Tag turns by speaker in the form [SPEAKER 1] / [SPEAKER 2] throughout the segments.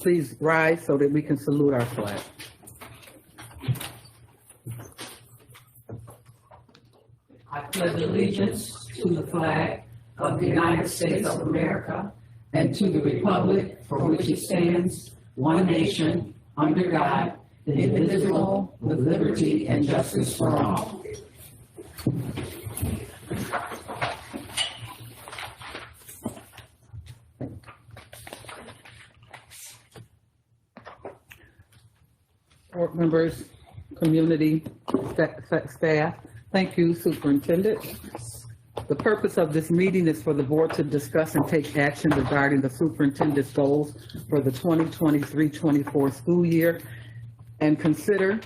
[SPEAKER 1] please rise so that we can salute our flag. I pledge allegiance to the flag of the United States of America and to the republic for which it stands, one nation, under God, indivisible, with liberty and justice for all. Board members, community, staff, thank you, Superintendent. The purpose of this meeting is for the board to discuss and take action regarding the superintendent's goals for the 2023-24 school year and consider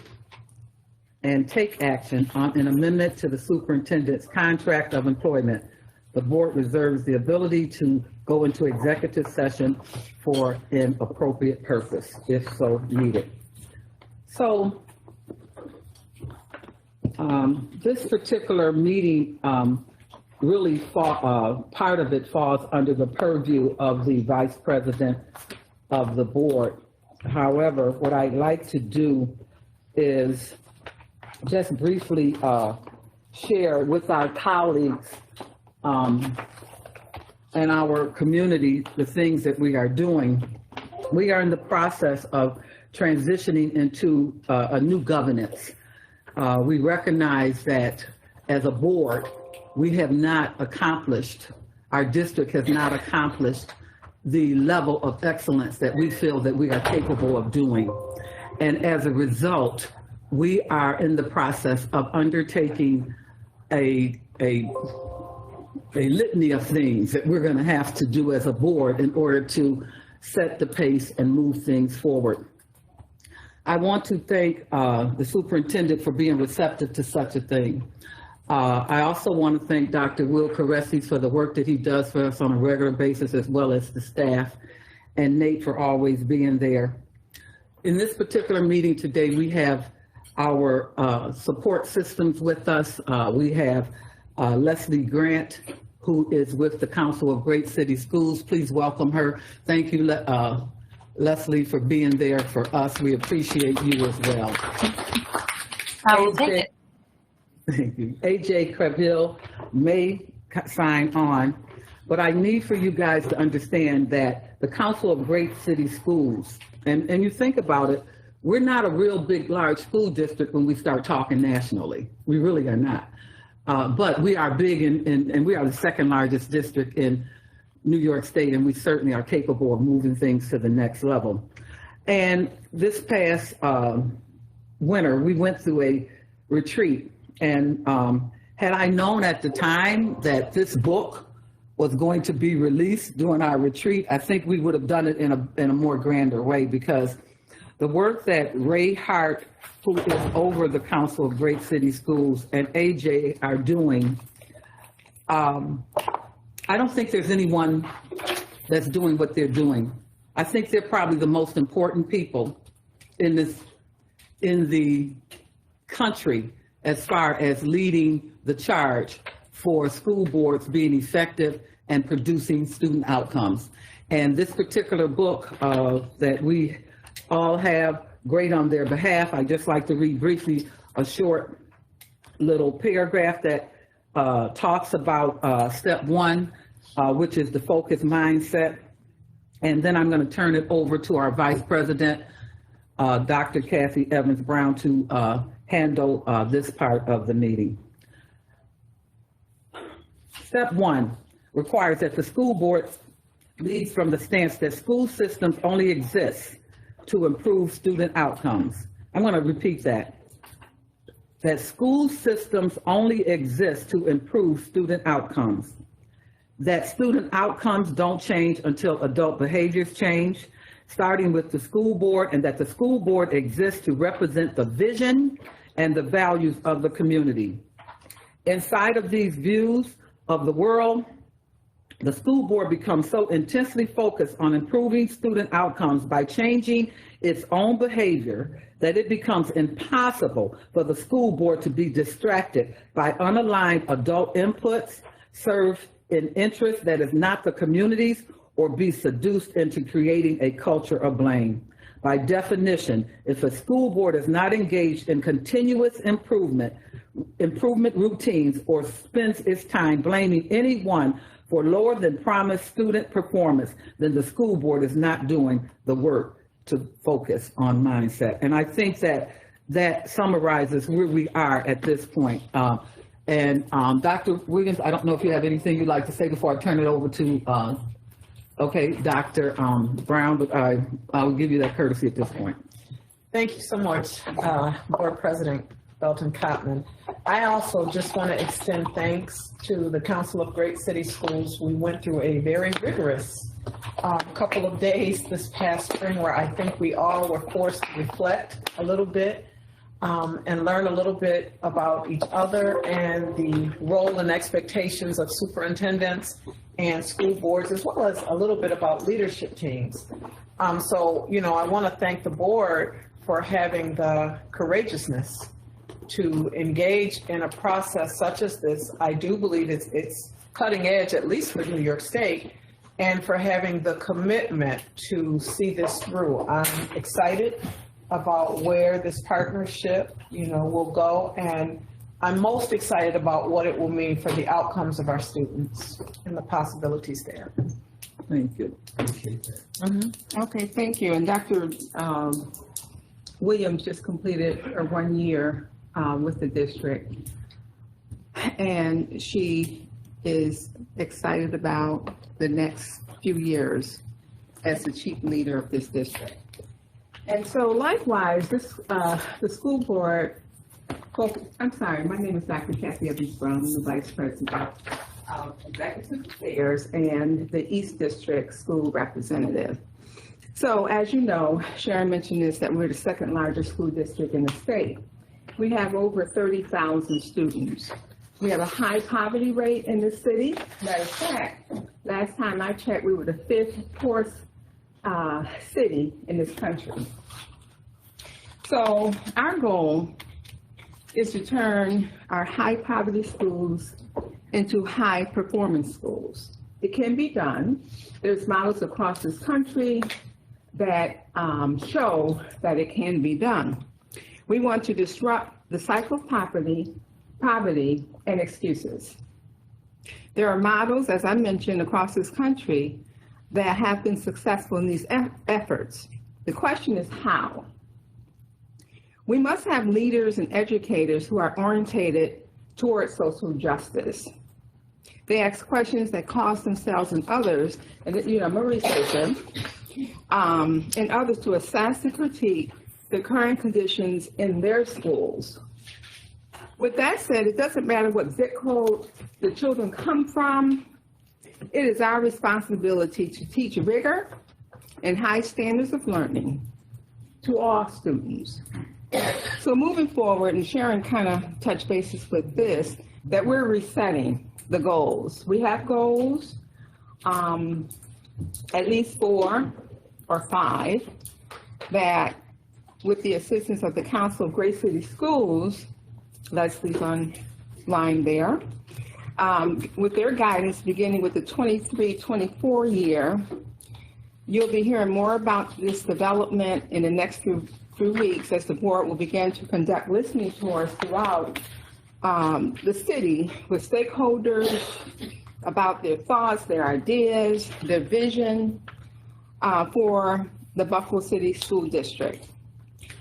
[SPEAKER 1] and take action on an amendment to the superintendent's contract of employment. The board reserves the ability to go into executive session for an appropriate purpose, if so needed. So this particular meeting really part of it falls under the purview of the vice president of the board. However, what I'd like to do is just briefly share with our colleagues and our community the things that we are doing. We are in the process of transitioning into a new governance. We recognize that as a board, we have not accomplished, our district has not accomplished the level of excellence that we feel that we are capable of doing. And as a result, we are in the process of undertaking a litany of things that we're going to have to do as a board in order to set the pace and move things forward. I want to thank the superintendent for being receptive to such a thing. I also want to thank Dr. Will Caressi for the work that he does for us on a regular basis, as well as the staff, and Nate for always being there. In this particular meeting today, we have our support systems with us. We have Leslie Grant, who is with the Council of Great City Schools. Please welcome her. Thank you, Leslie, for being there for us. We appreciate you as well.
[SPEAKER 2] I will take it.
[SPEAKER 1] Thank you. AJ Creville may sign on, but I need for you guys to understand that the Council of Great City Schools, and you think about it, we're not a real big, large school district when we start talking nationally. We really are not. But we are big and we are the second largest district in New York State, and we certainly are capable of moving things to the next level. And this past winter, we went through a retreat, and had I known at the time that this book was going to be released during our retreat, I think we would have done it in a more grander way, because the work that Ray Hart, who is over the Council of Great City Schools, and AJ are doing, I don't think there's anyone that's doing what they're doing. I think they're probably the most important people in the country as far as leading the charge for school boards being effective and producing student outcomes. And this particular book that we all have, great on their behalf, I'd just like to read briefly a short little paragraph that talks about step one, which is the focused mindset. And then I'm going to turn it over to our Vice President, Dr. Kathy Evans Brown, to handle this part of the meeting. Step one requires that the school board leads from the stance that school systems only exist to improve student outcomes. I'm going to repeat that. That school systems only exist to improve student outcomes. That student outcomes don't change until adult behaviors change, starting with the school board, and that the school board exists to represent the vision and the values of the community. Inside of these views of the world, the school board becomes so intensely focused on improving student outcomes by changing its own behavior that it becomes impossible for the school board to be distracted by unaligned adult inputs served in interest that is not the community's or be seduced into creating a culture of blame. By definition, if a school board is not engaged in continuous improvement routines or spends its time blaming anyone for lower than promised student performance, then the school board is not doing the work to focus on mindset. And I think that summarizes where we are at this point. Dr. Williams, I don't know if you have anything you'd like to say before I turn it over to, okay, Dr. Brown, but I'll give you that courtesy at this point.
[SPEAKER 3] Thank you so much, Board President Belton Cotman. I also just want to extend thanks to the Council of Great City Schools. We went through a very rigorous couple of days this past spring where I think we all were forced to reflect a little bit and learn a little bit about each other and the role and expectations of superintendents and school boards, as well as a little bit about leadership teams. So, I want to thank the board for having the courageousness to engage in a process such as this. I do believe it's cutting edge, at least for New York State, and for having the commitment to see this through. I'm excited about where this partnership, will go, and I'm most excited about what it will mean for the outcomes of our students and the possibilities there.
[SPEAKER 1] Thank you. Appreciate that.
[SPEAKER 4] Mm-hmm. Okay, thank you. And Dr. Williams just completed her 1 year with the district, and she is excited about the next few years as the chief leader of this district. And so likewise, the school board, I'm sorry, my name is Dr. Kathy Evans Brown. I'm the Vice President of Executive Affairs and the East District School Representative. So as you know, Sharon mentioned this, that we're the second largest school district in the state. We have over 30,000 students. We have a high poverty rate in the city. Matter of fact, last time I checked, we were the 5th poorest city in this country. So our goal is to turn our high poverty schools into high performance schools. It can be done. There's models across this country that show that it can be done. We want to disrupt the cycle of poverty and excuses. There are models, as I mentioned, across this country that have been successful in these efforts. The question is how? We must have leaders and educators who are orientated towards social justice. They ask questions that cost themselves and others, and Marie says and others to assess and critique the current conditions in their schools. With that said, it doesn't matter what zip code the children come from. It is our responsibility to teach rigor and high standards of learning to all students. So moving forward, and Sharon kind of touched bases with this, that we're resetting the goals. We have goals, at least 4 or 5, that with the assistance of the Council of Great City Schools, Leslie's online there, with their guidance beginning with the 23-24 year. You'll be hearing more about this development in the next few weeks as the board will begin to conduct listening tours throughout the city with stakeholders about their thoughts, their ideas, their vision for the Buffalo City School District.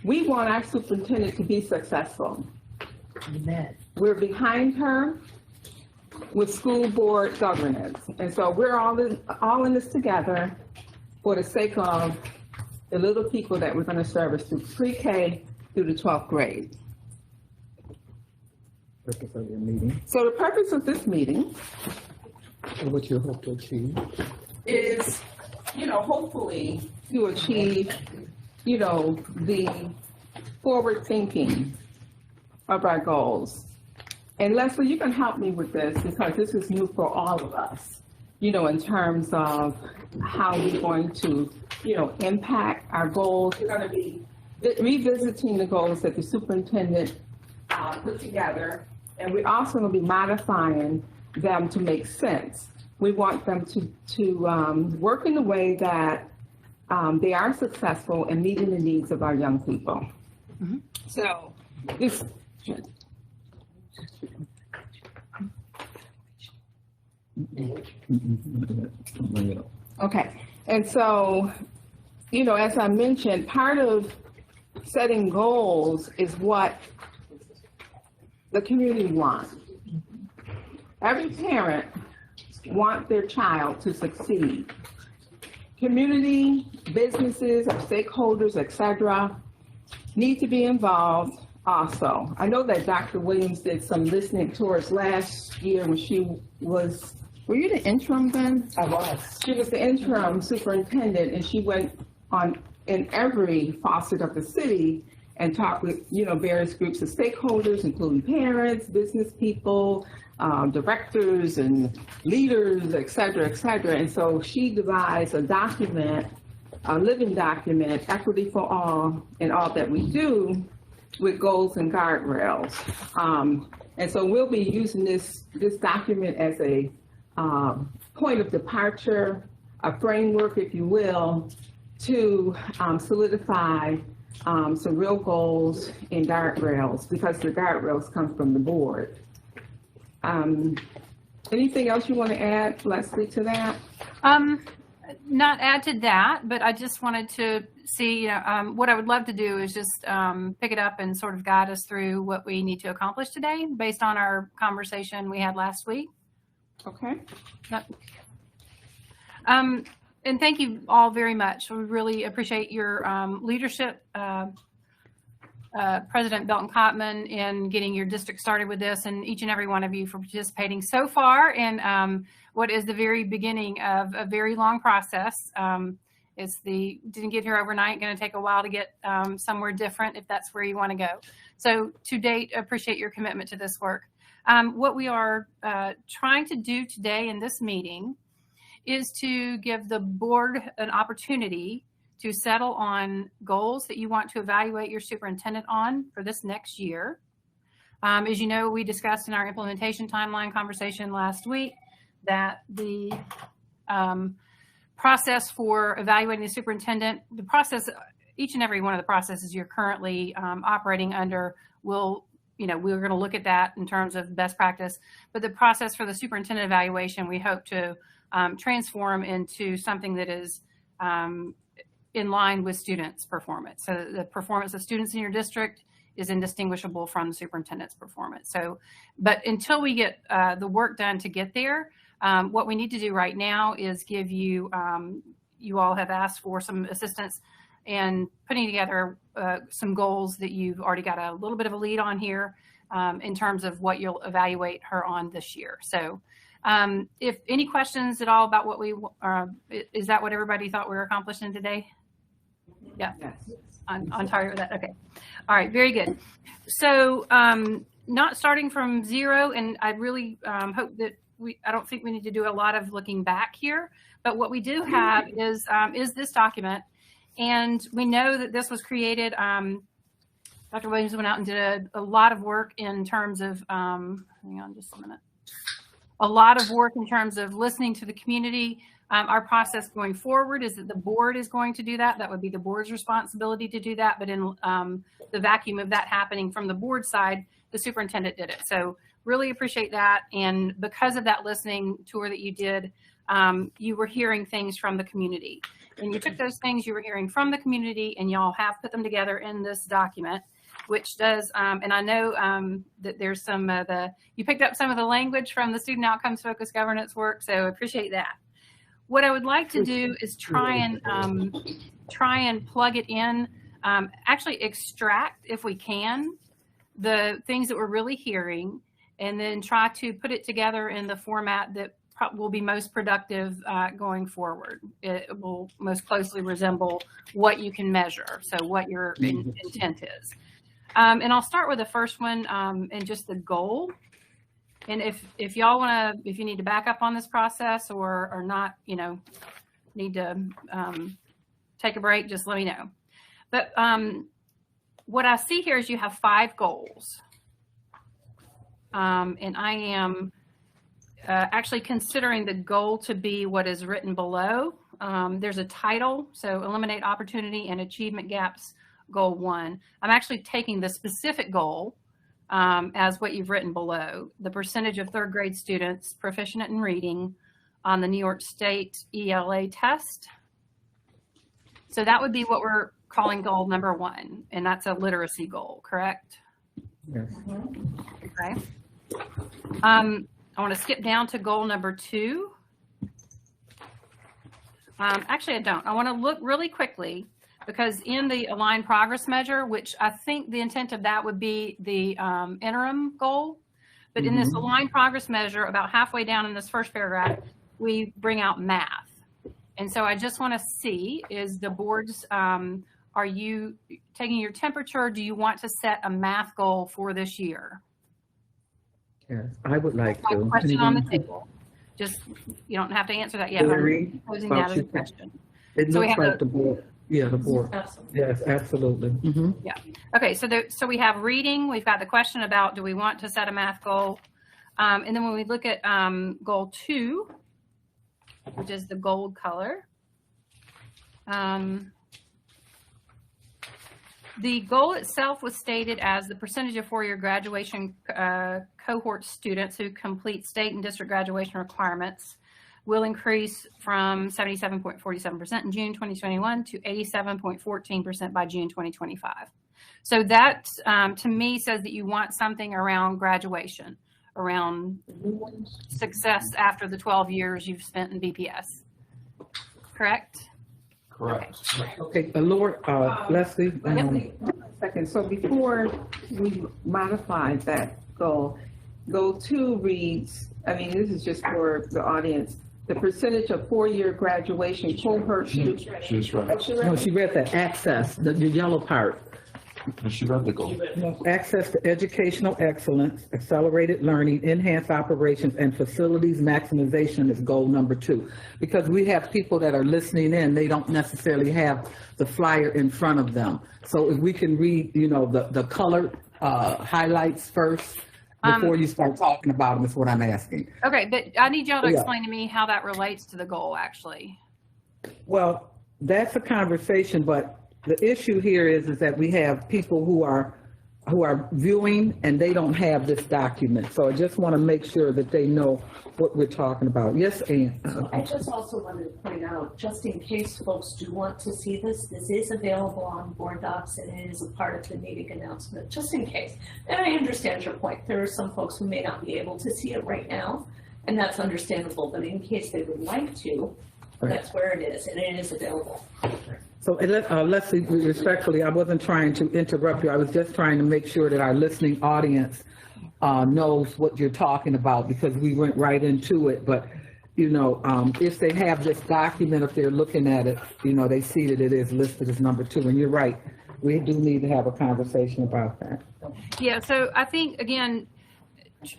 [SPEAKER 4] We want our superintendent to be successful.
[SPEAKER 3] Amen.
[SPEAKER 4] We're behind her with school board governance. And so we're all in this together for the sake of the little people that we're going to service through pre-K through the 12th grade.
[SPEAKER 1] Purpose of your meeting.
[SPEAKER 4] So the purpose of this meeting
[SPEAKER 1] And what you hope to achieve.
[SPEAKER 4] is, hopefully to achieve, the forward thinking of our goals. And Leslie, you can help me with this because this is new for all of us, in terms of how we're going to, impact our goals. We're going to be revisiting the goals that the superintendent put together, and we're also going to be modifying them to make sense We want them to work in a way that they are successful in meeting the needs of our young people. So this. Okay, and so, you know, as I mentioned, part of setting goals is what the community wants. Every parent wants their child to succeed. Community, businesses, stakeholders, etc., need to be involved also. I know that Dr. Williams did some listening tours last year when she was, were you the interim then?
[SPEAKER 3] I was.
[SPEAKER 4] She was the interim superintendent, and she went on in every facet of the city and talked with, you know, various groups of stakeholders, including parents, business people, directors and leaders, et cetera, et cetera. And so she devised a document, a living document, Equity for All in all that we do, with goals and guardrails. And so we'll be using this document as a point of departure, a framework, if you will, to solidify some real goals and guardrails, because the guardrails come from the board. Anything else you want to add, Leslie, to that?
[SPEAKER 2] Not add to that, but I just wanted to see, what I would love to do is just pick it up and sort of guide us through what we need to accomplish today based on our conversation we had last week.
[SPEAKER 4] Okay.
[SPEAKER 2] And thank you all very much. We really appreciate your leadership, President Belton Cotman, in getting your district started with this, and each and every one of you for participating so far in what is the very beginning of a very long process. Didn't get here overnight, going to take a while to get somewhere different if that's where you want to go. So to date, appreciate your commitment to this work. What we are trying to do today in this meeting is to give the board an opportunity to settle on goals that you want to evaluate your superintendent on for this next year. As you know, we discussed in our implementation timeline conversation last week that the process for evaluating the superintendent, the process, each and every one of the processes you're currently operating under will, we're going to look at that in terms of best practice, but the process for the superintendent evaluation, we hope to transform into something that is in line with students' performance. So the performance of students in your district is indistinguishable from the superintendent's performance. So, but until we get the work done to get there, what we need to do right now is give you, you all have asked for some assistance in putting together some goals that you've already got a little bit of a lead on here in terms of what you'll evaluate her on this year. So if any questions at all about what we, is that what everybody thought we were accomplishing today? Yeah,
[SPEAKER 4] Yes.
[SPEAKER 2] on target with that. Okay. All right. Very good. So not starting from zero, and I really hope that I don't think we need to do a lot of looking back here, but what we do have is this document, and we know that this was created. Dr. Williams went out and did a lot of work in terms of, hang on just a minute, a lot of work in terms of listening to the community. Our process going forward is that the board is going to do that. That would be the board's responsibility to do that. But in the vacuum of that happening from the board side, the superintendent did it. So really appreciate that. And because of that listening tour that you did, you were hearing things from the community. And you took those things you were hearing from the community and y'all have put them together in this document, which does, and I know that there's some of you picked up some of the language from the student outcomes focused governance work. So appreciate that. What I would like to do is try and plug it in, actually extract, if we can, the things that we're really hearing, and then try to put it together in the format that will be most productive going forward. It will most closely resemble what you can measure, so what your intent is. And I'll start with the first one and just the goal. And if y'all want to, if you need to back up on this process or not, need to take a break, just let me know. But what I see here is you have 5 goals. And I am, actually considering the goal to be what is written below. There's a title, so eliminate opportunity and achievement gaps, goal 1. I'm actually taking the specific goal as what you've written below. The percentage of third grade students proficient in reading on the New York State ELA test. So that would be what we're calling goal number 1, and that's a literacy goal, correct?
[SPEAKER 1] Yes.
[SPEAKER 2] Okay. I want to skip down to goal number 2. Actually, I don't. I want to look really quickly, because in the aligned progress measure, which I think the intent of that would be the interim goal, but in this aligned progress measure, about halfway down in this first paragraph, we bring out math. And so I just want to see, is the board's, are you taking your temperature? Do you want to set a math goal for this year?
[SPEAKER 1] Yes, I would like
[SPEAKER 2] My
[SPEAKER 1] to.
[SPEAKER 2] question on the table. Just, you don't have to answer that yet.
[SPEAKER 1] Larry,
[SPEAKER 2] I'm posing that as a
[SPEAKER 1] about you.
[SPEAKER 2] question.
[SPEAKER 1] It
[SPEAKER 2] So we
[SPEAKER 1] looks
[SPEAKER 2] have
[SPEAKER 1] like the board. Yeah, the board.
[SPEAKER 3] Absolutely.
[SPEAKER 1] Yes, absolutely. Mhm.
[SPEAKER 2] Yeah. Okay. So we have reading. We've got the question about, do we want to set a math goal? And then when we look at goal 2, which is the gold color, the goal itself was stated as the percentage of 4-year graduation cohort students who complete state and district graduation requirements will increase from 77.47% in June 2021 to 87.14% by June 2025. So that, to me, says that you want something around graduation, around success after the 12 years you've spent in BPS. Correct?
[SPEAKER 5] Correct.
[SPEAKER 1] Okay, Lord, Leslie.
[SPEAKER 4] Leslie, one second. So before we modify that goal, goal 2 reads, I mean, this is just for the audience, the percentage of 4-year graduation cohort students.
[SPEAKER 5] She's right.
[SPEAKER 1] No, she read that access, the yellow part.
[SPEAKER 5] And she read the goal.
[SPEAKER 1] Access to educational excellence, accelerated learning, enhanced operations, and facilities maximization is goal number 2. Because we have people that are listening in, they don't necessarily have the flyer in front of them. So if we can read, you know, the colored highlights first before you start talking about them is what I'm asking.
[SPEAKER 2] Okay, but I need y'all to
[SPEAKER 1] Yeah.
[SPEAKER 2] explain to me how that relates to the goal, actually.
[SPEAKER 1] Well, that's a conversation, but the issue here is that we have people who are viewing and they don't have this document. So I just want to make sure that they know what we're talking about. Yes, Ann?
[SPEAKER 6] I just also wanted to point out, just in case folks do want to see this, this is available on board docs and it is a part of the meeting announcement, just in case. And I understand your point. There are some folks who may not be able to see it right now, and that's understandable, but in case they would like to, that's where it is, and it is available.
[SPEAKER 1] So Leslie, respectfully, I wasn't trying to interrupt you. I was just trying to make sure that our listening audience knows what you're talking about, because we went right into it. But, you know, if they have this document, if they're looking at it, you know, they see that it is listed as number 2. And you're right, we do need to have a conversation about that.
[SPEAKER 2] Yeah, so I think, again,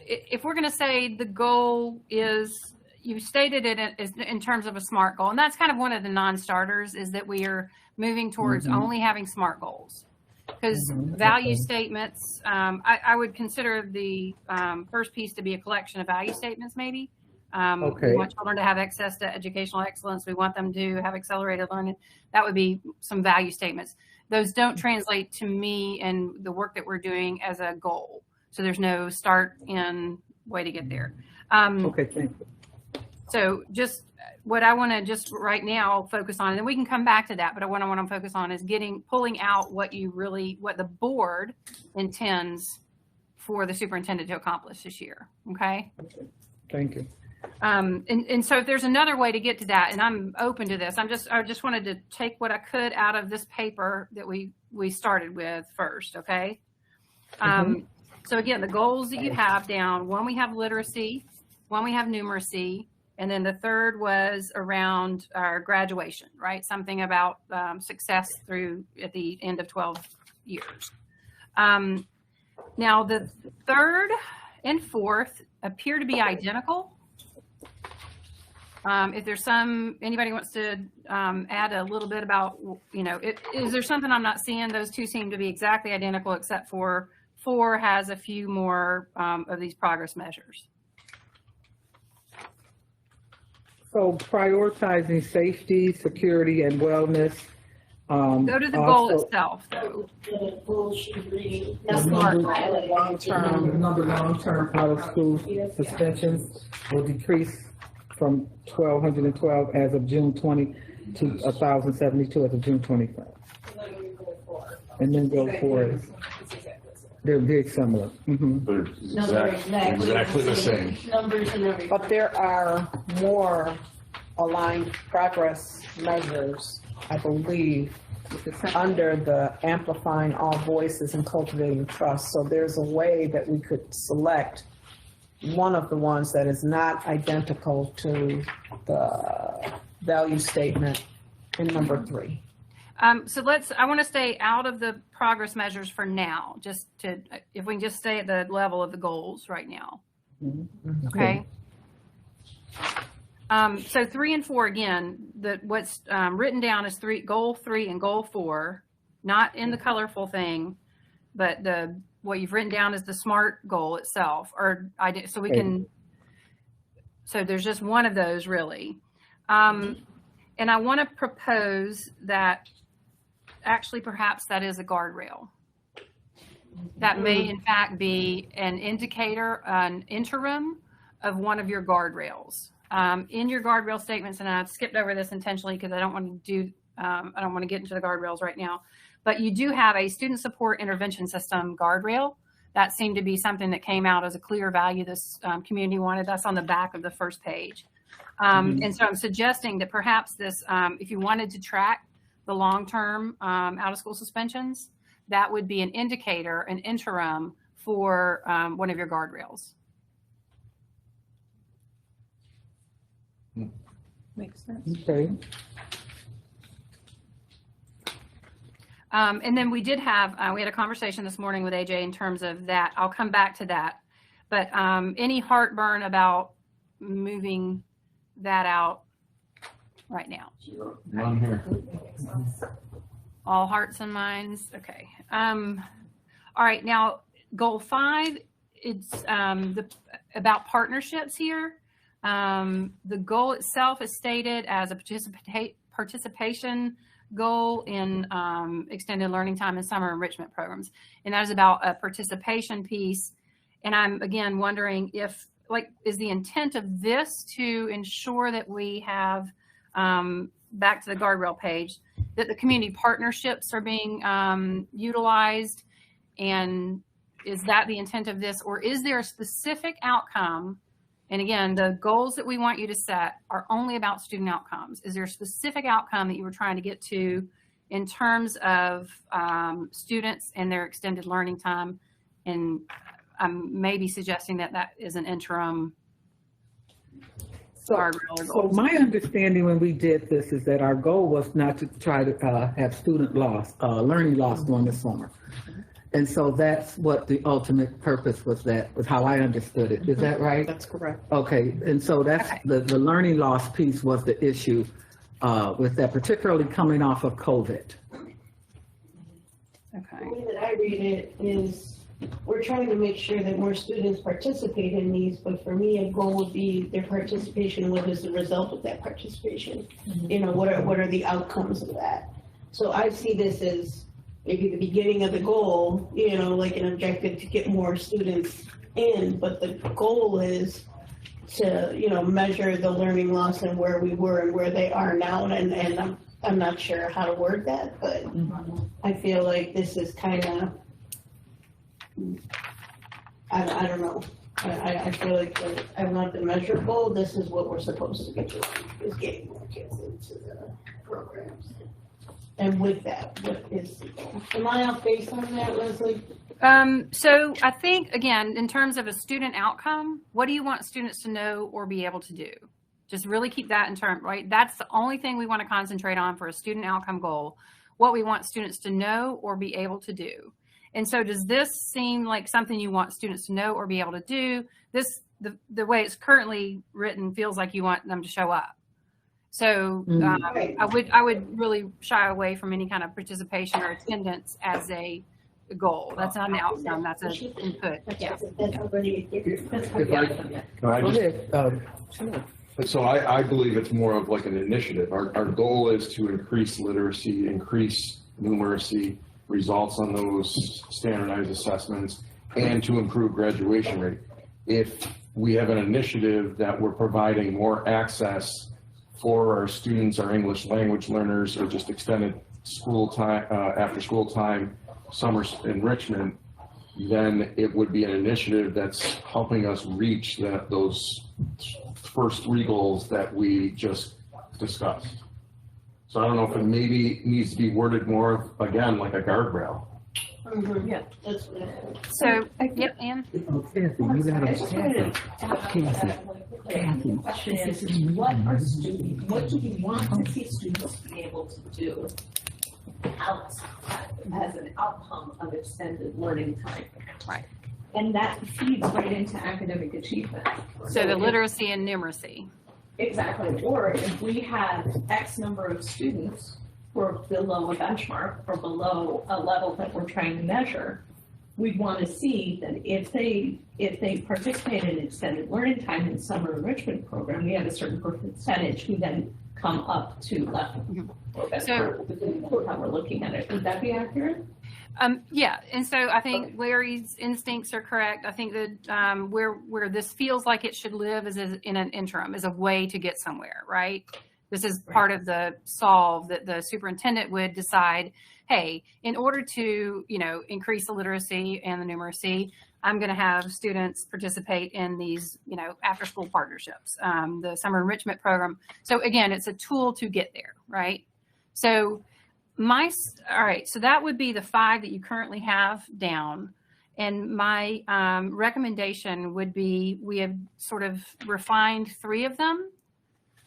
[SPEAKER 2] if we're going to say the goal is, you stated it in terms of a SMART goal, and that's kind of one of the non-starters, is that we are moving towards only having SMART goals. Because value statements, I would consider the first piece to be a collection of value statements, maybe. We want children to have access to educational excellence. We want them to have accelerated learning. That would be some value statements. Those don't translate to me and the work that we're doing as a goal. So there's no start in way to get there.
[SPEAKER 1] Okay, thank you.
[SPEAKER 2] So just what I want to just right now focus on, and then we can come back to that, but what I want to focus on is pulling out what the board intends for the superintendent to accomplish this year. Okay.
[SPEAKER 1] Thank you.
[SPEAKER 2] And so if there's another way to get to that, and I'm open to this, I just wanted to take what I could out of this paper that we started with first. Okay. So again, the goals that you have down, one, we have literacy, one, we have numeracy, and then the third was around our graduation, right? Something about success through at the end of 12 years. Now the third and fourth appear to be identical. If there's anybody wants to add a little bit about, you know, is there something I'm not seeing? Those two seem to be exactly identical, except for 4 has a few more of these progress measures.
[SPEAKER 1] So prioritizing safety, security, and wellness.
[SPEAKER 2] Go to the goal itself, though.
[SPEAKER 6] The goal should read.
[SPEAKER 2] That's smart.
[SPEAKER 1] Number long-term out-of-school suspensions will decrease from 1,212 as of June 20 to 1,072 as of June 25. And then go forward. They're very similar. Mhm.
[SPEAKER 5] They're exactly the same.
[SPEAKER 6] Numbers and everything.
[SPEAKER 3] But there are more aligned progress measures, I believe, under the amplifying all voices and cultivating trust. So there's a way that we could select one of the ones that is not identical to the value statement in number 3.
[SPEAKER 2] So I want to stay out of the progress measures for now, just to, if we can just stay at the level of the goals right now. Okay. So 3 and 4, again, what's written down is goal 3 and goal 4, not in the colorful thing, but what you've written down is the SMART goal itself, so there's just one of those really. And I want to propose that actually perhaps that is a guardrail. That may in fact be an indicator, an interim of one of your guardrails. In your guardrail statements, and I've skipped over this intentionally because I don't want to get into the guardrails right now, but you do have a student support intervention system guardrail. That seemed to be something that came out as a clear value this community wanted. That's on the back of the first page. And so I'm suggesting that perhaps this, if you wanted to track the long-term out-of-school suspensions, that would be an indicator, an interim for one of your guardrails.
[SPEAKER 4] Makes sense.
[SPEAKER 1] Okay.
[SPEAKER 2] And then we had a conversation this morning with AJ in terms of that. I'll come back to that. But any heartburn about moving that out right now?
[SPEAKER 5] None here.
[SPEAKER 2] All hearts and minds? Okay. All right, now goal 5, it's about partnerships here. The goal itself is stated as a participation goal in extended learning time and summer enrichment programs. And that is about a participation piece. And I'm again wondering if, is the intent of this to ensure that we have, back to the guardrail page, that the community partnerships are being utilized? And is that the intent of this? Or is there a specific outcome? And again, the goals that we want you to set are only about student outcomes. Is there a specific outcome that you were trying to get to in terms of students and their extended learning time? And I'm maybe suggesting that that is an interim guardrail or goal.
[SPEAKER 1] So my understanding when we did this is that our goal was not to try to have student loss, learning loss during the summer. And so that's what the ultimate purpose was. That was how I understood it. Is that right?
[SPEAKER 3] That's correct.
[SPEAKER 1] Okay, and so that's the learning loss piece was the issue with that, particularly coming off of COVID.
[SPEAKER 2] Okay.
[SPEAKER 7] The way that I read it is we're trying to make sure that more students participate in these, but for me, a goal would be their participation. What is the result of that participation? You know, what are the outcomes of that? So I see this as maybe the beginning of the goal, you know, like an objective to get more students in, but the goal is to, you know, measure the learning loss and where we were and where they are now. And I'm not sure how to word that, but I feel like this is kind of, I don't know. I feel like I want the measurable. This is what we're supposed to be doing, is getting more kids into the programs. And with that, what is the goal? Am I off base on that, Leslie?
[SPEAKER 2] So I think, again, in terms of a student outcome, what do you want students to know or be able to do? Just really keep that in term, right? That's the only thing we want to concentrate on for a student outcome goal, what we want students to know or be able to do. And so does this seem like something you want students to know or be able to do? The way it's currently written feels like you want them to show up. So I would really shy away from any kind of participation or attendance as a goal. That's not an outcome, that's an input.
[SPEAKER 7] That's already a given.
[SPEAKER 5] Can I
[SPEAKER 1] Go
[SPEAKER 5] just,
[SPEAKER 1] ahead. Sure.
[SPEAKER 5] And so I believe it's more of like an initiative. Our goal is to increase literacy, increase numeracy, results on those standardized assessments, and to improve graduation rate. If we have an initiative that we're providing more access for our students, our English language learners, or just extended school time, after school time, summer enrichment, then it would be an initiative that's helping us reach those first three goals that we just discussed. So I don't know if it maybe needs to be worded more, again, like a guardrail.
[SPEAKER 7] Yeah, that's what I heard.
[SPEAKER 2] So, yep, Ann?
[SPEAKER 6] I just wanted to ask the question is, what do you want to see students be able to do as an outcome of extended learning time?
[SPEAKER 2] Right.
[SPEAKER 6] And that feeds right into academic achievement.
[SPEAKER 2] So the literacy and numeracy.
[SPEAKER 6] Exactly, or if we have X number of students who are below a benchmark or below a level that we're trying to measure, we want to see that if they participate in extended learning time in summer enrichment program, we have a certain percentage who then come up to level. That's how we're looking at it. Would that be accurate?
[SPEAKER 2] Yeah, and so I think Larry's instincts are correct. I think that where this feels like it should live is in an interim, is a way to get somewhere, right? This is part of the solve that the superintendent would decide, hey, in order to, increase the literacy and the numeracy, I'm going to have students participate in these, after school partnerships, the summer enrichment program. So again, it's a tool to get there, right? So all right, so that would be the 5 that you currently have down. And my recommendation would be, we have sort of refined 3 of them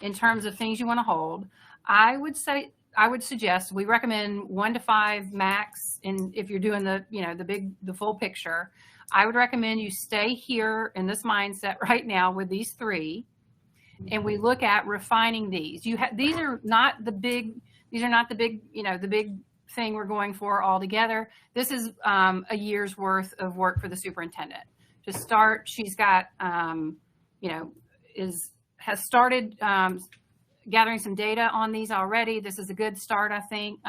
[SPEAKER 2] in terms of things you want to hold. I would suggest we recommend 1 to 5 max. And if you're doing the full picture, I would recommend you stay here in this mindset right now with these 3, and we look at refining these. These are not the big thing we're going for all together. This is a year's worth of work for the superintendent. To start, she's got, has started gathering some data on these already. This is a good start, I think.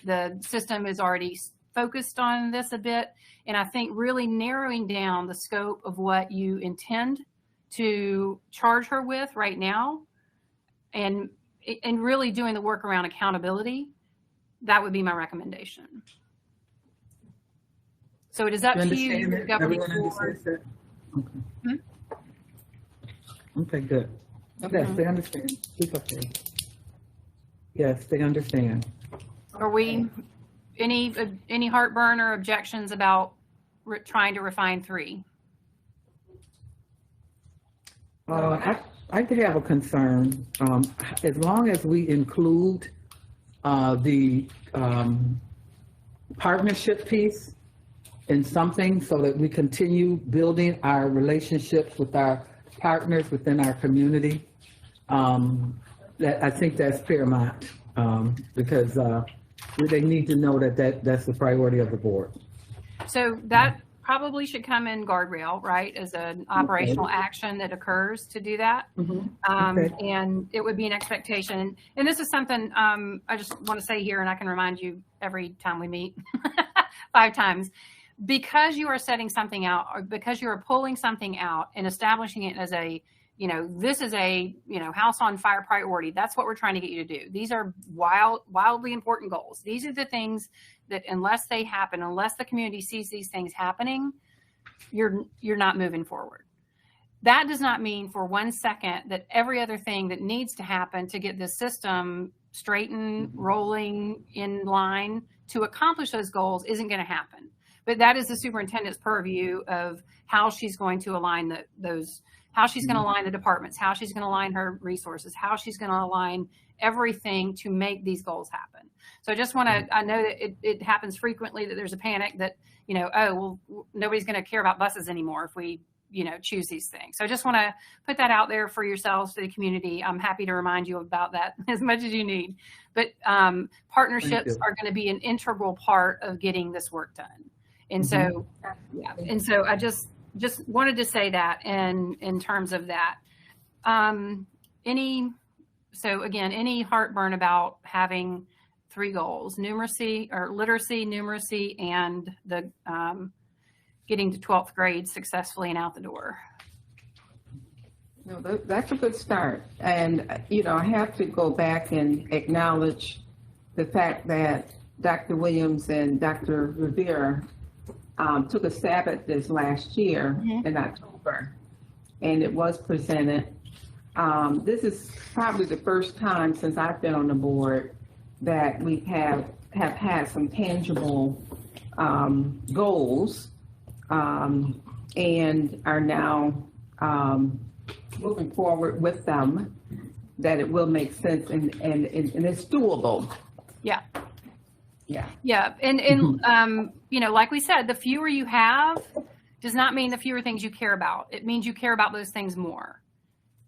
[SPEAKER 2] The system is already focused on this a bit. And I think really narrowing down the scope of what you intend to charge her with right now, and really doing the work around accountability, that would be my recommendation. So it is up to you, the governing board.
[SPEAKER 1] Okay, good. Yes, they understand. Keep up there. Yes, they understand.
[SPEAKER 2] Are we, any heartburn or objections about trying to refine 3?
[SPEAKER 1] I have a concern. As long as we include the partnership piece in something, so that we continue building our relationships with our partners within our community, I think that's paramount, because they need to know that's the priority of the board.
[SPEAKER 2] So that probably should come in guardrail, right, as an operational action that occurs to do that. And it would be an expectation. And this is something I just want to say here, and I can remind you every time we meet 5 times. Because you are setting something out, or because you are pulling something out and establishing it as a, this is a, house on fire priority. That's what we're trying to get you to do. These are wildly important goals. These are the things that unless they happen, unless the community sees these things happening, you're not moving forward. That does not mean for 1 second that every other thing that needs to happen to get this system straightened, rolling in line to accomplish those goals isn't going to happen. But that is the superintendent's purview of how she's going to align how she's going to align the departments, how she's going to align her resources, how she's going to align everything to make these goals happen. So I just want to, I know that it happens frequently that there's a panic that, oh, well, nobody's going to care about buses anymore if we, choose these things. So I just want to put that out there for yourselves, for the community. I'm happy to remind you about that as much as you need. But partnerships are going to be an integral part of getting this work done. And so, yeah, and so I just wanted to say that in terms of that. Any heartburn about having 3 goals: literacy, numeracy, and the getting to 12th grade successfully and out the door?
[SPEAKER 4] No, that's a good start. And, you know, I have to go back and acknowledge the fact that Dr. Williams and Dr. Rivera took a stab at this last year in October, and it was presented. This is probably the first time since I've been on the board that we have had some tangible goals and are now moving forward with them, that it will make sense and it's doable.
[SPEAKER 2] Yeah.
[SPEAKER 4] Yeah.
[SPEAKER 2] Yeah. And you know, like we said, the fewer you have does not mean the fewer things you care about. It means you care about those things more.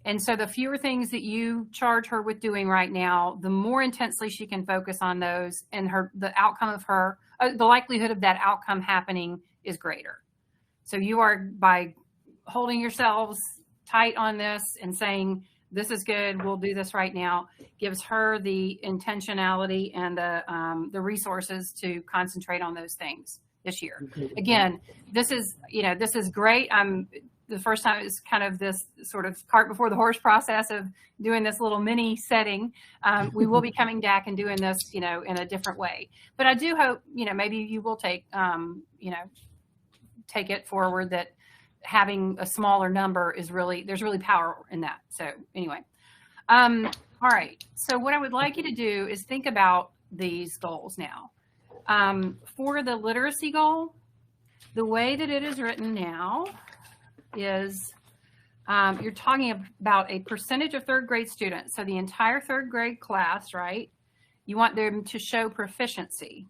[SPEAKER 2] And so the fewer things that you charge her with doing right now, the more intensely she can focus on those, and the outcome of the likelihood of that outcome happening is greater. So you are, by holding yourselves tight on this and saying, this is good, we'll do this right now, gives her the intentionality and the resources to concentrate on those things this year. Again, this is great. The first time it's kind of this sort of cart before the horse process of doing this little mini setting. We will be coming back and doing this, you know, in a different way. But I do hope, you know, maybe you will take it forward that having a smaller number is there's really power in that. So anyway, all right. So what I would like you to do is think about these goals now. For the literacy goal, the way that it is written now is you're talking about a percentage of 3rd grade students. So the entire 3rd grade class, right? You want them to show proficiency.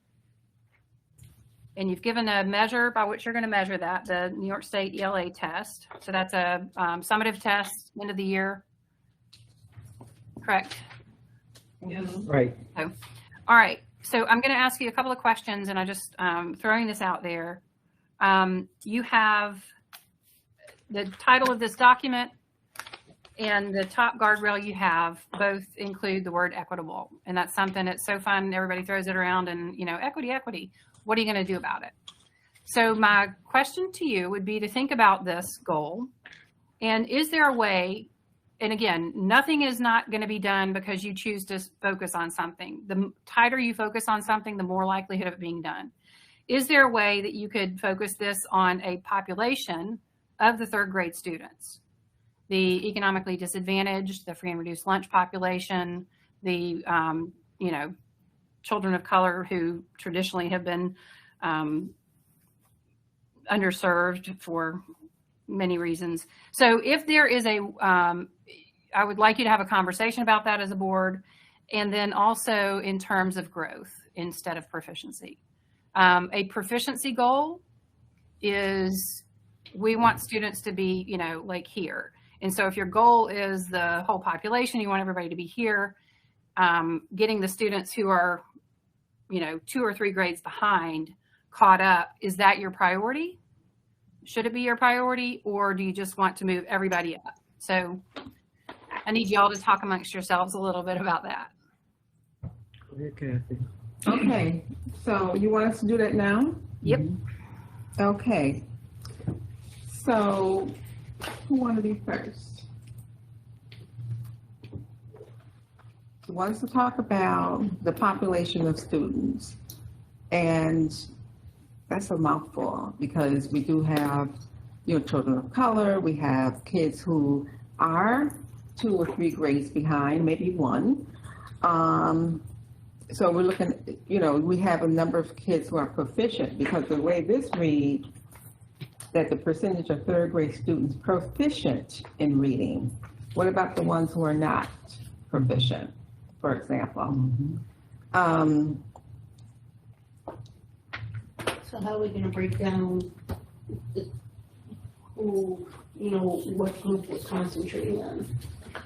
[SPEAKER 2] And you've given a measure by which you're going to measure that, the New York State ELA test. So that's a summative test, end of the year. Correct?
[SPEAKER 3] Yes.
[SPEAKER 1] Right.
[SPEAKER 2] So, all right. So I'm going to ask you a couple of questions, and I'm just throwing this out there. You have the title of this document and the top guardrail you have both include the word equitable. And that's something that's so fun. Everybody throws it around and, you know, equity. What are you going to do about it? So my question to you would be to think about this goal. And is there a way, and again, nothing is not going to be done because you choose to focus on something. The tighter you focus on something, the more likelihood of it being done. Is there a way that you could focus this on a population of the 3rd grade students? The economically disadvantaged, the free and reduced lunch population, the, children of color who traditionally have been underserved for many reasons. So if there is I would like you to have a conversation about that as a board, and then also in terms of growth instead of proficiency. A proficiency goal is we want students to be, you know, like here. And so if your goal is the whole population, you want everybody to be here, getting the students who are, you know, 2 or 3 grades behind caught up, is that your priority? Should it be your priority, or do you just want to move everybody up? So I need y'all to talk amongst yourselves a little bit about that.
[SPEAKER 4] Okay, so you want us to do that now?
[SPEAKER 2] Yep.
[SPEAKER 4] Okay. So who want to be first? Who wants to talk about the population of students? And that's a mouthful because we do have, you know, children of color. We have kids who are 2 or 3 grades behind, maybe 1. So we're looking, you know, we have a number of kids who are proficient, because the way this reads, that the percentage of 3rd grade students proficient in reading. What about the ones who are not proficient, for example?
[SPEAKER 7] So how are we gonna break down who, you know, what group was concentrating on?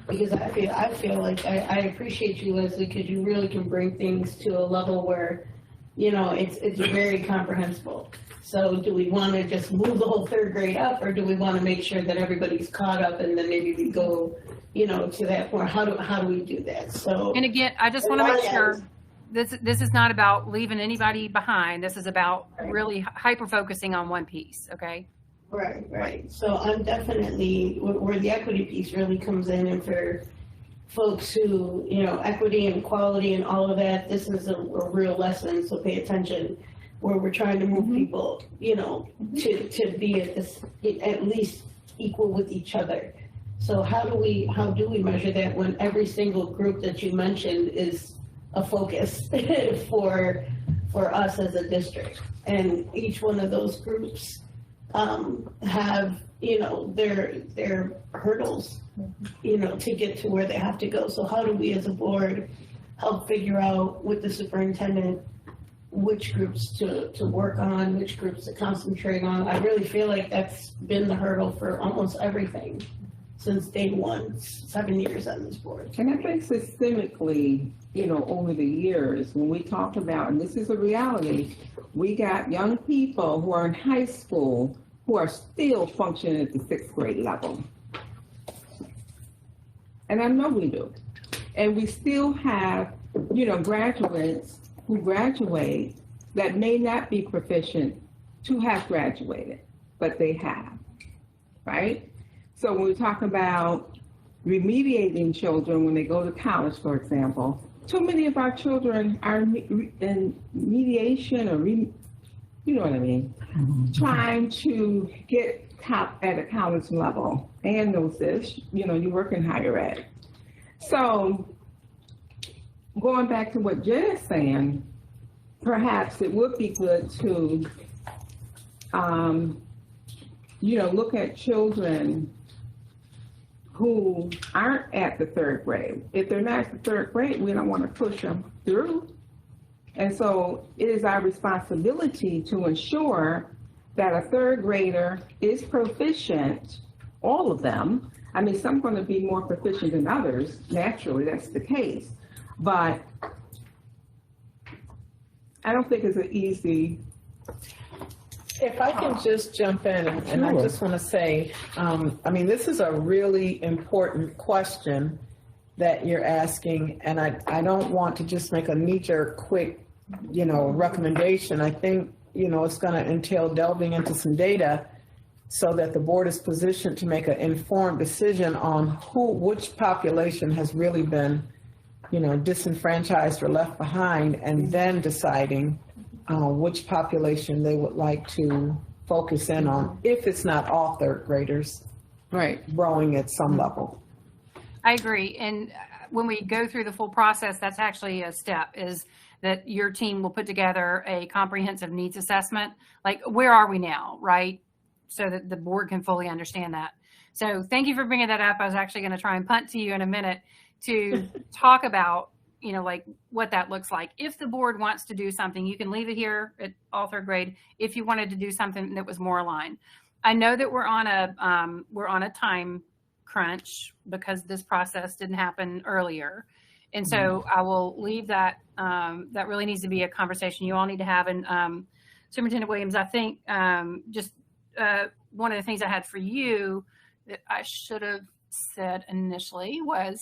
[SPEAKER 7] Because I feel like I appreciate you, Leslie, because you really can bring things to a level where, you know, it's very comprehensible. So do we want to just move the whole third grade up, or do we want to make sure that everybody's caught up and then maybe we go, to that point? How do we do that? So,
[SPEAKER 2] And again, I just want to make sure this is not about leaving anybody behind. This is about really hyper focusing on one piece. Okay.
[SPEAKER 7] right. So I'm definitely where the equity piece really comes in, and for folks who, equity and equality and all of that, this is a real lesson. So pay attention, where we're trying to move people, to be at least equal with each other. So how do we measure that when every single group that you mentioned is a focus for us as a district, and each one of those groups have their hurdles to get to where they have to go. So how do we as a board help figure out with the superintendent which groups to work on, which groups to concentrate on? I really feel like that's been the hurdle for almost everything since day one, 7 years on this board.
[SPEAKER 4] And I think systemically, over the years, when we talk about, and this is a reality, we got young people who are in high school who are still functioning at the 6th grade level. And I know we do. And we still have, graduates who graduate that may not be proficient to have graduated, but they have, right? So when we talk about remediating children when they go to college, for example, too many of our children are in mediation or, you know what I mean, trying to get at a college level. Ann knows this, you work in higher ed. So going back to what Jen is saying, perhaps it would be good to, look at children who aren't at the 3rd grade. If they're not at the 3rd grade, we don't want to push them through. And so it is our responsibility to ensure that a 3rd grader is proficient, all of them. I mean, some are going to be more proficient than others. Naturally, that's the case. But I don't think it's an easy.
[SPEAKER 3] If I can just jump in, and I just want to say, this is a really important question that you're asking, and I don't want to just make a knee-jerk, quick, recommendation. I think, it's going to entail delving into some data so that the board is positioned to make an informed decision on which population has really been, disenfranchised or left behind, and then deciding which population they would like to focus in on, if it's not all 3rd graders, right, growing at some level.
[SPEAKER 2] I agree. And when we go through the full process, that's actually a step, is that your team will put together a comprehensive needs assessment. Like, where are we now, right? So that the board can fully understand that. So thank you for bringing that up. I was actually going to try and punt to you in a minute to talk about, like what that looks like. If the board wants to do something, you can leave it here at all 3rd grade. If you wanted to do something that was more aligned, I know that we're on a time crunch because this process didn't happen earlier. And so I will leave that. That really needs to be a conversation you all need to have. And Superintendent Williams, I think just one of the things I had for you that I should have said initially was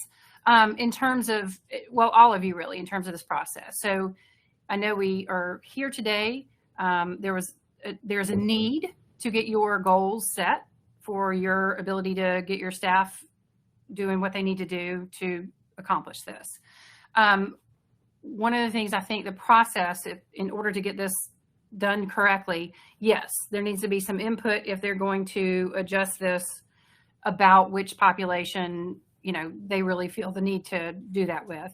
[SPEAKER 2] in terms of, well, all of you really, in terms of this process. So I know we are here today. There's a need to get your goals set for your ability to get your staff doing what they need to do to accomplish this. One of the things I think the process, in order to get this done correctly, yes, there needs to be some input if they're going to adjust this about which population, they really feel the need to do that with.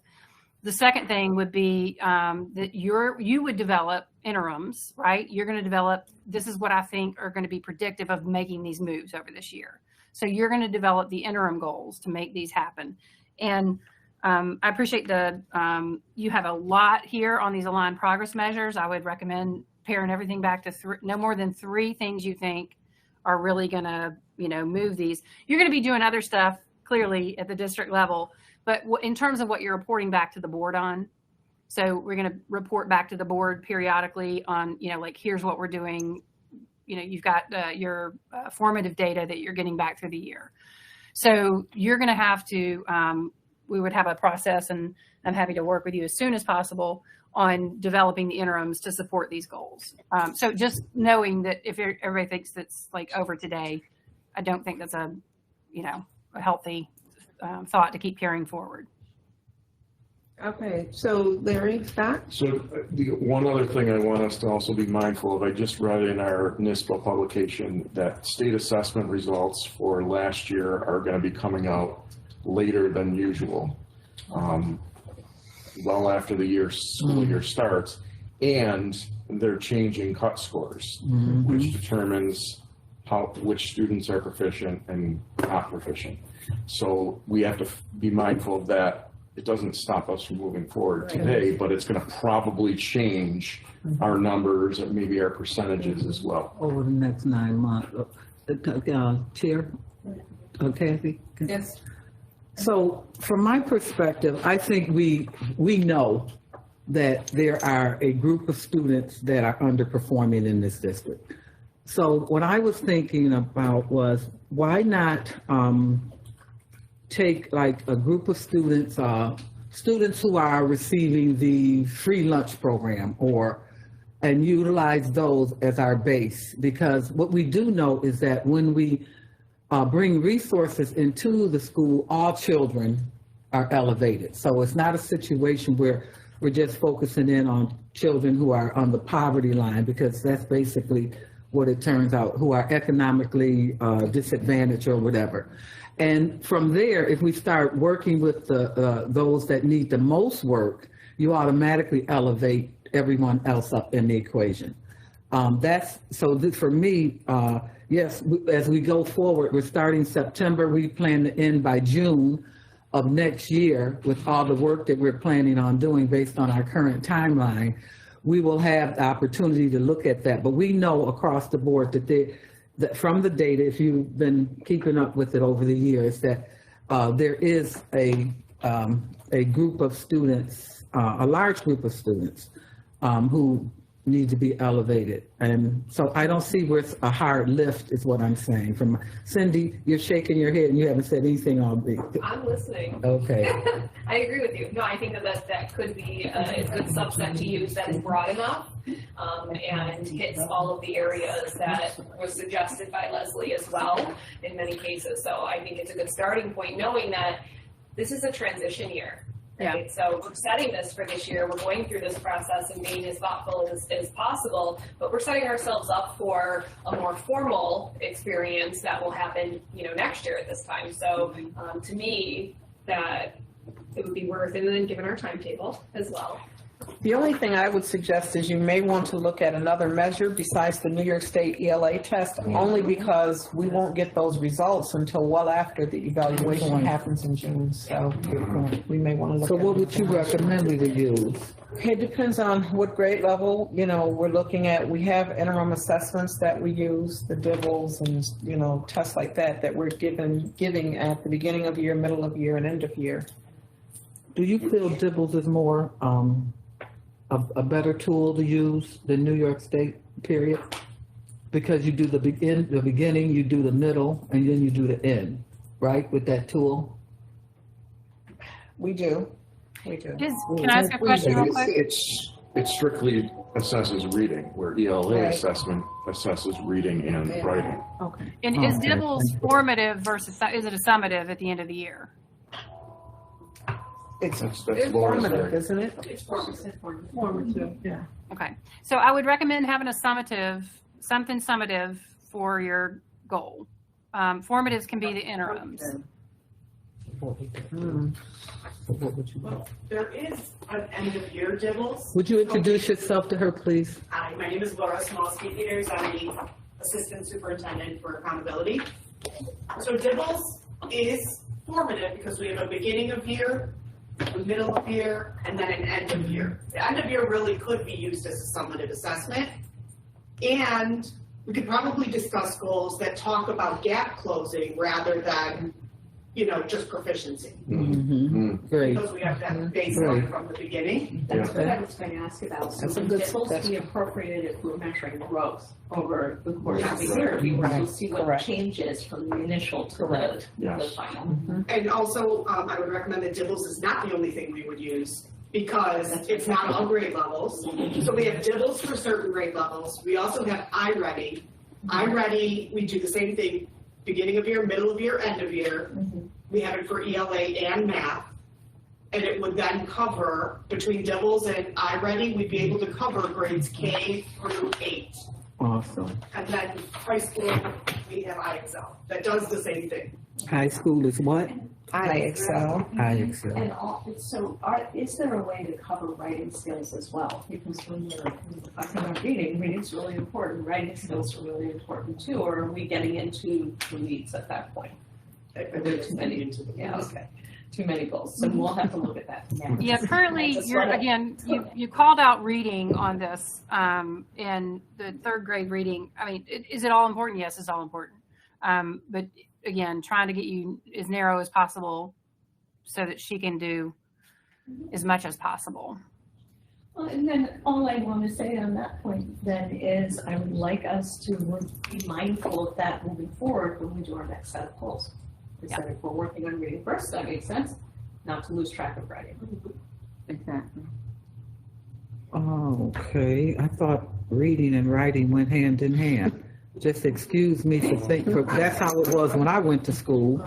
[SPEAKER 2] The second thing would be that you would develop interims, right? You're going to develop, this is what I think are going to be predictive of making these moves over this year. So you're going to develop the interim goals to make these happen. And I appreciate you have a lot here on these aligned progress measures. I would recommend paring everything back to no more than 3 things you think are really going to, move these. You're going to be doing other stuff clearly at the district level, but in terms of what you're reporting back to the board on, so we're going to report back to the board periodically on, like, here's what we're doing you've got your formative data that you're getting back through the year. So you're going to have to, we would have a process, and I'm happy to work with you as soon as possible on developing the interims to support these goals. So just knowing that if everybody thinks that's like over today, I don't think that's a healthy thought to keep carrying forward.
[SPEAKER 4] Okay, so Larry, Scott?
[SPEAKER 5] So the one other thing I want us to also be mindful of, I just read in our NISPA publication that state assessment results for last year are going to be coming out later than usual, well after the school year starts, and they're changing cut scores, which determines which students are proficient and not proficient. So we have to be mindful of that. It doesn't stop us from moving forward today, but it's going to probably change our numbers and maybe our percentages as well.
[SPEAKER 1] Over the next 9 months. Chair? Kathy?
[SPEAKER 3] Yes.
[SPEAKER 1] So from my perspective, I think we know that there are a group of students that are underperforming in this district. So what I was thinking about was, why not take like a group of students, students who are receiving the free lunch program, and utilize those as our base. Because what we do know is that when we bring resources into the school, all children are elevated. So it's not a situation where we're just focusing in on children who are on the poverty line, because that's basically what it turns out, who are economically disadvantaged or whatever. And from there, if we start working with those that need the most work, you automatically elevate everyone else up in the equation. For me, yes, as we go forward, we're starting September, we plan to end by June of next year with all the work that we're planning on doing based on our current timeline. We will have the opportunity to look at that, but we know across the board that from the data, if you've been keeping up with it over the years, that there is a group of students, a large group of students who need to be elevated. And so I don't see where it's a hard lift is what I'm saying. From Cindy, you're shaking your head and you haven't said anything all week.
[SPEAKER 8] I'm listening.
[SPEAKER 1] Okay.
[SPEAKER 8] I agree with you. No, I think that could be a good subset to use that is broad enough and hits all of the areas that was suggested by Leslie as well in many cases. So I think it's a good starting point, knowing that this is a transition year. Right? Yeah. So we're setting this for this year. We're going through this process and being as thoughtful as possible, but we're setting ourselves up for a more formal experience that will happen, next year at this time. So to me, that it would be worth it, and then given our timetable as well.
[SPEAKER 3] The only thing I would suggest is you may want to look at another measure besides the New York State ELA test, only because we won't get those results until well after the evaluation happens in June. So we may want to look at.
[SPEAKER 1] So what would you recommend we to use?
[SPEAKER 3] It depends on what grade level, we're looking at. We have interim assessments that we use, the DIBELS and, tests like that we're giving at the beginning of the year, middle of the year, and end of year.
[SPEAKER 1] Do you feel DIBELS is more a better tool to use than New York State, period? Because you do the beginning, you do the middle, and then you do the end, right, with that tool?
[SPEAKER 3] We do.
[SPEAKER 2] Can I ask a question real quick?
[SPEAKER 5] It strictly assesses reading, where ELA assessment assesses reading and writing.
[SPEAKER 3] Okay.
[SPEAKER 2] And is DIBELS formative versus, is it a summative at the end of the year?
[SPEAKER 3] It's
[SPEAKER 5] Laura's
[SPEAKER 3] formative,
[SPEAKER 5] area.
[SPEAKER 3] isn't it?
[SPEAKER 8] It's formative.
[SPEAKER 3] Formative, yeah.
[SPEAKER 2] Okay. So I would recommend having something summative for your goal. Formatives can be the interims.
[SPEAKER 9] There is an end of year DIBELS.
[SPEAKER 1] Would you introduce yourself to her, please?
[SPEAKER 9] Hi, my name is Laura Smolsky Peters. I'm the Assistant Superintendent for Accountability. So DIBELS is formative because we have a beginning of year, a middle of year, and then an end of year. The end of year really could be used as a summative assessment. And we could probably discuss goals that talk about gap closing rather than just proficiency.
[SPEAKER 1] Great.
[SPEAKER 9] Because we have that baseline from the beginning.
[SPEAKER 6] That's what I was going to ask about. So
[SPEAKER 3] That's a
[SPEAKER 6] would
[SPEAKER 3] good
[SPEAKER 6] it supposed to be
[SPEAKER 3] suggestion.
[SPEAKER 6] appropriated if we're measuring growth over the course of the
[SPEAKER 3] Yes.
[SPEAKER 6] year? We want to
[SPEAKER 3] Right.
[SPEAKER 6] see what
[SPEAKER 3] Correct.
[SPEAKER 6] changes from the initial to the
[SPEAKER 5] Yes.
[SPEAKER 6] final.
[SPEAKER 9] And also, I would recommend that Dibbles is not the only thing we would use because it's not all grade levels. So we have Dibbles for certain grade levels. We also have iReady. iReady, we do the same thing, beginning of year, middle of year, end of year. We have it for ELA and math. And it would then cover, between Dibbles and iReady, we'd be able to cover grades K through 8.
[SPEAKER 1] Awesome.
[SPEAKER 9] And then high school, we have iExcel. That does the same thing.
[SPEAKER 1] High school is what?
[SPEAKER 3] IXL.
[SPEAKER 1] IXL.
[SPEAKER 6] And is there a way to cover writing skills as well? Because when you're talking about reading's really important, writing skills are really important too, or are we getting into the weeds at that point? Are there too many? Yeah, okay. Too many goals, so we'll have to look at that.
[SPEAKER 2] Yeah, currently, you called out reading on this, in the third grade reading. I mean, is it all important? Yes, it's all important. But again, trying to get you as narrow as possible so that she can do as much as possible.
[SPEAKER 6] Well, and then all I want to say on that point then is I would like us to be mindful of that moving forward when we do our next set of goals. We said if we're working on reading first, that makes sense, not to lose track of writing.
[SPEAKER 4] Exactly.
[SPEAKER 1] Oh, okay. I thought reading and writing went hand in hand. Just excuse me for that's how it was when I went to school.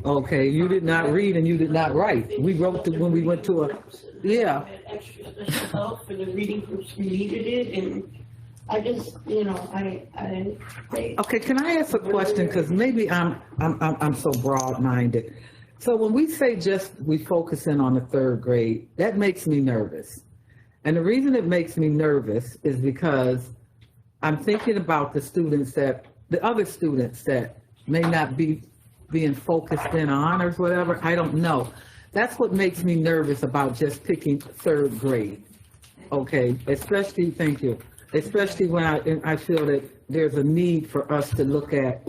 [SPEAKER 1] Okay, you did not read and you did not write. We wrote when we went to yeah.
[SPEAKER 7] Had extra special help for the reading groups who needed it, and I just,
[SPEAKER 1] Okay, can I ask a question? Because maybe I'm so broad-minded. So when we say we focus in on the third grade, that makes me nervous. And the reason it makes me nervous is because I'm thinking about the other students that may not be being focused in on honors, whatever, I don't know. That's what makes me nervous about just picking third grade. Okay, especially, thank you. Especially when I feel that there's a need for us to look at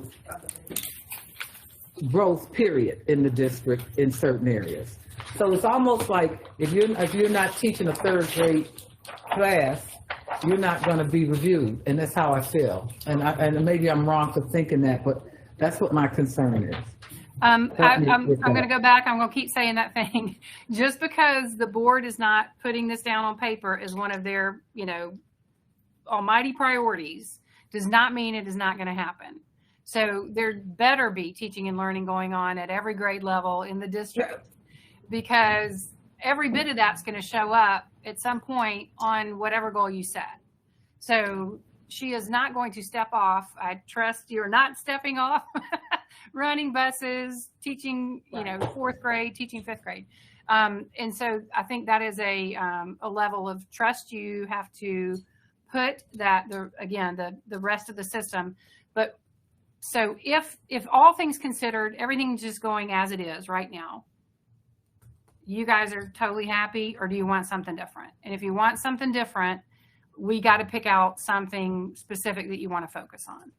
[SPEAKER 1] growth, period, in the district in certain areas. So it's almost like if you're not teaching a third grade class, you're not going to be reviewed, and that's how I feel. And maybe I'm wrong for thinking that, but that's what my concern is.
[SPEAKER 2] I'm going to go back. I'm going to keep saying that thing. Just because the board is not putting this down on paper as one of their, almighty priorities does not mean it is not going to happen. So there better be teaching and learning going on at every grade level in the district, because every bit of that's going to show up at some point on whatever goal you set. So she is not going to step off. I trust you're not stepping off running buses, teaching, fourth grade, teaching fifth grade. And so I think that is a level of trust you have to put that the rest of the system. But so if all things considered, everything's just going as it is right now, you guys are totally happy, or do you want something different? And if you want something different, we got to pick out something specific that you want to focus on.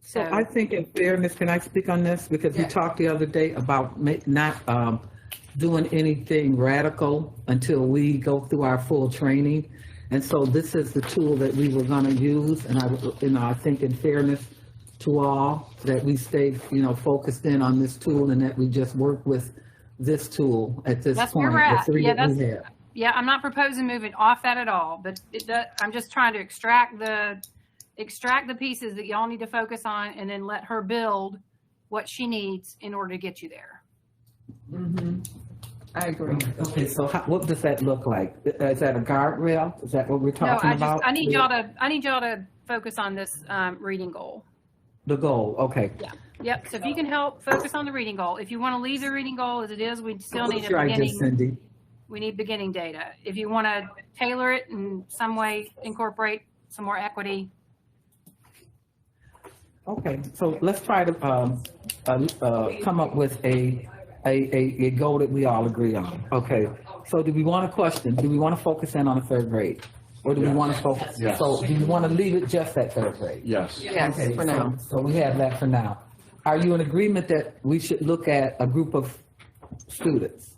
[SPEAKER 1] So I think in fairness, can I speak on this? Because we talked the other day about not doing anything radical until we go through our full training. And so this is the tool that we were going to use. And I think in fairness to all, that we stay, focused in on this tool, and that we just work with this tool at this
[SPEAKER 2] That's
[SPEAKER 1] point.
[SPEAKER 2] where we're at.
[SPEAKER 1] The three that we have.
[SPEAKER 2] Yeah, I'm not proposing moving off that at all, but I'm just trying to extract the pieces that y'all need to focus on, and then let her build what she needs in order to get you there.
[SPEAKER 4] I agree.
[SPEAKER 1] Okay, so what does that look like? Is that a guardrail? Is that what we're talking about?
[SPEAKER 2] I need y'all to focus on this reading goal.
[SPEAKER 1] The goal, okay.
[SPEAKER 2] Yeah. Yep. So if you can help focus on the reading goal. If you want to leave the reading goal as it is, we still need
[SPEAKER 1] Try this, Cindy.
[SPEAKER 2] we need beginning data. If you want to tailor it in some way, incorporate some more equity.
[SPEAKER 1] Okay, so let's try to come up with a goal that we all agree on. Okay, so do we want to focus in on the third grade? Or do we want to focus?
[SPEAKER 5] Yes.
[SPEAKER 1] So do you want to leave it just at third grade?
[SPEAKER 5] Yes.
[SPEAKER 4] Yes,
[SPEAKER 1] Okay,
[SPEAKER 4] for now.
[SPEAKER 1] So we have that for now. are you in agreement that we should look at a group of students?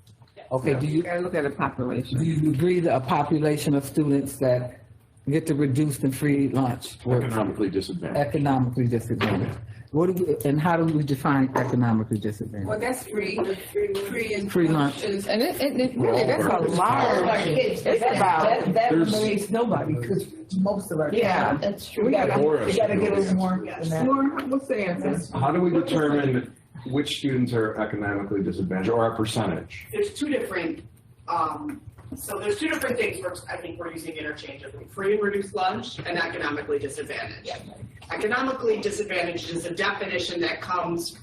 [SPEAKER 1] Okay, do you,
[SPEAKER 4] Gotta look at the population.
[SPEAKER 1] do you agree that a population of students that get the reduced and free lunch or
[SPEAKER 5] Economically disadvantaged.
[SPEAKER 1] economically disadvantaged? What do we, and how do we define economically disadvantaged?
[SPEAKER 4] Well, that's free and.
[SPEAKER 1] Free lunch.
[SPEAKER 4] And it really, that's a large, it's about,
[SPEAKER 3] That
[SPEAKER 5] There's-
[SPEAKER 3] eliminates nobody, because most of our.
[SPEAKER 4] Yeah,
[SPEAKER 7] That's true.
[SPEAKER 3] We gotta get a little more than that.
[SPEAKER 4] more, what's the answer?
[SPEAKER 5] How do we determine which students are economically disadvantaged or our percentage?
[SPEAKER 9] There's two different, so there's two different things I think we're using interchangeably, free and reduced lunch and economically disadvantaged. Economically disadvantaged is a definition that comes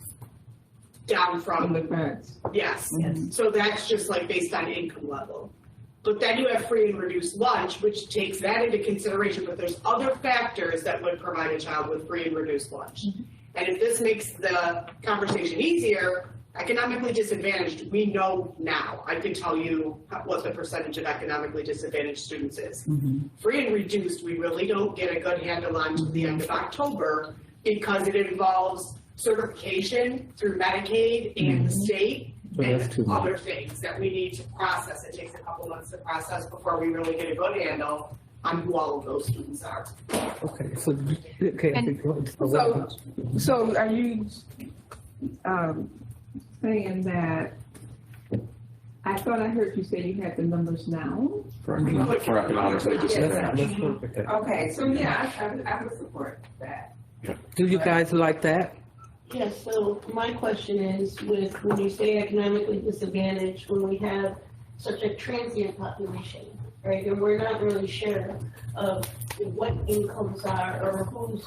[SPEAKER 9] down
[SPEAKER 4] From the
[SPEAKER 9] from,
[SPEAKER 4] parents.
[SPEAKER 9] yes, so that's just like based on income level. But then you have free and reduced lunch, which takes that into consideration, but there's other factors that would provide a child with free and reduced lunch. And if this makes the conversation easier, economically disadvantaged, we know now. I can tell you what the percentage of economically disadvantaged students is. Free and reduced, we really don't get a good handle on till the end of October because it involves certification through Medicaid and the state
[SPEAKER 1] So that's too
[SPEAKER 9] and
[SPEAKER 1] much.
[SPEAKER 9] other things that we need to process. It takes a couple months to process before we really get a good handle on who all of those students are.
[SPEAKER 1] Okay, so, okay, I think.
[SPEAKER 4] So are you, saying that, I thought I heard you say you had the numbers now?
[SPEAKER 5] For economically disadvantaged.
[SPEAKER 1] Let's look at that.
[SPEAKER 4] Okay, so yeah, I would support that.
[SPEAKER 1] Do you guys like that?
[SPEAKER 7] Yes, so my question is, when you say economically disadvantaged, when we have such a transient population, right, and we're not really sure of what incomes are or who's,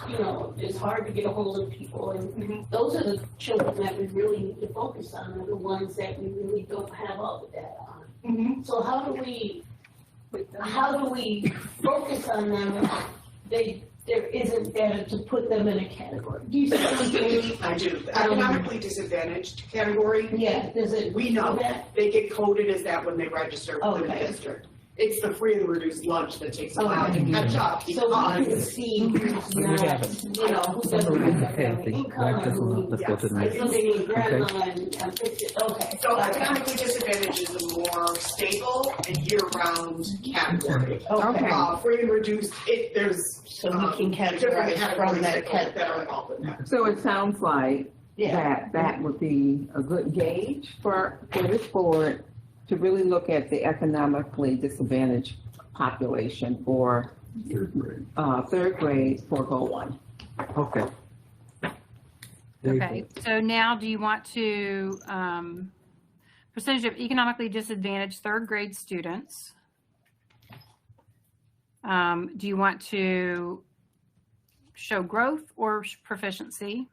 [SPEAKER 7] it's hard to get a hold of people, and those are the children that we really need to focus on, are the ones that we really don't have all the data on. So how do we focus on them if there isn't data to put them in a category? Do you see what I'm saying?
[SPEAKER 9] I do. The economically disadvantaged category,
[SPEAKER 7] Yeah, does it?
[SPEAKER 9] we know
[SPEAKER 7] that?
[SPEAKER 9] they get coded as that when they register with the
[SPEAKER 7] Okay.
[SPEAKER 9] district. It's the free and reduced lunch that takes a while to
[SPEAKER 7] Okay.
[SPEAKER 9] catch up
[SPEAKER 7] So we can
[SPEAKER 9] because,
[SPEAKER 7] see who's not, who doesn't have family income, or who
[SPEAKER 1] Let's go to the
[SPEAKER 9] Yes.
[SPEAKER 1] next.
[SPEAKER 7] living in grandma and fix it, okay.
[SPEAKER 9] so economically disadvantaged is a more stable and year-round category.
[SPEAKER 7] Okay.
[SPEAKER 9] Free and reduced, there's.
[SPEAKER 7] So we can
[SPEAKER 9] different
[SPEAKER 7] categorize from
[SPEAKER 9] categories
[SPEAKER 7] that
[SPEAKER 9] that
[SPEAKER 7] category.
[SPEAKER 9] are involved in that.
[SPEAKER 4] So it sounds like
[SPEAKER 7] Yeah,
[SPEAKER 4] that would be a good gauge for this board to really look at the economically disadvantaged population for,
[SPEAKER 5] Third grade.
[SPEAKER 4] third grade for goal 1.
[SPEAKER 1] Okay. There you
[SPEAKER 2] Okay,
[SPEAKER 1] go.
[SPEAKER 2] so now do you want to, percentage of economically disadvantaged third grade students? Do you want to show growth or proficiency?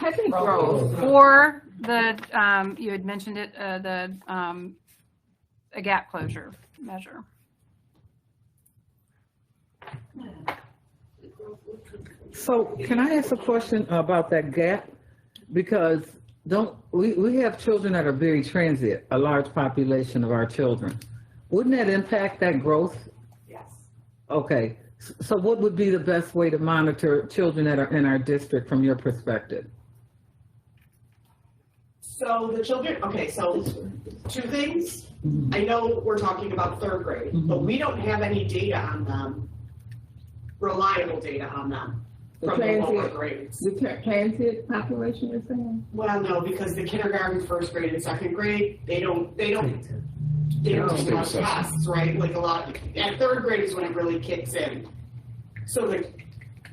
[SPEAKER 4] I think growth.
[SPEAKER 2] Or the, you had mentioned it, a gap closure measure.
[SPEAKER 1] So can I ask a question about that gap? Because we have children that are very transient, a large population of our children. Wouldn't that impact that growth?
[SPEAKER 9] Yes.
[SPEAKER 1] Okay, so what would be the best way to monitor children that are in our district from your perspective?
[SPEAKER 9] So the children, okay, so two things. I know we're talking about third grade, but we don't have any data on them, reliable data on them from the lower grades.
[SPEAKER 4] The transient population you're saying?
[SPEAKER 9] Well, no, because the kindergarten, first grade, and second grade, they don't take a lot of tests, right? Like a lot, at third grade is when it really kicks in. So the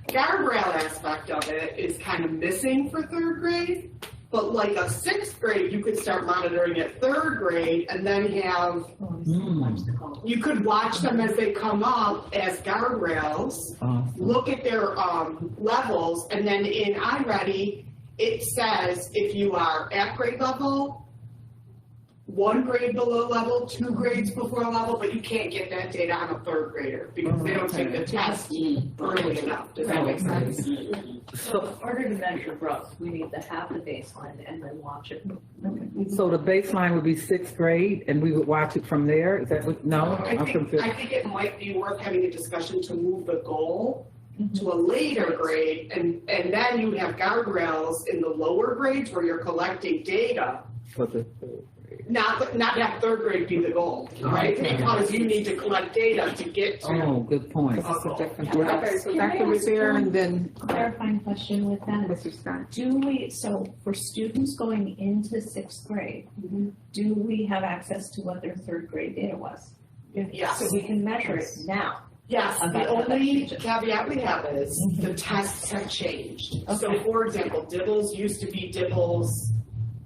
[SPEAKER 9] guardrail aspect of it is kind of missing for third grade. But like a sixth grade, you could start monitoring at third grade and then have, you could watch them as they come up as guardrails, look at their levels, and then in iReady, it says if you are at grade level, 1 grade below level, 2 grades before level, but you can't get that data on a third grader because they don't take the test early enough. Does that make sense?
[SPEAKER 6] So in order to measure growth, we need to have the baseline and then watch it.
[SPEAKER 1] So the baseline would be 6th grade and we would watch it from there? Is that what, no?
[SPEAKER 9] I think it might be worth having a discussion to move the goal to a later grade, and then you would have guardrails in the lower grades where you're collecting data.
[SPEAKER 1] For the
[SPEAKER 9] Not that third grade be the goal, right? Because you need to collect data to get to.
[SPEAKER 1] Oh, good point.
[SPEAKER 4] That's a different.
[SPEAKER 9] Yeah.
[SPEAKER 4] Okay, so Dr. Rivera and then
[SPEAKER 10] Clarifying question with that.
[SPEAKER 4] Mr. Scott.
[SPEAKER 10] So for students going into sixth grade, do we have access to what their third grade data was?
[SPEAKER 9] Yes.
[SPEAKER 10] So we can measure it now.
[SPEAKER 9] Yes, the
[SPEAKER 10] Okay.
[SPEAKER 9] only caveat we have is the tests have changed. So
[SPEAKER 10] Okay.
[SPEAKER 9] for example, Dibbles used to be Dibbles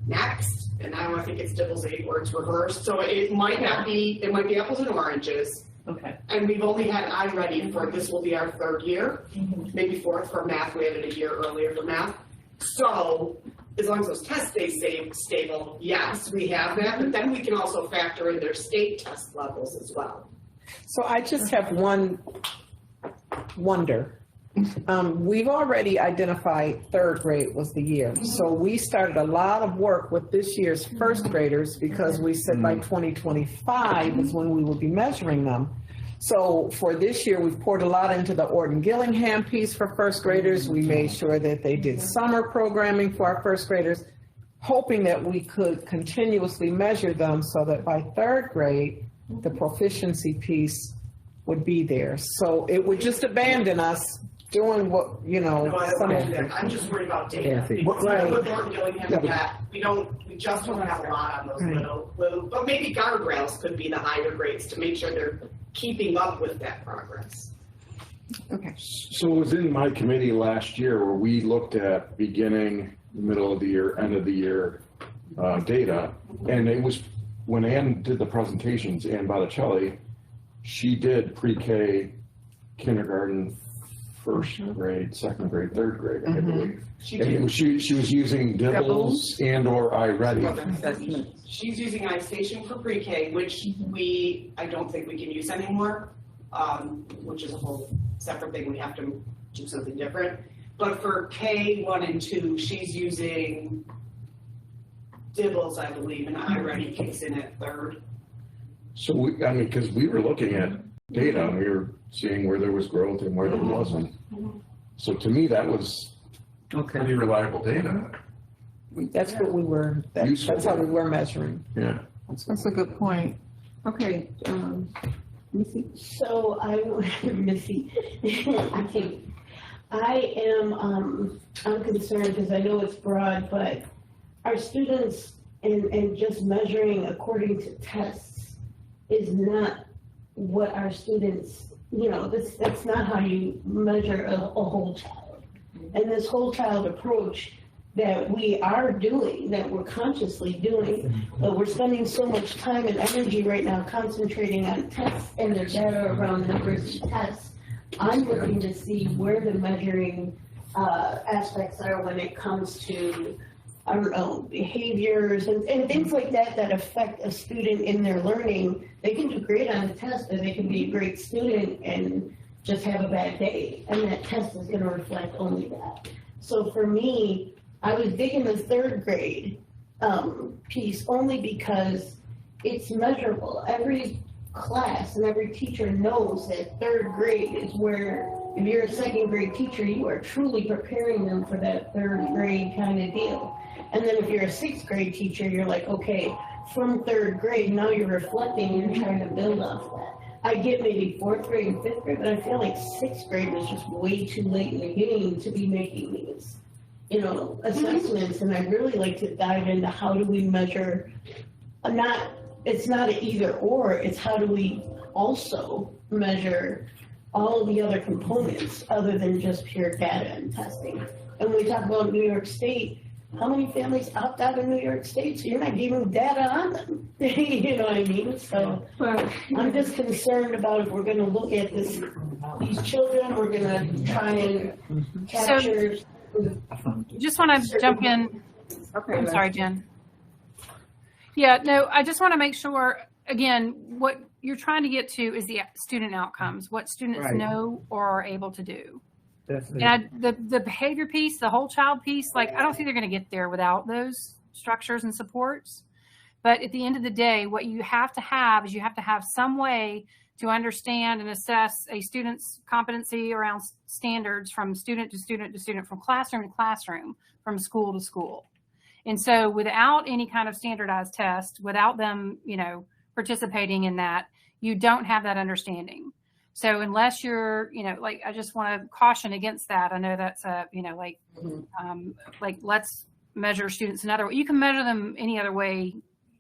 [SPEAKER 9] Next, and now I think it's Dibbles 8 where it's reversed. So it might not be, it might be apples and oranges.
[SPEAKER 10] Okay.
[SPEAKER 9] And we've only had iReady for, this will be our third year, maybe fourth for math, we had it a year earlier for math. So as long as those tests stay stable, yes, we have that, but then we can also factor in their state test levels as well.
[SPEAKER 3] So I just have one wonder. We've already identified third grade was the year. So we started a lot of work with this year's first graders because we said by 2025 is when we will be measuring them. So for this year, we've poured a lot into the Orton Gillingham piece for first graders. We made sure that they did summer programming for our first graders, hoping that we could continuously measure them so that by third grade, the proficiency piece would be there. So it would just abandon us doing what,
[SPEAKER 9] No, I don't
[SPEAKER 3] some
[SPEAKER 9] want
[SPEAKER 3] of
[SPEAKER 9] to do that. I'm just worried about data.
[SPEAKER 1] Yeah,
[SPEAKER 9] Because
[SPEAKER 3] right.
[SPEAKER 9] with Orton Gillingham and that, we just don't have a lot on those
[SPEAKER 3] Right.
[SPEAKER 9] little, but maybe guardrails could be the higher grades to make sure they're keeping up with that progress.
[SPEAKER 4] Okay.
[SPEAKER 5] So it was in my committee last year where we looked at beginning, middle of the year, end of the year data. And it was, when Ann did the presentations, Ann Botticelli, she did pre-K, kindergarten, first grade, second grade, third grade, I believe. And she was using Dibbles and or iReady.
[SPEAKER 9] She's using iStation for pre-K, which I don't think we can use anymore, which is a whole separate thing. We have to do something different. But for K 1 and 2, she's using Dibbles, I believe, and iReady kicks in at third.
[SPEAKER 5] So because we were looking at data and we were seeing where there was growth and where there wasn't. So to me, that was pretty reliable data.
[SPEAKER 3] That's what we were, that's how we were measuring.
[SPEAKER 5] Yeah.
[SPEAKER 4] That's a good point. Okay, Missy?
[SPEAKER 7] So Missy, I'm concerned because I know it's broad, but our students and just measuring according to tests is not what our students, that's not how you measure a whole child. And this whole child approach that we are doing, that we're consciously doing, but we're spending so much time and energy right now concentrating on tests and the data around numbers and tests. I'm looking to see where the measuring aspects are when it comes to, I don't know, behaviors and things like that affect a student in their learning. They can do great on the test, or they can be a great student and just have a bad day, and that test is going to reflect only that. So for me, I was digging the third grade piece only because it's measurable. Every class and every teacher knows that third grade is where, if you're a second grade teacher, you are truly preparing them for that third grade kind of deal. And then if you're a sixth grade teacher, you're like, okay, from third grade, now you're reflecting and trying to build off that. I get maybe fourth grade and fifth grade, but I feel like sixth grade was just way too late in the game to be making these, assessments. And I'd really like to dive into how do we measure, it's not an either or, it's how do we also measure all of the other components other than just pure data and testing. And when we talk about New York State, how many families opt out of New York State? So you're not giving data on them. You know what I mean? So I'm just concerned about if we're going to look at these children, we're going to try and capture.
[SPEAKER 2] Just want to jump in.
[SPEAKER 4] Okay.
[SPEAKER 2] I'm sorry, Jen. Yeah, no, I just want to make sure, again, what you're trying to get to is the student outcomes, what students know or are able to do.
[SPEAKER 1] Definitely.
[SPEAKER 2] And the behavior piece, the whole child piece, I don't think they're going to get there without those structures and supports. But at the end of the day, what you have to have is you have to have some way to understand and assess a student's competency around standards from student to student to student, from classroom to classroom, from school to school. And so without any kind of standardized test, without them, participating in that, you don't have that understanding. So unless you're, like, I just want to caution against that. I know that's let's measure students another way. You can measure them any other way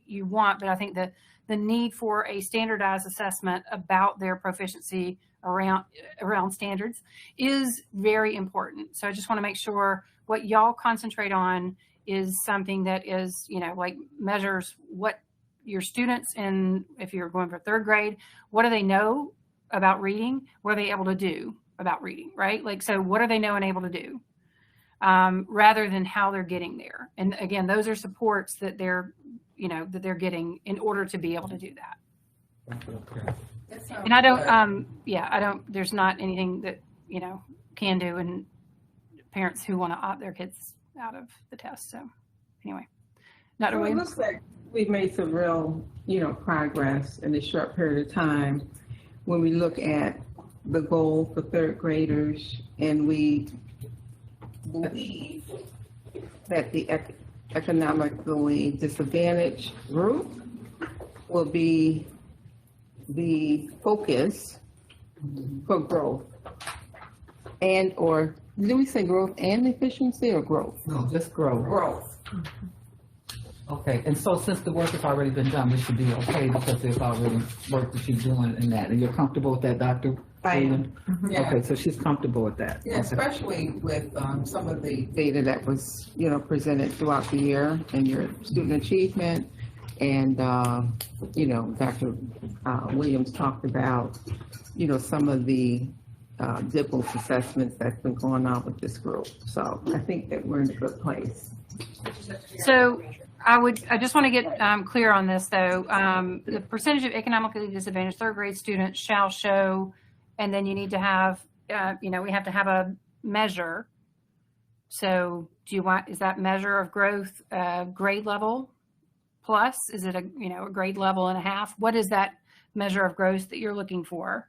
[SPEAKER 2] you want, but I think that the need for a standardized assessment about their proficiency around standards is very important. So I just want to make sure what y'all concentrate on is something that is, measures what your students, and if you're going for third grade, what do they know about reading? What are they able to do about reading, right? Like, so what do they know and able to do? Rather than how they're getting there. And again, those are supports that they're getting in order to be able to do that. And I don't, there's not anything that, can do, and parents who want to opt their kids out of the test. So anyway, Dr.
[SPEAKER 4] Well, it
[SPEAKER 2] Williams.
[SPEAKER 4] looks like we've made some real, progress in a short period of time when we look at the goal for third graders, and we believe that the economically disadvantaged group will be the focus for growth. And, or do we say growth and efficiency, or growth?
[SPEAKER 1] No, just growth.
[SPEAKER 4] Growth.
[SPEAKER 1] Okay, and so since the work has already been done, we should be okay because there's already work that she's doing in that. And you're comfortable with that, Dr.
[SPEAKER 3] I am.
[SPEAKER 1] Williams?
[SPEAKER 4] Yeah.
[SPEAKER 1] Okay, so she's comfortable with that.
[SPEAKER 4] Yeah,
[SPEAKER 1] Okay.
[SPEAKER 4] especially with some of the data that was, presented throughout the year, and your student achievement. And, Dr. Williams talked about, some of the DIPLS assessments that's been going on with this group. So I think that we're in a good place.
[SPEAKER 2] So I just want to get clear on this, though. The percentage of economically disadvantaged third grade students shall show, and then you need to have, we have to have a measure. So is that measure of growth grade level plus? Is it a grade level and a half? What is that measure of growth that you're looking for?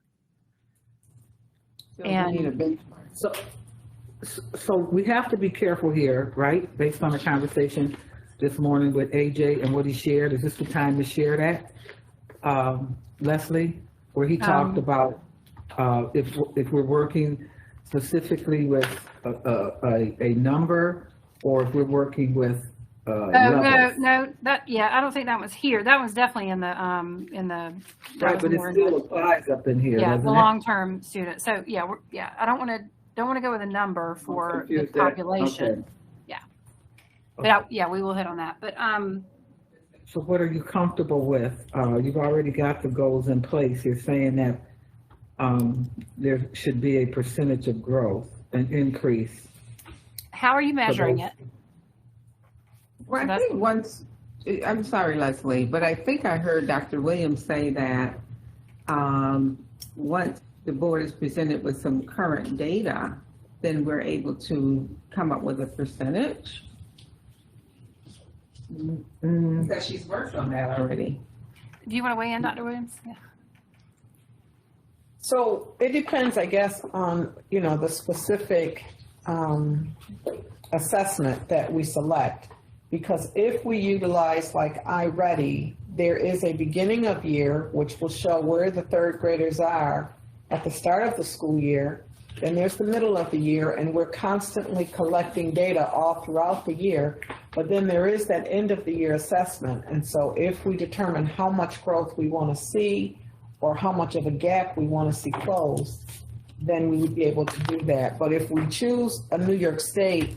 [SPEAKER 4] So we need a benchmark.
[SPEAKER 1] So we have to be careful here, right? Based on the conversation this morning with AJ and what he shared. Is this the time to share that, Leslie? Where he talked about if we're working specifically with a number, or if we're working with levels.
[SPEAKER 2] No, I don't think that was here. That was definitely in the
[SPEAKER 1] Right, but it still applies up in here,
[SPEAKER 2] yeah,
[SPEAKER 1] doesn't
[SPEAKER 2] the
[SPEAKER 1] it?
[SPEAKER 2] long-term student. So I don't want to go with a number for the
[SPEAKER 1] Confused that.
[SPEAKER 2] population.
[SPEAKER 1] Okay.
[SPEAKER 2] Yeah, but we will hit on that. But
[SPEAKER 1] So what are you comfortable with? You've already got the goals in place. You're saying that there should be a percentage of growth, an increase.
[SPEAKER 2] how are you measuring it?
[SPEAKER 4] Well, I think I'm sorry, Leslie, but I think I heard Dr. Williams say that once the board is presented with some current data, then we're able to come up with a percentage. Because she's worked on that already.
[SPEAKER 2] Do you want to weigh in, Dr. Williams? Yeah.
[SPEAKER 3] So it depends, I guess, on, the specific assessment that we select. Because if we utilize like iReady, there is a beginning of year, which will show where the third graders are at the start of the school year. Then there's the middle of the year, and we're constantly collecting data all throughout the year. But then there is that end of the year assessment. And so if we determine how much growth we want to see, or how much of a gap we want to see closed, then we would be able to do that. But if we choose a New York State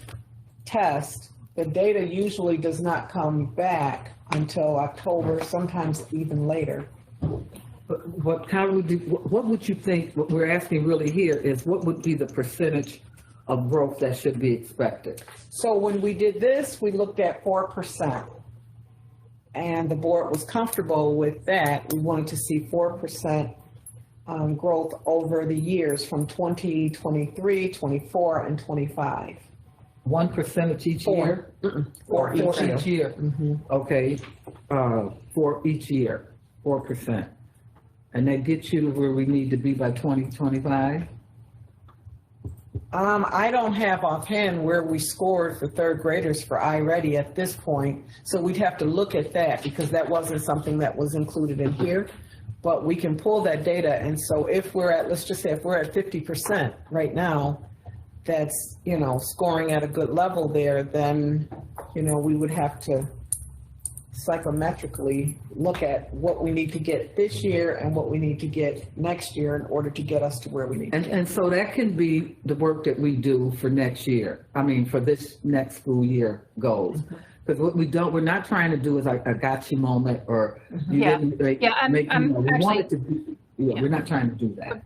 [SPEAKER 3] test, the data usually does not come back until October, sometimes even later.
[SPEAKER 1] What would you think, what we're asking really here is what would be the percentage of growth that should be expected?
[SPEAKER 3] So when we did this, we looked at 4%. And the board was comfortable with that. We wanted to see 4% growth over the years from 2023, 24, and 25.
[SPEAKER 1] 1% each year?
[SPEAKER 3] For
[SPEAKER 1] each year. Okay, for each year, 4%. And that gets you to where we need to be by 2025?
[SPEAKER 3] I don't have offhand where we scored for third graders for iReady at this point, so we'd have to look at that because that wasn't something that was included in here. But we can pull that data, and so if we're at, let's just say if we're at 50% right now, that's, you know, scoring at a good level there, then, you know, we would have to psychometrically look at what we need to get this year and what we need to get next year in order to get us to where we need to get.
[SPEAKER 1] And so that can be the work that we do for next year. I mean, for this next school year goals. Because what we're not trying to do is like a gotcha moment or you
[SPEAKER 2] Yeah.
[SPEAKER 1] didn't make,
[SPEAKER 2] Yeah,
[SPEAKER 1] we want
[SPEAKER 2] actually-
[SPEAKER 1] it to be, we're not trying to do that.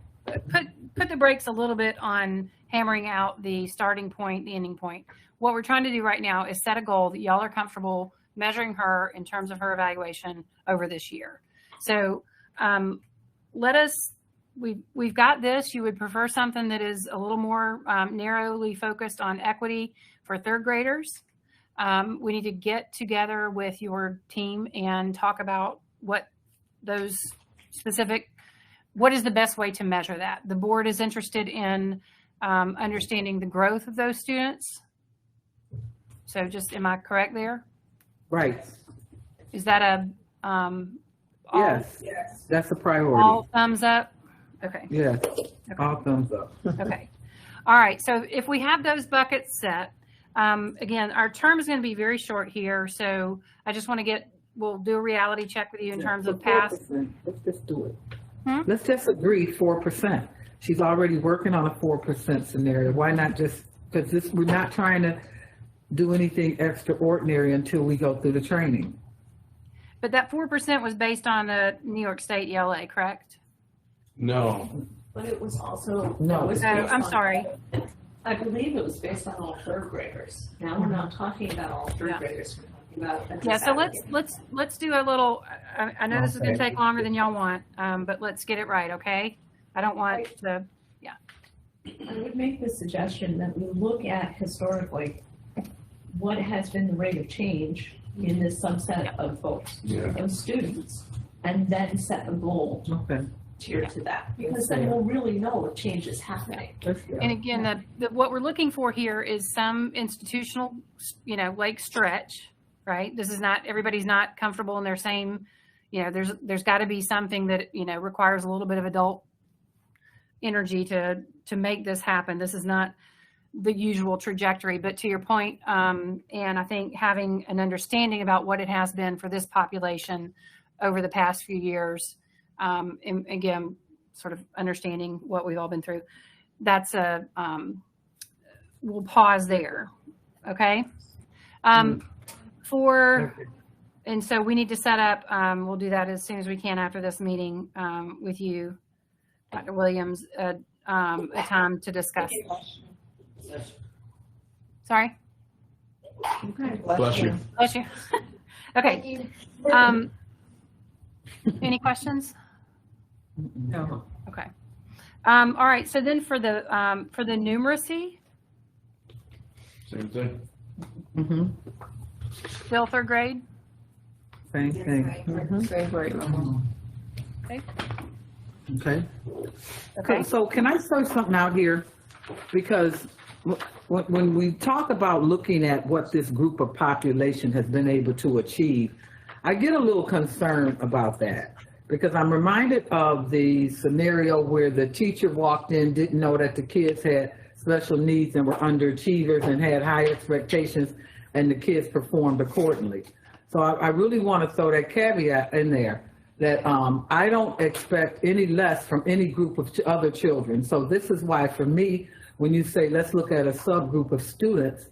[SPEAKER 2] Put the brakes a little bit on hammering out the starting point, the ending point. What we're trying to do right now is set a goal that y'all are comfortable measuring her in terms of her evaluation over this year. So we've got this. You would prefer something that is a little more narrowly focused on equity for third graders. We need to get together with your team and talk about what those specific, what is the best way to measure that? The board is interested in understanding the growth of those students. So just, am I correct there?
[SPEAKER 1] Right.
[SPEAKER 2] Is that
[SPEAKER 1] Yes, that's a priority.
[SPEAKER 2] all thumbs up? Okay.
[SPEAKER 1] Yes, all thumbs up.
[SPEAKER 2] Okay. All right. So if we have those buckets set, again, our term is going to be very short here. So I just want to we'll do a reality check with you in terms of past.
[SPEAKER 1] 4%. Let's just do it.
[SPEAKER 2] Hmm?
[SPEAKER 1] Let's just agree 4%. She's already working on a 4% scenario. Why not just, because we're not trying to do anything extraordinary until we go through the training.
[SPEAKER 2] But that 4% was based on the New York State ELA, correct?
[SPEAKER 5] No,
[SPEAKER 6] But it was also.
[SPEAKER 1] No.
[SPEAKER 6] it was
[SPEAKER 2] Oh,
[SPEAKER 6] based
[SPEAKER 2] I'm
[SPEAKER 6] on-
[SPEAKER 2] sorry.
[SPEAKER 6] I believe it was based on all third graders. Now we're not talking about all third
[SPEAKER 2] Yeah.
[SPEAKER 6] graders, we're talking about.
[SPEAKER 2] Yeah. So let's do a little, I know this is going to take longer than y'all want, but let's get it right. Okay. I don't want to,
[SPEAKER 10] I would make the suggestion that we look at historically what has been the rate of change in this subset of folks,
[SPEAKER 5] yeah.
[SPEAKER 10] of students, and then set a goal
[SPEAKER 1] Okay.
[SPEAKER 6] Tiered to that, because then we'll really know if change is happening.
[SPEAKER 2] and again, what we're looking for here is some institutional, like stretch, right? This is not, everybody's not comfortable in their same, there's got to be something that, requires a little bit of adult energy to make this happen. This is not the usual trajectory, but to your point, and I think having an understanding about what it has been for this population over the past few years, and again, sort of understanding what we've all been through, that's we'll pause there. Okay. And so we need to set up, we'll do that as soon as we can after this meeting with you, Dr. Williams, a time to discuss. Sorry?
[SPEAKER 5] Bless you.
[SPEAKER 2] Bless you. Okay. Any questions?
[SPEAKER 3] No.
[SPEAKER 2] Okay. All right. So then for the numeracy,
[SPEAKER 5] Same thing.
[SPEAKER 1] Mm-hmm.
[SPEAKER 2] still third grade?
[SPEAKER 1] Same thing.
[SPEAKER 4] Same grade level.
[SPEAKER 1] Okay.
[SPEAKER 2] Okay.
[SPEAKER 1] So can I throw something out here? Because when we talk about looking at what this group of population has been able to achieve, I get a little concerned about that because I'm reminded of the scenario where the teacher walked in, didn't know that the kids had special needs and were underachievers and had high expectations, and the kids performed accordingly. So I really want to throw that caveat in there that I don't expect any less from any group of other children. So this is why, for me, when you say, let's look at a subgroup of students,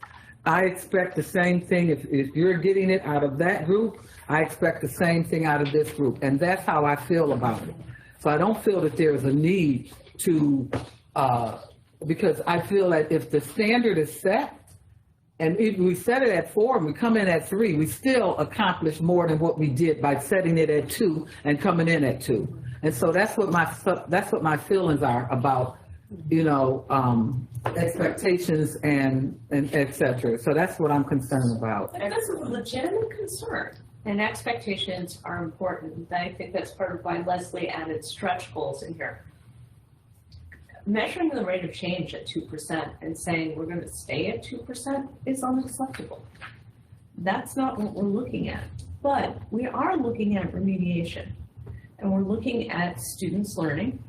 [SPEAKER 1] I expect the same thing. If you're getting it out of that group, I expect the same thing out of this group. And that's how I feel about it. So I don't feel that there's a need to, because I feel that if the standard is set, and if we set it at 4 and we come in at 3, we still accomplish more than what we did by setting it at 2 and coming in at 2. And so that's what my feelings are about, expectations and et cetera. So that's what I'm concerned about.
[SPEAKER 6] And that's a legitimate concern.
[SPEAKER 10] And expectations are important. I think that's part of why Leslie added stretch goals in here. Measuring the rate of change at 2% and saying we're going to stay at 2% is unacceptable. That's not what we're looking at. But we are looking at remediation. And we're looking at students learning.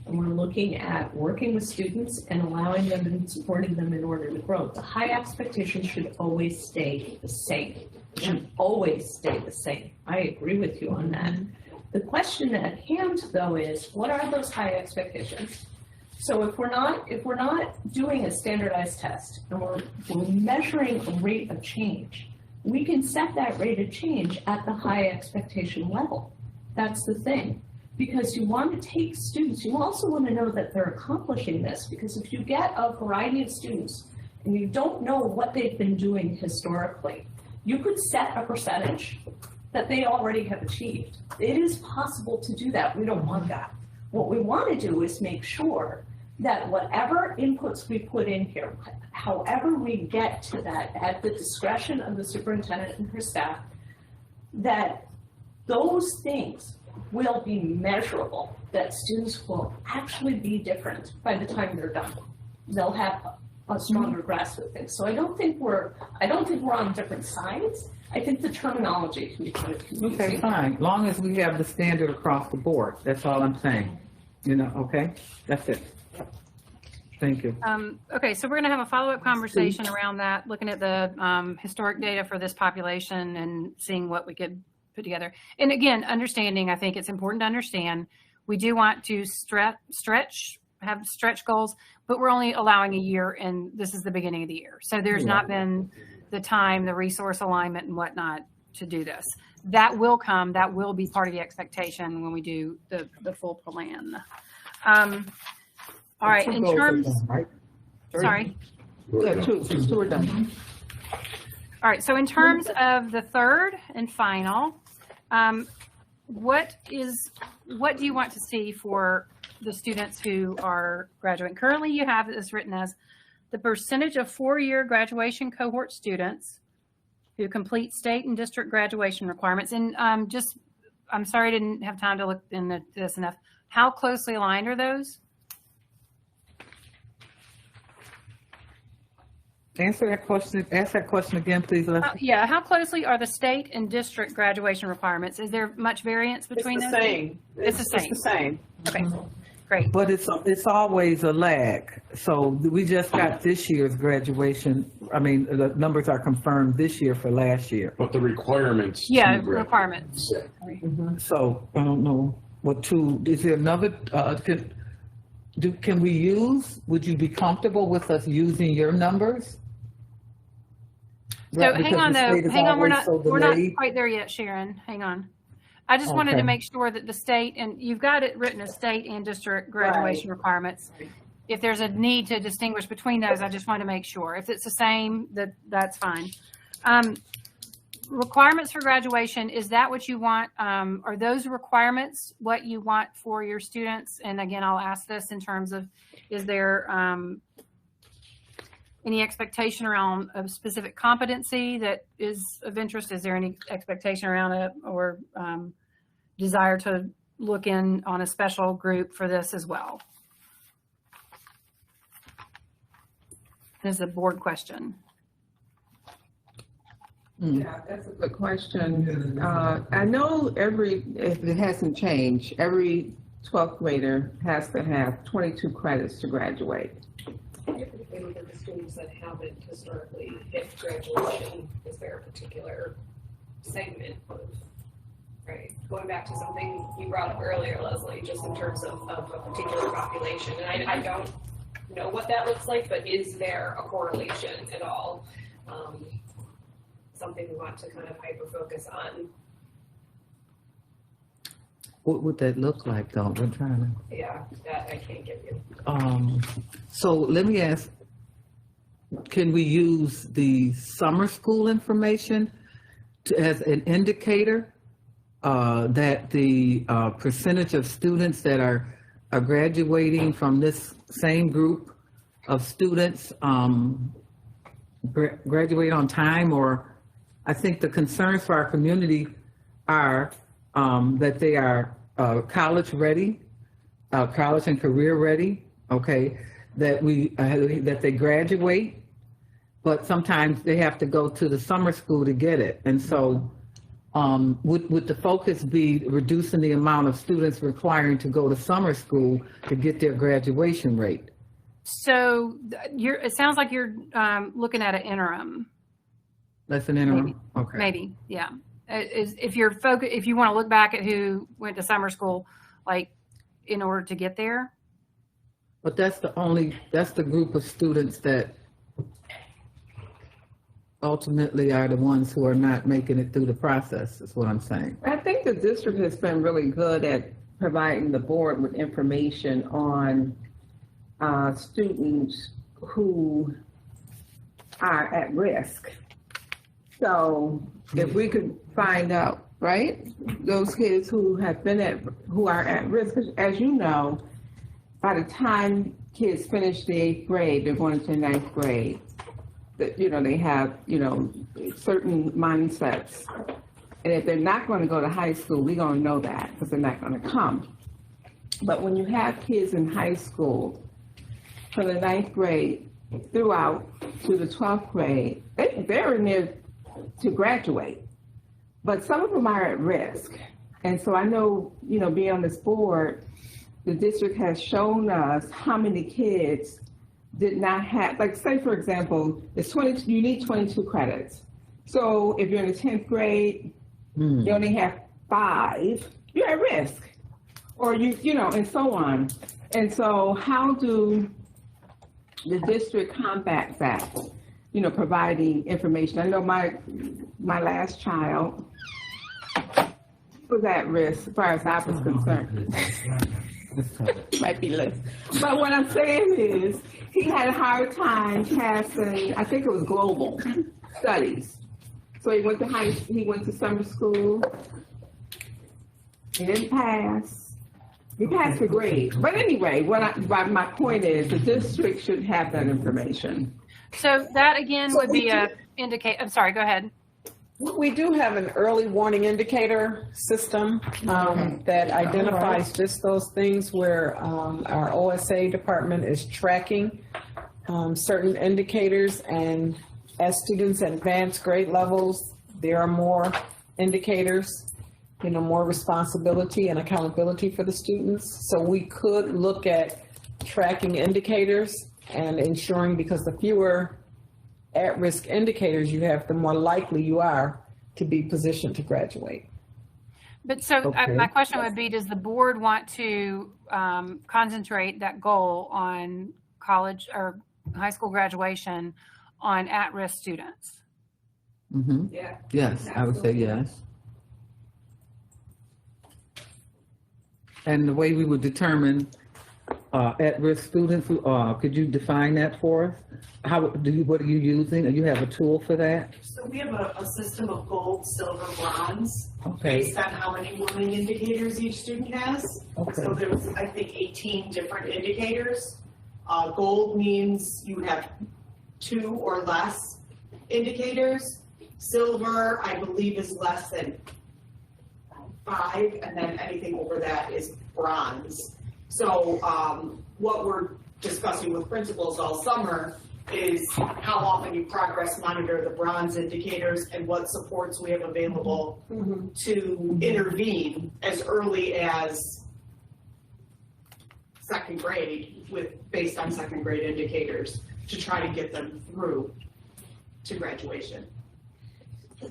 [SPEAKER 10] And we're looking at working with students and allowing them and supporting them in order to grow. The high expectations should always stay the same. Should always stay the same. I agree with you on that. The question at hand, though, is what are those high expectations? So if we're not doing a standardized test and we're measuring a rate of change, we can set that rate of change at the high expectation level. That's the thing. Because you want to take students, you also want to know that they're accomplishing this, because if you get a variety of students and you don't know what they've been doing historically, you could set a percentage that they already have achieved. It is possible to do that. We don't want that. What we want to do is make sure that whatever inputs we put in here, however we get to that at the discretion of the superintendent and her staff, that those things will be measurable, that students will actually be different by the time they're done. They'll have a stronger grasp of things. So I don't think we're on different sides. I think the terminology can be kind of confusing.
[SPEAKER 1] Okay, fine, long as we have the standard across the board, that's all I'm saying. You know, okay, that's it. Thank you.
[SPEAKER 2] Okay, so we're going to have a follow-up conversation around that, looking at the historic data for this population and seeing what we could put together. And again, understanding, I think it's important to understand, we do want to have stretch goals, but we're only allowing a year, and this is the beginning of the year. So there's not been the time, the resource alignment and whatnot to do this. That will come, that will be part of the expectation when we do the full plan. All right, in terms, sorry.
[SPEAKER 4] Yeah, two are done.
[SPEAKER 2] All right, so in terms of the third and final, what do you want to see for the students who are graduating? Currently, you have this written as the percentage of four-year graduation cohort students who complete state and district graduation requirements. And I'm sorry I didn't have time to look into this enough. How closely aligned are those?
[SPEAKER 1] Answer that question. Ask that question again, please, Leslie.
[SPEAKER 2] Yeah, how closely are the state and district graduation requirements? Is there much variance between those?
[SPEAKER 3] It's the same.
[SPEAKER 2] It's the same. Okay, great.
[SPEAKER 1] But it's always a lag. So we just got this year's graduation. I mean, the numbers are confirmed this year for last year.
[SPEAKER 5] But the requirements.
[SPEAKER 2] Yeah, requirements.
[SPEAKER 1] So I don't know is there another, can we use, would you be comfortable with us using your numbers?
[SPEAKER 2] So hang on, we're not quite there yet, Sharon. Hang on. I just wanted to make sure that the state, and you've got it written as state and district graduation requirements. If there's a need to distinguish between those, I just want to make sure. If it's the same, that's fine. Requirements for graduation, is that what you want? Are those requirements what you want for your students? And again, I'll ask this in terms of, is there any expectation around a specific competency that is of interest? Is there any expectation around it, or desire to look in on a special group for this as well? This is a board question.
[SPEAKER 4] Yeah, that's a good question. I know if it hasn't changed, every 12th grader has to have 22 credits to graduate.
[SPEAKER 8] Typically, look at the students that haven't historically hit graduation. Is there a particular segment of, right? Going back to something you brought up earlier, Leslie, just in terms of a particular population. And I don't know what that looks like, but is there a correlation at all? Something we want to kind of hyper focus on.
[SPEAKER 1] What would that look like, though? We're trying to.
[SPEAKER 8] Yeah, that I can't give you.
[SPEAKER 1] So let me ask, can we use the summer school information as an indicator that the percentage of students that are graduating from this same group of students graduate on time, or I think the concerns for our community are that they are college ready, college and career ready, okay? That they graduate, but sometimes they have to go to the summer school to get it. And so would the focus be reducing the amount of students requiring to go to summer school to get their graduation rate?
[SPEAKER 2] So it sounds like you're looking at an interim.
[SPEAKER 1] That's an interim?
[SPEAKER 2] Maybe.
[SPEAKER 1] Okay.
[SPEAKER 2] Maybe, yeah. If you want to look back at who went to summer school, like in order to get there.
[SPEAKER 1] But that's the group of students that ultimately are the ones who are not making it through the process, is what I'm saying.
[SPEAKER 4] I think the district has been really good at providing the board with information on students who are at risk. So if we could find out, right, those kids who are at risk, 'cause as you know, by the time kids finish the 8th grade, they're going to 9th grade. That, they have, certain mindsets. And if they're not going to go to high school, we're going to know that because they're not going to come. But when you have kids in high school, from the 9th grade throughout to the 12th grade, they're near to graduate. But some of them are at risk. And so I know, being on this board, the district has shown us how many kids did not have, like say for example, you need 22 credits. So if you're in the 10th grade, you only have 5, you're at risk. Or and so on. And so how do the district combat that? Providing information. I know my last child was at risk as far as I was concerned. Might be less. But what I'm saying is he had a hard time passing, I think it was global studies. So he went to summer school. He didn't pass. He passed the grade. But anyway, my point is the district should have that information.
[SPEAKER 2] So that again would be I'm sorry, go ahead.
[SPEAKER 3] We do have an early warning indicator system that identifies just those things where our OSA department is tracking certain indicators, and as students advance grade levels, there are more indicators, more responsibility and accountability for the students. So we could look at tracking indicators and ensuring, because the fewer at-risk indicators you have, the more likely you are to be positioned to graduate.
[SPEAKER 2] But so my question would be, does the board want to concentrate that goal on college or high school graduation on at-risk students?
[SPEAKER 1] Mm-hmm.
[SPEAKER 9] Yeah.
[SPEAKER 1] Yes, I would say yes. And the way we would determine at-risk students, could you define that for us? What are you using? You have a tool for that?
[SPEAKER 9] So we have a system of gold, silver, bronze,
[SPEAKER 1] Okay.
[SPEAKER 9] based on how many warning indicators each student has.
[SPEAKER 1] Okay.
[SPEAKER 9] So there's, I think, 18 different indicators. Gold means you have 2 or less indicators. Silver, I believe, is less than 5, and then anything over that is bronze. So what we're discussing with principals all summer is how often you progress monitor the bronze indicators and what supports we have available to intervene as early as 2nd grade based on 2nd grade indicators to try to get them through to graduation.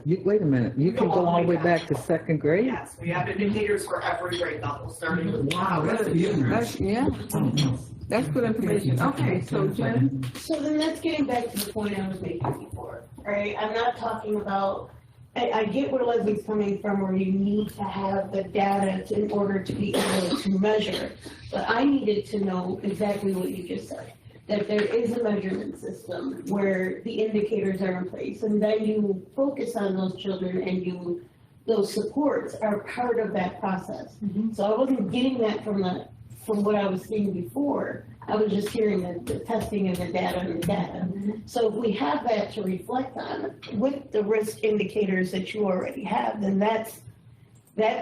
[SPEAKER 1] Wait a minute, you can go all the way back to 2nd grade?
[SPEAKER 9] Yes, we have indicators for every grade level, starting with.
[SPEAKER 1] Wow,
[SPEAKER 4] That's good information. Okay, so Jen?
[SPEAKER 7] So then that's getting back to the point I was making before, right? I'm not talking about, I get where Leslie's coming from, where you need to have the data in order to be able to measure. But I needed to know exactly what you just said, that there is a measurement system where the indicators are in place, and then you focus on those children and those supports are part of that process. So I wasn't getting that from the from what I was seeing before. I was just hearing the testing and the data. So if we have that to reflect on with the risk indicators that you already have, then that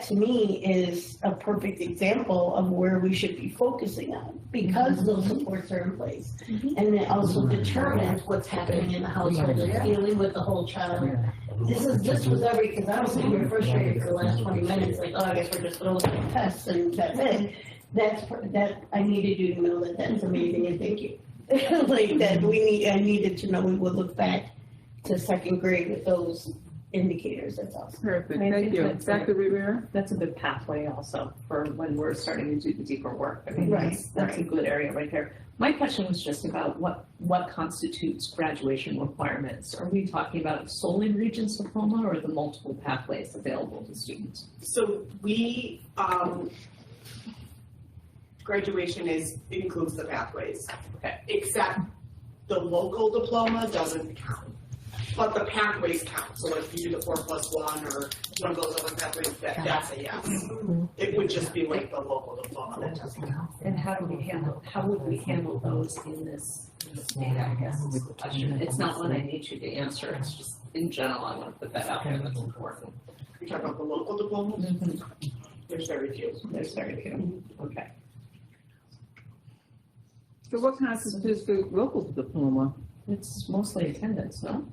[SPEAKER 7] to me is a perfect example of where we should be focusing on, because those supports are in place. And it also determines what's happening in the household, and dealing with the whole child. This was because I was sitting here frustrated for the last 20 minutes, like, oh, I guess we're just gonna look at tests and that's it. That I needed you to know that that's amazing, and thank you. Like that I needed to know we would look back to second grade with those indicators. That's awesome.
[SPEAKER 4] Perfect,
[SPEAKER 10] I
[SPEAKER 4] thank
[SPEAKER 10] think
[SPEAKER 4] you.
[SPEAKER 10] that's
[SPEAKER 4] Dr. Rivera?
[SPEAKER 10] That's a good pathway also for when we're starting to do the deeper work. I mean,
[SPEAKER 7] Right,
[SPEAKER 10] that's a good area right there. My question was just about what constitutes graduation requirements. Are we talking about solely Regents diploma or the multiple pathways available to students?
[SPEAKER 9] So we, graduation includes the pathways.
[SPEAKER 10] Okay.
[SPEAKER 9] Except the local diploma doesn't count. But the pathways count, so if you do the 4+1 or one of those other pathways, that's a yes. It would just be like the local diploma that doesn't count.
[SPEAKER 10] And how would we handle those in this data, I guess is the question. It's not one I need you to answer, it's just in general, I want to put that out there, that's important.
[SPEAKER 9] You're talking about the local diplomas? There's very few.
[SPEAKER 10] There's very few, okay.
[SPEAKER 4] So what constitutes the local diploma?
[SPEAKER 10] It's mostly attendance, no?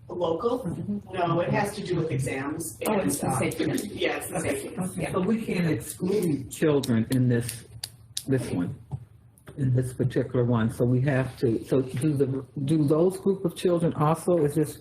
[SPEAKER 9] The local? No, it has to do with exams.
[SPEAKER 10] Oh, it's the safety.
[SPEAKER 9] Yeah, it's the safety.
[SPEAKER 1] So we can't exclude children in this one, in this particular one, so we have to, so do those group of children also, is this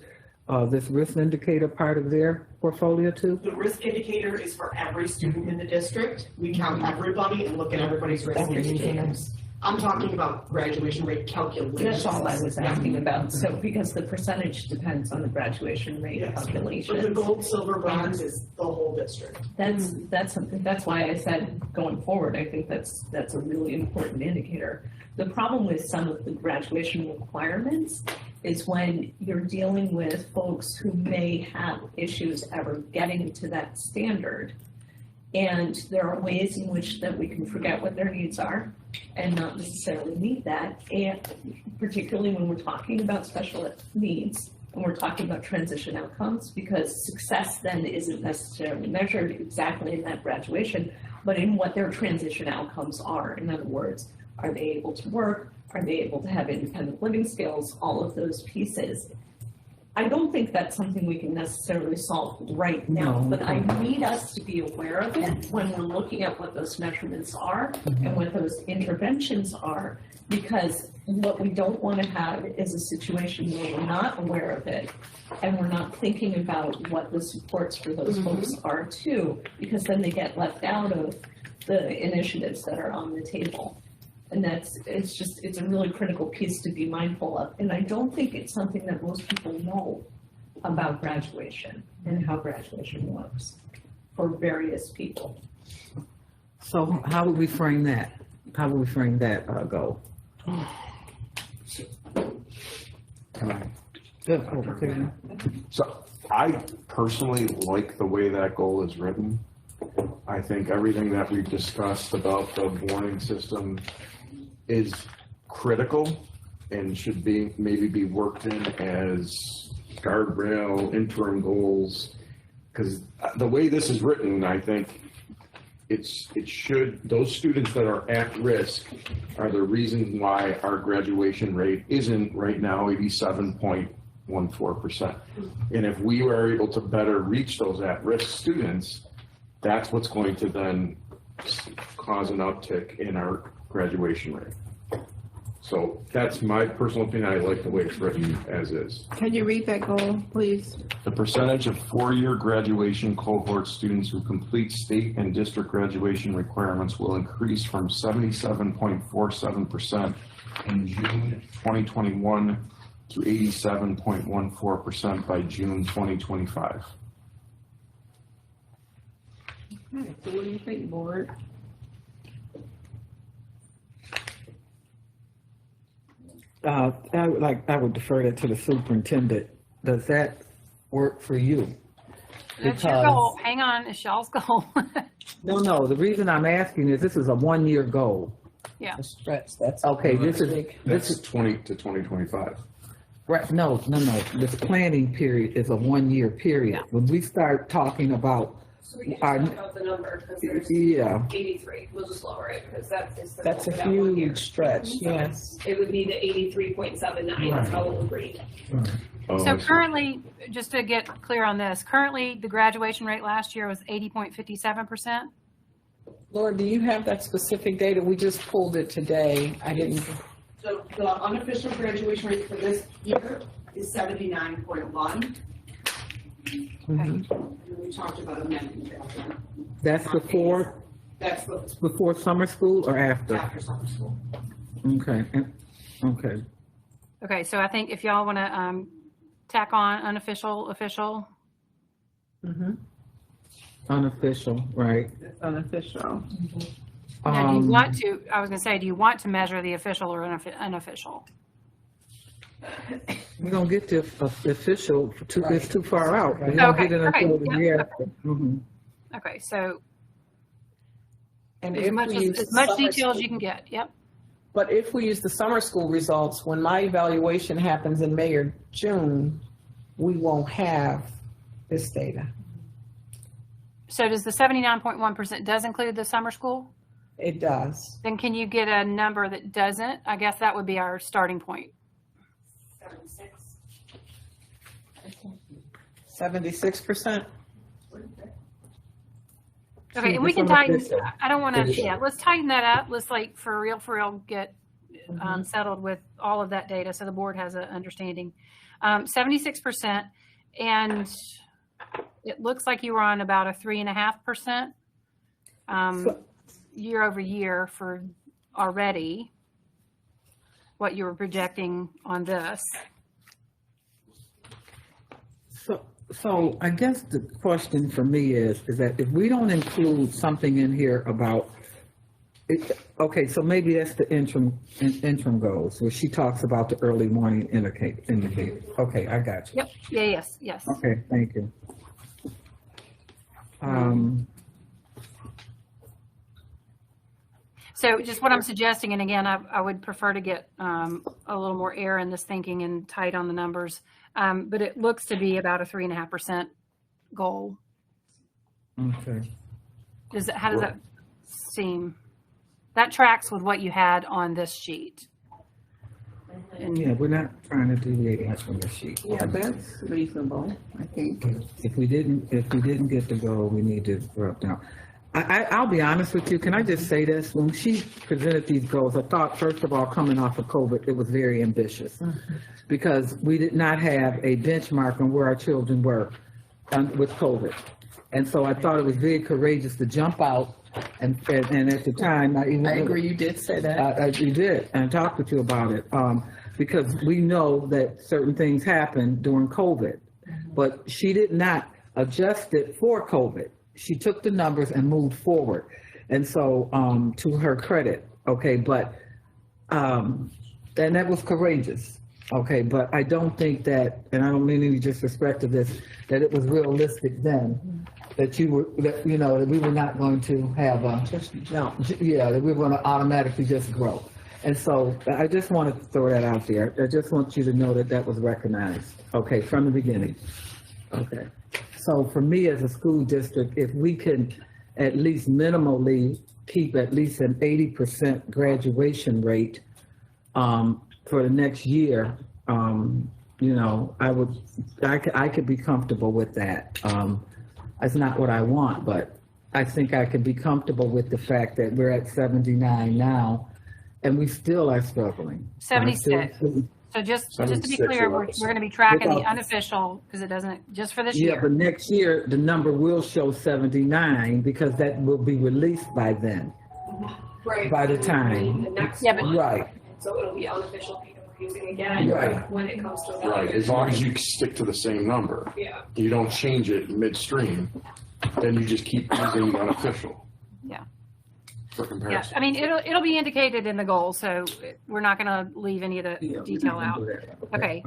[SPEAKER 1] risk indicator part of their portfolio too?
[SPEAKER 9] The risk indicator is for every student in the district. We count everybody and look at everybody's risk indicators. I'm talking about graduation rate calculations.
[SPEAKER 10] That's all I was asking about, so because the percentage depends on the graduation rate
[SPEAKER 9] Yes.
[SPEAKER 10] calculation.
[SPEAKER 9] But the gold, silver, bronze is the whole district.
[SPEAKER 10] That's something, that's why I said going forward, I think that's a really important indicator. The problem with some of the graduation requirements is when you're dealing with folks who may have issues ever getting to that standard. And there are ways in which that we can forget what their needs are and not necessarily meet that. And particularly when we're talking about special needs and we're talking about transition outcomes, because success then isn't necessarily measured exactly in that graduation, but in what their transition outcomes are. In other words, are they able to work? Are they able to have independent living skills? All of those pieces. I don't think that's something we can necessarily solve right now, but I need us to be aware of it when we're looking at what those measurements are and what those interventions are, because what we don't want to have is a situation where we're not aware of it and we're not thinking about what the supports for those folks are too, because then they get left out of the initiatives that are on the table. And it's a really critical piece to be mindful of. And I don't think it's something that most people know about graduation and how graduation works for various people.
[SPEAKER 1] So how would we frame that? How would we frame that goal?
[SPEAKER 5] So I personally like the way that goal is written. I think everything that we've discussed about the warning system is critical and should maybe be worked in as guardrail, interim goals. Because the way this is written, I think those students that are at risk are the reason why our graduation rate isn't right now 87.14%. And if we are able to better reach those at-risk students, that's what's going to then cause an uptick in our graduation rate. So that's my personal opinion. I like the way it's written as is.
[SPEAKER 4] Can you read that goal, please?
[SPEAKER 5] The percentage of four-year graduation cohort students who complete state and district graduation requirements will increase from 77.47% in June 2021 to 87.14% by June 2025.
[SPEAKER 4] Okay, so what do you think, board?
[SPEAKER 1] I would defer that to the superintendent. Does that work for you?
[SPEAKER 2] That's your goal. Hang on, it's y'all's goal.
[SPEAKER 1] No, the reason I'm asking is this is a one-year goal.
[SPEAKER 2] Yeah.
[SPEAKER 3] A stretch, that's.
[SPEAKER 1] Okay, this
[SPEAKER 5] That's
[SPEAKER 1] is,
[SPEAKER 5] 20 to 2025.
[SPEAKER 1] right, no, this planning period is a 1-year period. When we start talking about,
[SPEAKER 8] So we can just
[SPEAKER 1] Our-
[SPEAKER 8] talk about the number, because there's
[SPEAKER 1] yeah,
[SPEAKER 8] 83, we'll just lower it, because that is the.
[SPEAKER 3] That's a
[SPEAKER 8] that 1 year.
[SPEAKER 3] huge stretch, yes.
[SPEAKER 8] It would be the 83.79, that's how it would read.
[SPEAKER 5] Oh,
[SPEAKER 2] So
[SPEAKER 5] I see.
[SPEAKER 2] currently, just to get clear on this, currently the graduation rate last year was 80.57%.
[SPEAKER 3] Laura, do you have that specific data? We just pulled it today. I didn't.
[SPEAKER 9] So the unofficial graduation rate for this year is 79.1. And we talked about amending that.
[SPEAKER 1] that's
[SPEAKER 9] That's
[SPEAKER 1] before summer school or after?
[SPEAKER 9] after summer school.
[SPEAKER 1] Okay, okay.
[SPEAKER 2] Okay, so I think if y'all want to tack on unofficial, official,
[SPEAKER 1] Unofficial, right.
[SPEAKER 4] It's unofficial.
[SPEAKER 2] now do you want to, I was going to say, do you want to measure the official or unofficial?
[SPEAKER 1] We don't get to official, it's too far out. We
[SPEAKER 3] Right.
[SPEAKER 1] don't
[SPEAKER 2] Okay,
[SPEAKER 1] get it
[SPEAKER 2] okay,
[SPEAKER 1] until the
[SPEAKER 2] yeah,
[SPEAKER 1] year after. Mhm.
[SPEAKER 2] Okay, so
[SPEAKER 3] And
[SPEAKER 2] as
[SPEAKER 3] if
[SPEAKER 2] much,
[SPEAKER 3] we use
[SPEAKER 2] as much
[SPEAKER 3] summer
[SPEAKER 2] detail as
[SPEAKER 3] school-
[SPEAKER 2] you can get, yep.
[SPEAKER 3] But if we use the summer school results, when my evaluation happens in May or June, we won't have this data.
[SPEAKER 2] So does the 79.1% does include the summer school?
[SPEAKER 3] It does.
[SPEAKER 2] Then can you get a number that doesn't? I guess that would be our starting point.
[SPEAKER 8] 76.
[SPEAKER 3] 76%?
[SPEAKER 2] Okay, and we can tighten, I don't want to, yeah, let's tighten that up. Let's like for real get settled with all of that data so the board has an understanding. 76%, and it looks like you were on about a 3.5% year over year for already what you were projecting on this.
[SPEAKER 1] So I guess the question for me is that if we don't include something in here about, it, okay, so maybe that's the interim goals, where she talks about the early morning indicator. Okay, I got you.
[SPEAKER 2] Yep, yeah, yes.
[SPEAKER 1] Okay, thank you.
[SPEAKER 2] So just what I'm suggesting, and again, I would prefer to get a little more air in this thinking and tight on the numbers, but it looks to be about a 3.5% goal.
[SPEAKER 1] Okay.
[SPEAKER 2] How does that seem? That tracks with what you had on this sheet. And
[SPEAKER 1] Yeah, we're not trying to deviate much from the sheet.
[SPEAKER 4] Yeah, that's reasonable, I think.
[SPEAKER 1] If we didn't get the goal, we need to drop down. I'll be honest with you. Can I just say this? When she presented these goals, I thought, first of all, coming off of COVID, it was very ambitious because we did not have a benchmark on where our children were with COVID. And so I thought it was very courageous to jump out. And at the time, I
[SPEAKER 3] agree, you did say that.
[SPEAKER 1] You did, and I talked with you about it, because we know that certain things happened during COVID, but she did not adjust it for COVID. She took the numbers and moved forward. And so, to her credit, okay, but, and that was courageous, okay, but I don't think that, and I don't mean any disrespect to this, that it was realistic then, that we were not going to have that we were going to automatically just grow. And so I just wanted to throw that out there. I just want you to know that that was recognized, okay, from the beginning. Okay. So for me as a school district, if we can at least minimally keep at least an 80% graduation rate for the next year, I could be comfortable with that. That's not what I want, but I think I could be comfortable with the fact that we're at 79 now, and we still are struggling.
[SPEAKER 2] 76. So just to be
[SPEAKER 5] 76
[SPEAKER 2] clear, we're going to be tracking the unofficial because it doesn't, just for this
[SPEAKER 1] Yeah,
[SPEAKER 2] year.
[SPEAKER 1] but next year, the number will show 79 because that will be released by then,
[SPEAKER 8] Right.
[SPEAKER 1] by the time.
[SPEAKER 8] The next
[SPEAKER 2] Yeah, but-
[SPEAKER 8] one.
[SPEAKER 1] Right,
[SPEAKER 8] So it'll be unofficial data we're using again
[SPEAKER 1] Right.
[SPEAKER 8] when it comes to
[SPEAKER 5] Right,
[SPEAKER 8] evaluation.
[SPEAKER 5] as long as you stick to the same number.
[SPEAKER 8] Yeah.
[SPEAKER 5] You don't change it midstream, then you just keep using unofficial.
[SPEAKER 2] Yeah.
[SPEAKER 5] For
[SPEAKER 2] Yeah,
[SPEAKER 5] comparison.
[SPEAKER 2] I mean, it'll be indicated in the goal, so we're not going to leave any of the
[SPEAKER 1] Yeah, we
[SPEAKER 2] detail
[SPEAKER 1] can
[SPEAKER 2] out.
[SPEAKER 1] do that.
[SPEAKER 2] Okay.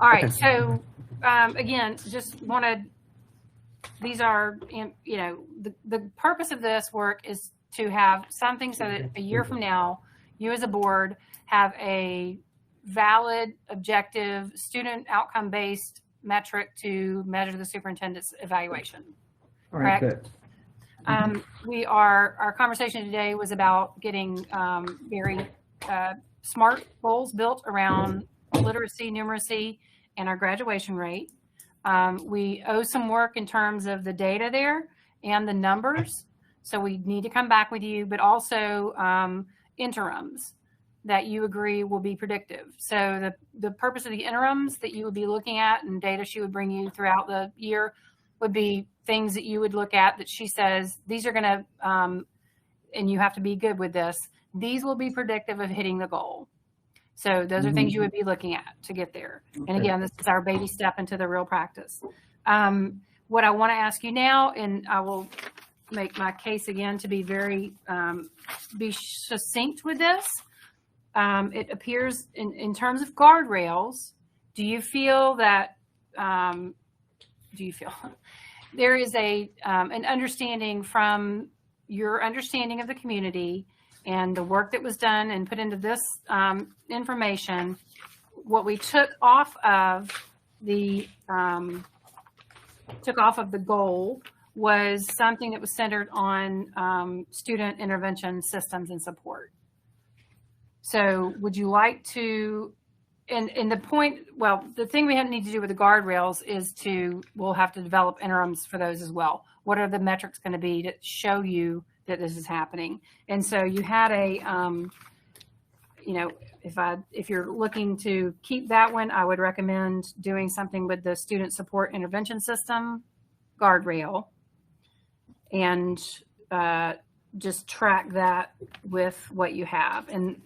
[SPEAKER 2] All right, so again, just wanted, these are, the purpose of this work is to have something so that a year from now, you as a board have a valid, objective, student outcome-based metric to measure the superintendent's evaluation.
[SPEAKER 1] All right,
[SPEAKER 2] Correct?
[SPEAKER 1] good.
[SPEAKER 2] Our conversation today was about getting very smart goals built around literacy, numeracy, and our graduation rate. We owe some work in terms of the data there and the numbers. So we need to come back with you, but also interims that you agree will be predictive. So the purpose of the interims that you would be looking at and data she would bring you throughout the year would be things that you would look at that she says, these are going to, and you have to be good with this, these will be predictive of hitting the goal. So those are things you would be looking at to get there. And again, this is our baby step into the real practice. What I want to ask you now, and I will make my case again to be very, be succinct with this. It appears in terms of guardrails, do you feel that, there is an understanding from your understanding of the community and the work that was done and put into this information, what we took off of the goal was something that was centered on student intervention systems and support. So would you like to, and the point, well, the thing we need to do with the guardrails is we'll have to develop interims for those as well. What are the metrics going to be to show you that this is happening? And so you had if you're looking to keep that one, I would recommend doing something with the student support intervention system guardrail and just track that with what you have. And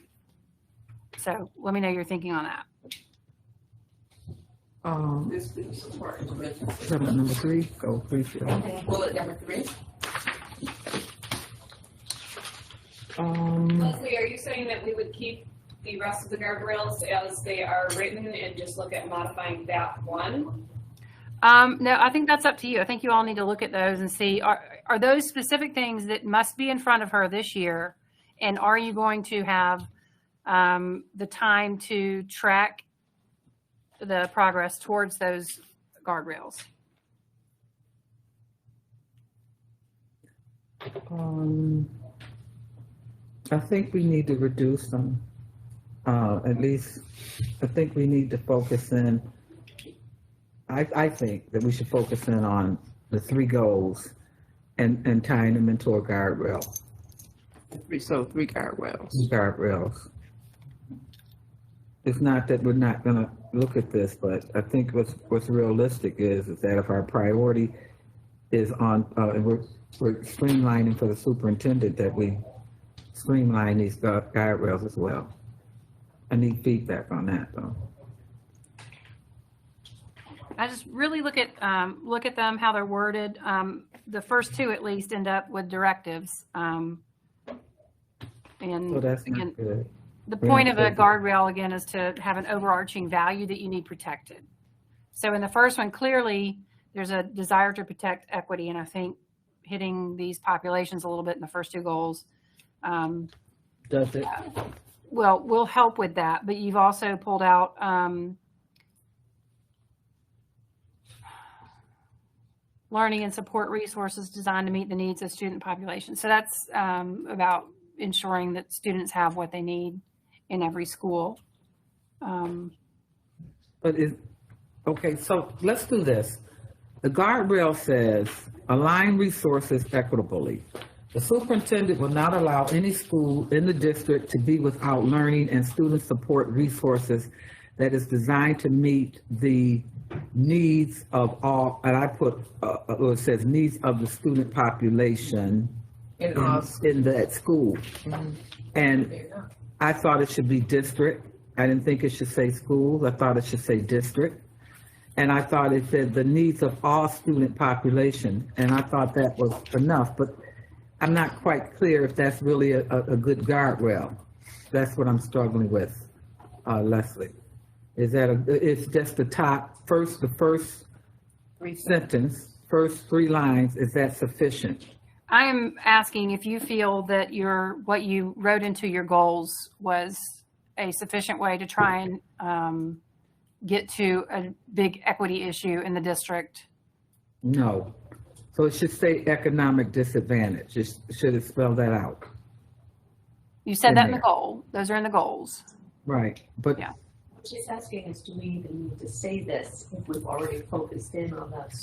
[SPEAKER 2] so let me know your thinking on that.
[SPEAKER 1] Number 3, go please.
[SPEAKER 8] Bullet number 3. Leslie, are you saying that we would keep the rest of the guardrails as they are written and just look at modifying that one?
[SPEAKER 2] No, I think that's up to you. I think you all need to look at those and see, are those specific things that must be in front of her this year? And are you going to have the time to track the progress towards those guardrails?
[SPEAKER 1] I think we need to reduce them. At least, I think we need to focus in. I think that we should focus in on the 3 goals and tying them into a guardrail.
[SPEAKER 4] 3 guardrails.
[SPEAKER 1] Guardrails. It's not that we're not going to look at this, but I think what's realistic is that if our priority is on, we're streamlining for the superintendent, that we streamline these guardrails as well. I need feedback on that, though.
[SPEAKER 2] I just really look at them, how they're worded. The first 2 at least end up with directives. And
[SPEAKER 1] So that's
[SPEAKER 2] again,
[SPEAKER 1] not good.
[SPEAKER 2] the point of a guardrail, again, is to have an overarching value that you need protected. So in the first one, clearly, there's a desire to protect equity, and I think hitting these populations a little bit in the first 2 goals
[SPEAKER 1] Does it?
[SPEAKER 2] will help with that. But you've also pulled out learning and support resources designed to meet the needs of student population. So that's about ensuring that students have what they need in every school.
[SPEAKER 1] Okay, so let's do this. The guardrail says, align resources equitably. The superintendent will not allow any school in the district to be without learning and student support resources that is designed to meet the needs of all, and I put, it says needs of the student population in that school. And I thought it should be district. I didn't think it should say schools. I thought it should say district. And I thought it said the needs of all student population. And I thought that was enough, but I'm not quite clear if that's really a good guardrail. That's what I'm struggling with, Leslie. Is that it's just the first 3 lines, is that sufficient?
[SPEAKER 2] I am asking if you feel that what you wrote into your goals was a sufficient way to try and get to a big equity issue in the district.
[SPEAKER 1] No. So it should say economic disadvantage. Should it spell that out?
[SPEAKER 2] You said
[SPEAKER 1] In
[SPEAKER 2] that in the
[SPEAKER 1] there.
[SPEAKER 2] goal. Those are in the goals.
[SPEAKER 1] Right, but
[SPEAKER 2] Yeah.
[SPEAKER 10] What she's asking is, do we even need to say this if we've already focused in on that,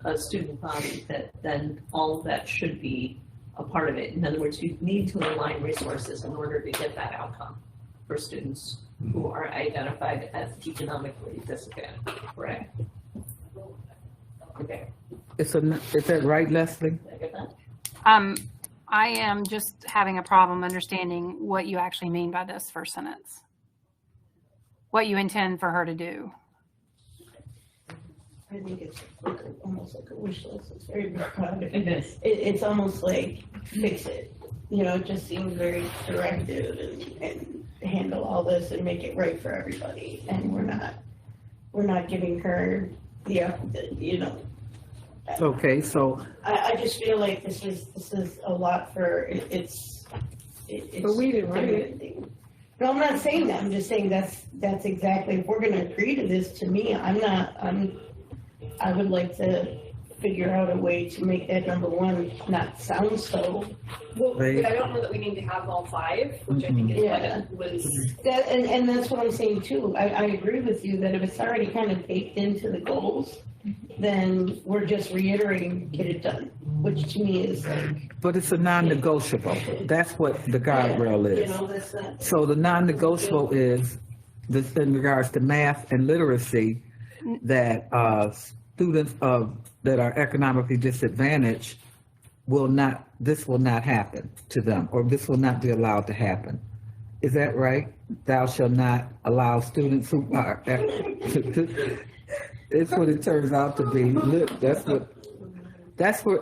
[SPEAKER 10] a student body, that then all of that should be a part of it? In other words, you need to align resources in order to get that outcome for students who are identified as economically disadvantaged, correct? Okay,
[SPEAKER 1] is that right, Leslie?
[SPEAKER 10] did I get that?
[SPEAKER 2] I am just having a problem understanding what you actually mean by this first sentence. What you intend for her to do.
[SPEAKER 7] I think it's like almost like a wish list. It's very broad.
[SPEAKER 10] It is.
[SPEAKER 7] It's almost like fix it. You know, it just seems very directive and handle all this and make it right for everybody. And we're not giving her you know.
[SPEAKER 1] Okay, so,
[SPEAKER 7] I just feel like this is a lot for it's.
[SPEAKER 4] But we didn't write it.
[SPEAKER 7] No, I'm not saying that. I'm just saying that's exactly, if we're gonna agree to this, to me, I would like to figure out a way to make that number one not sound so.
[SPEAKER 8] Well,
[SPEAKER 1] Right.
[SPEAKER 8] I don't know that we need to have all 5, which I think is
[SPEAKER 7] Yeah.
[SPEAKER 8] what was.
[SPEAKER 7] That, and that's what I'm saying too. I agree with you that if it's already kind of baked into the goals, then we're just reiterating, get it done, which to me is like,
[SPEAKER 1] but it's a non-negotiable. That's what the guardrail
[SPEAKER 7] you
[SPEAKER 1] is.
[SPEAKER 7] know, that's not.
[SPEAKER 1] So the non-negotiable is this in regards to math and literacy, that students that are economically disadvantaged this will not happen to them, or this will not be allowed to happen. Is that right? Thou shalt not allow students who are, it's what it turns out to be. Look, that's where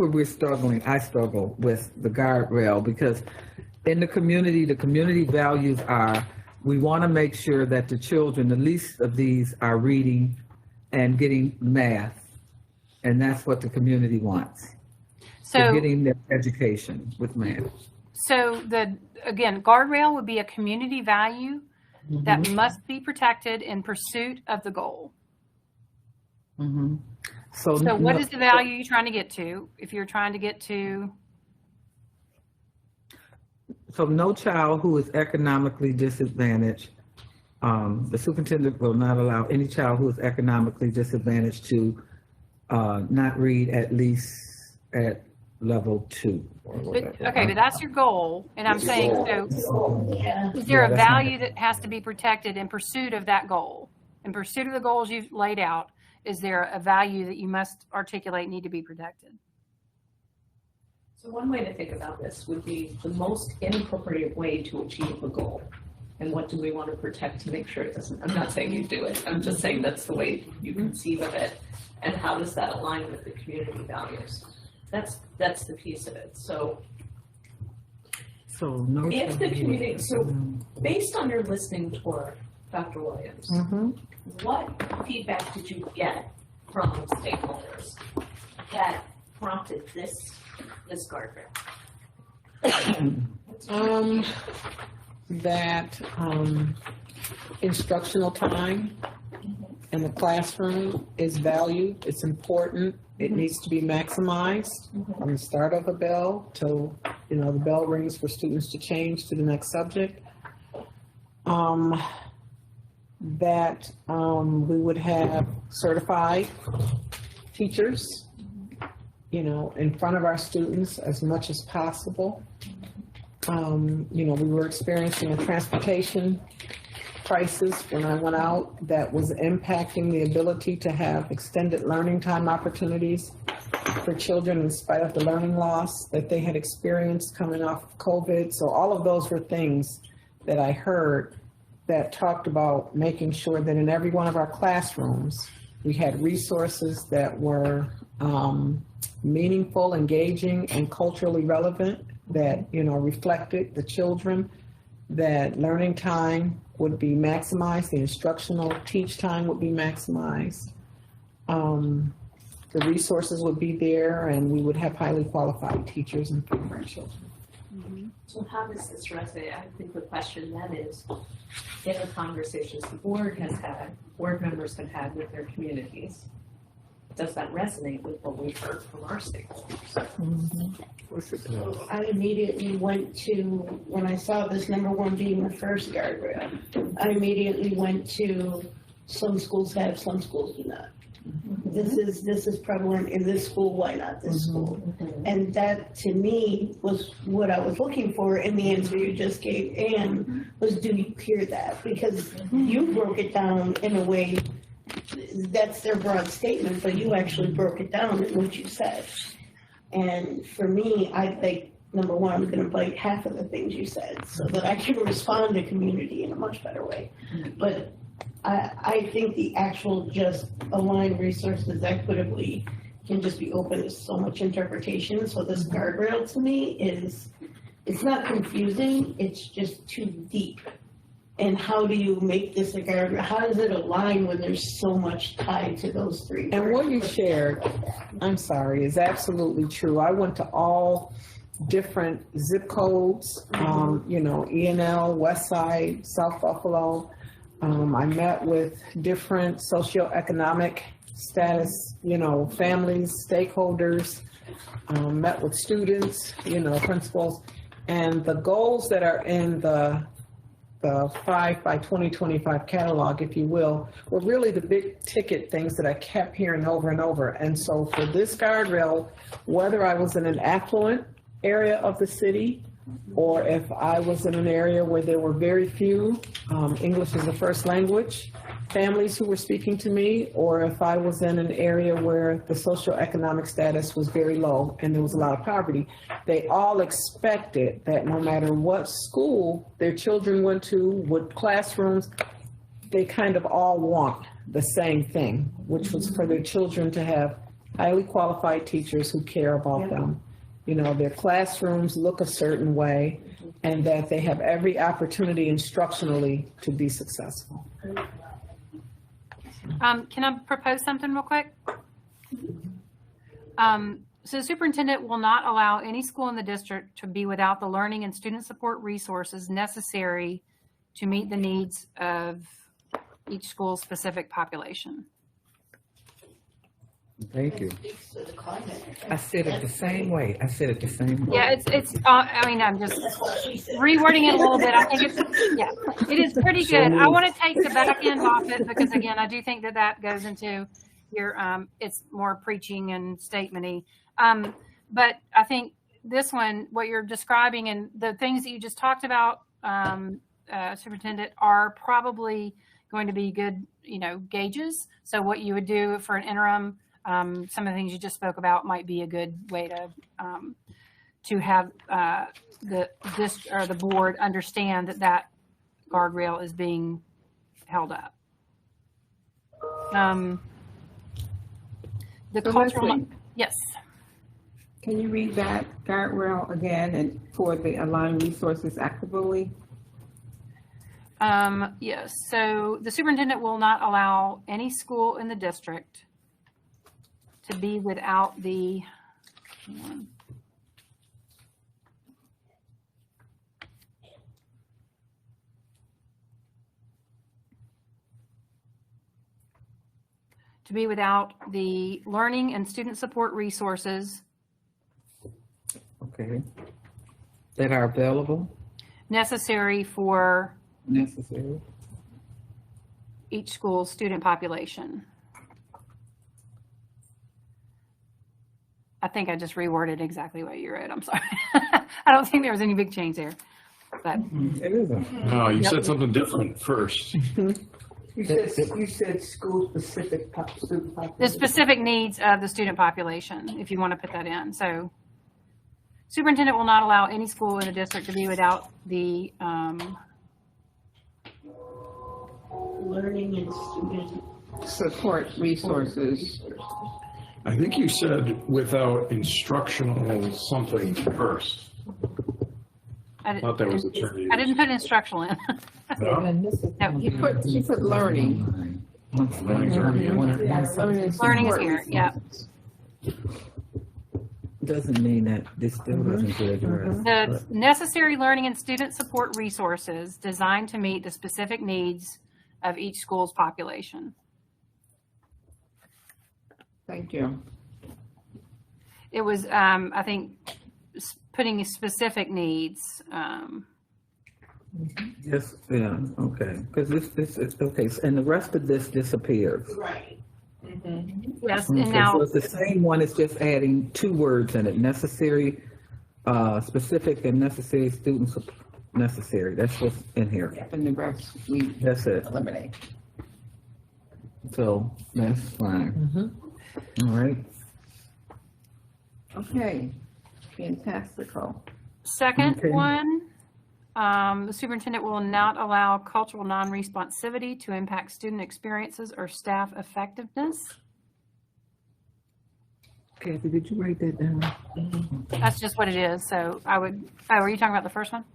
[SPEAKER 1] we're struggling. I struggle with the guardrail, because in the community values are, we want to make sure that the children, the least of these, are reading and getting math. And that's what the community wants. They're
[SPEAKER 2] So,
[SPEAKER 1] getting their education with math.
[SPEAKER 2] so again, guardrail would be a community value that must be protected in pursuit of the goal.
[SPEAKER 1] Mhm.
[SPEAKER 2] So what is the value you're trying to get to? If you're trying to get to,
[SPEAKER 1] So no child who is economically disadvantaged, the superintendent will not allow any child who is economically disadvantaged to not read at least at level 2 or whatever.
[SPEAKER 2] okay, but that's your goal. And I'm saying, so
[SPEAKER 7] Yeah.
[SPEAKER 2] is there
[SPEAKER 1] Yeah,
[SPEAKER 2] a
[SPEAKER 1] that's not-
[SPEAKER 2] value that has to be protected in pursuit of that goal? In pursuit of the goals you've laid out, is there a value that you must articulate need to be protected?
[SPEAKER 10] So one way to think about this would be the most inappropriate way to achieve a goal. And what do we want to protect to make sure it doesn't, I'm not saying you do it, I'm just saying that's the way you conceive of it. And how does that align with the community values? That's the piece of it. So
[SPEAKER 1] No.
[SPEAKER 10] if the community, so based on your listening tour, Dr. Williams, what feedback did you get from stakeholders that prompted this guardrail?
[SPEAKER 3] That instructional time in the classroom is valued, it's important, it needs to be maximized from the start of the bell till, the bell rings for students to change to the next subject. That we would have certified teachers, in front of our students as much as possible. We were experiencing a transportation crisis when I went out that was impacting the ability to have extended learning time opportunities for children in spite of the learning loss that they had experienced coming off of COVID. So all of those were things that I heard that talked about making sure that in every one of our classrooms, we had resources that were meaningful, engaging, and culturally relevant, that, reflected the children, that learning time would be maximized, the instructional teach time would be maximized. the resources would be there, and we would have highly qualified teachers and for our children.
[SPEAKER 10] So how does this resonate? I think the question then is, in the conversations the board has had, board members have had with their communities, does that resonate with what we've heard from our stakeholders?
[SPEAKER 7] I immediately went to, when I saw this number one being the first guardrail, I immediately went to some schools have, some schools do not. This is prevalent in this school, why not this school? And that, to me, was what I was looking for in the answer you just gave, and was, do you hear that? Because you broke it down in a way, that's their broad statement, but you actually broke it down in what you said. And for me, I think, number one, I'm gonna bite half of the things you said so that I can respond to community in a much better way. But I think the actual just align resources equitably can just be open to so much interpretation. So this guardrail to me is, it's not confusing, it's just too deep. And how do you make this a guardrail? How does it align when there's so much tied to those three?
[SPEAKER 3] And what you shared, I'm sorry, is absolutely true. I went to all different zip codes, ENL, West Side, South Buffalo. I met with different socioeconomic status, families, stakeholders, met with students, principals, and the goals that are in the 5 by 2025 catalog, if you will, were really the big ticket things that I kept hearing over and over. And so for this guardrail, whether I was in an affluent area of the city, or if I was in an area where there were very few English as a first language families who were speaking to me, or if I was in an area where the socioeconomic status was very low and there was a lot of poverty, they all expected that no matter what school their children went to, what classrooms, they kind of all want the same thing, which was for their children to have highly qualified teachers who care about them. Their classrooms look a certain way, and that they have every opportunity instructionally to be successful.
[SPEAKER 2] Can I propose something real quick? So the superintendent will not allow any school in the district to be without the learning and student support resources necessary to meet the needs of each school's specific population.
[SPEAKER 1] Thank you. I said it the same way.
[SPEAKER 2] Yeah, I'm just rewording it a little bit. I think it is pretty good. I want to take the back end off it because, again, I do think that goes into your, it's more preaching and statement-y. But I think this one, what you're describing and the things that you just talked about, Superintendent, are probably going to be good, gauges. So what you would do for an interim, some of the things you just spoke about might be a good way to have the board understand that guardrail is being held up. The cultural, yes.
[SPEAKER 4] Can you read that guardrail again and for the aligned resources equitably?
[SPEAKER 2] Yes. So the superintendent will not allow any school in the district to be without the, learning and student support resources.
[SPEAKER 1] Okay. That are available?
[SPEAKER 2] Necessary for each school's student population. I think I just reworded exactly what you wrote. I'm sorry. I don't think there was any big change there. But
[SPEAKER 1] it isn't.
[SPEAKER 5] No, you said something different first.
[SPEAKER 4] You said school specific student population.
[SPEAKER 2] The specific needs of the student population, if you want to put that in. So superintendent will not allow any school in the district to be without the
[SPEAKER 7] learning and student
[SPEAKER 4] support resources.
[SPEAKER 5] I think you said without instructional something first. I thought that was the term.
[SPEAKER 2] I didn't put instructional in.
[SPEAKER 5] No?
[SPEAKER 2] No,
[SPEAKER 4] You put learning.
[SPEAKER 1] Learning.
[SPEAKER 2] learning is here. Yeah.
[SPEAKER 1] Doesn't mean that this still doesn't get addressed.
[SPEAKER 2] The necessary learning and student support resources designed to meet the specific needs of each school's population.
[SPEAKER 4] Thank you.
[SPEAKER 2] It was, I think, putting specific needs.
[SPEAKER 1] Yes, yeah, okay, because this is, okay, and the rest of this disappears.
[SPEAKER 7] Right.
[SPEAKER 2] Yes,
[SPEAKER 1] Okay,
[SPEAKER 2] and now,
[SPEAKER 1] so it's the same one, it's just adding 2 words in it, necessary, specific and necessary students, necessary, that's what's in here.
[SPEAKER 4] And the rest we
[SPEAKER 1] That's it,
[SPEAKER 4] eliminate.
[SPEAKER 1] so that's fine. All right,
[SPEAKER 4] Okay, fantastical.
[SPEAKER 2] second
[SPEAKER 1] Okay.
[SPEAKER 2] one, the superintendent will not allow cultural non-responsivity to impact student experiences or staff effectiveness.
[SPEAKER 1] Kathy, did you write that down?
[SPEAKER 2] That's just what it is, so I would, oh, are you talking about the first one?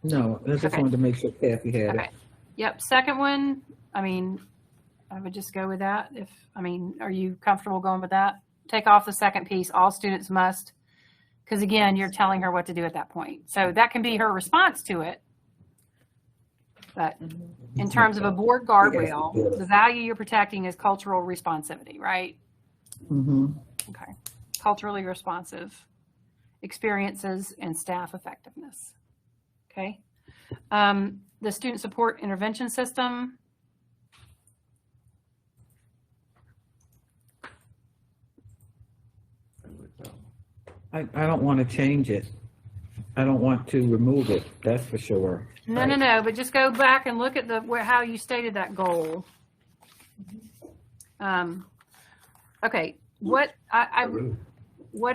[SPEAKER 1] No, I just
[SPEAKER 2] Okay.
[SPEAKER 1] wanted to make sure Kathy had
[SPEAKER 2] Okay.
[SPEAKER 1] it.
[SPEAKER 2] Yep, second one, I mean, I would just go with that if, I mean, are you comfortable going with that? Take off the second piece, all students must, because again, you're telling her what to do at that point. So that can be her response to it. But in terms of a board guardrail, the value you're protecting is cultural responsivity, right?
[SPEAKER 1] Mm-hmm.
[SPEAKER 2] Okay. Culturally responsive experiences and staff effectiveness. Okay. The student support intervention system.
[SPEAKER 1] I don't want to change it. I don't want to remove it, that's for sure.
[SPEAKER 2] No, but just go back and look at how you stated that goal. Okay, what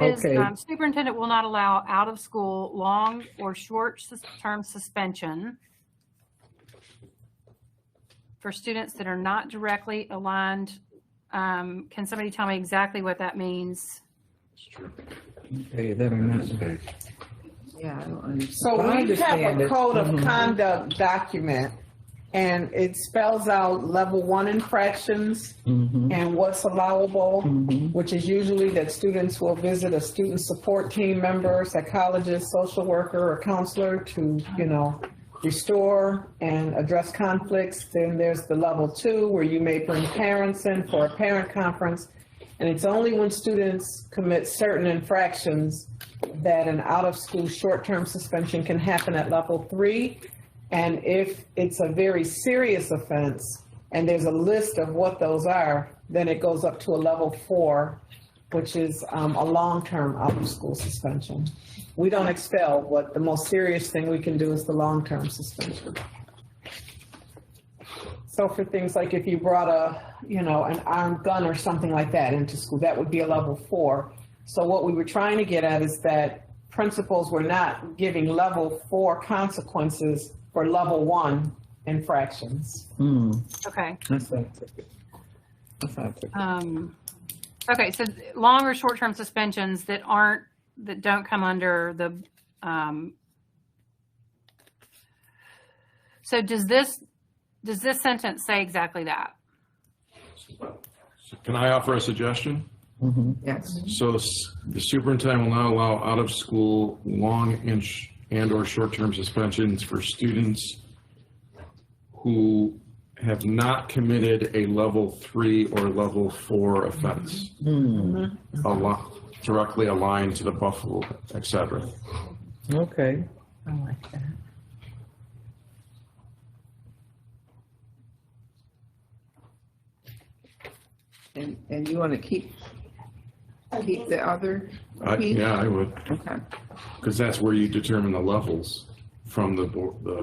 [SPEAKER 2] is,
[SPEAKER 1] Okay.
[SPEAKER 2] superintendent will not allow out of school long or short term suspension for students that are not directly aligned. Can somebody tell me exactly what that means?
[SPEAKER 1] Okay, that are not.
[SPEAKER 4] Yeah, I don't understand.
[SPEAKER 3] So
[SPEAKER 1] I
[SPEAKER 3] we have
[SPEAKER 1] understand
[SPEAKER 3] a
[SPEAKER 1] it.
[SPEAKER 3] code of
[SPEAKER 1] Mhm.
[SPEAKER 3] conduct document, and it spells out level 1 infractions
[SPEAKER 1] Mm-hmm.
[SPEAKER 3] and what's allowable,
[SPEAKER 1] Mhm.
[SPEAKER 3] which is usually that students will visit a student support team member, psychologist, social worker, or counselor to, restore and address conflicts. Then there's the level 2, where you may bring parents in for a parent conference. And it's only when students commit certain infractions that an out-of-school short-term suspension can happen at level 3. And if it's a very serious offense, and there's a list of what those are, then it goes up to a level 4, which is a long-term out-of-school suspension. We don't expel, but the most serious thing we can do is the long-term suspension. So for things like if you brought an armed gun or something like that into school, that would be a level 4. So what we were trying to get at is that principals were not giving level 4 consequences for level 1 infractions.
[SPEAKER 2] Okay.
[SPEAKER 1] That's how I took it. That's how I took it.
[SPEAKER 2] Okay, so long or short-term suspensions that don't come under the, so does this sentence say exactly that?
[SPEAKER 5] Can I offer a suggestion?
[SPEAKER 4] Yes.
[SPEAKER 5] So the superintendent will not allow out-of-school long and/or short-term suspensions for students who have not committed a level 3 or level 4 offense, directly aligned to the Buffalo, et cetera.
[SPEAKER 1] Okay.
[SPEAKER 3] I like that.
[SPEAKER 4] And you want to keep the other piece?
[SPEAKER 5] Yeah, I would,
[SPEAKER 4] Okay.
[SPEAKER 5] because that's where you determine the levels from the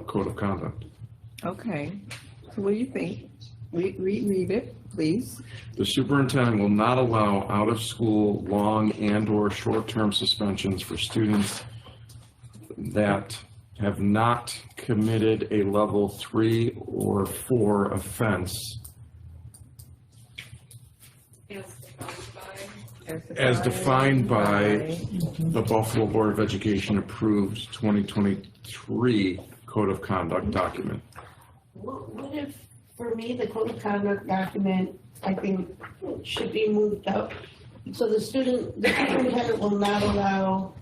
[SPEAKER 5] code of conduct.
[SPEAKER 4] Okay. So what do you think? Read it, please.
[SPEAKER 5] The superintendent will not allow out-of-school long and/or short-term suspensions for students that have not committed a level 3 or 4 offense as defined by the Buffalo Board of Education approved 2023 Code of Conduct document.
[SPEAKER 7] What if, for me, the code of conduct document, I think, should be moved up So the superintendent will not allow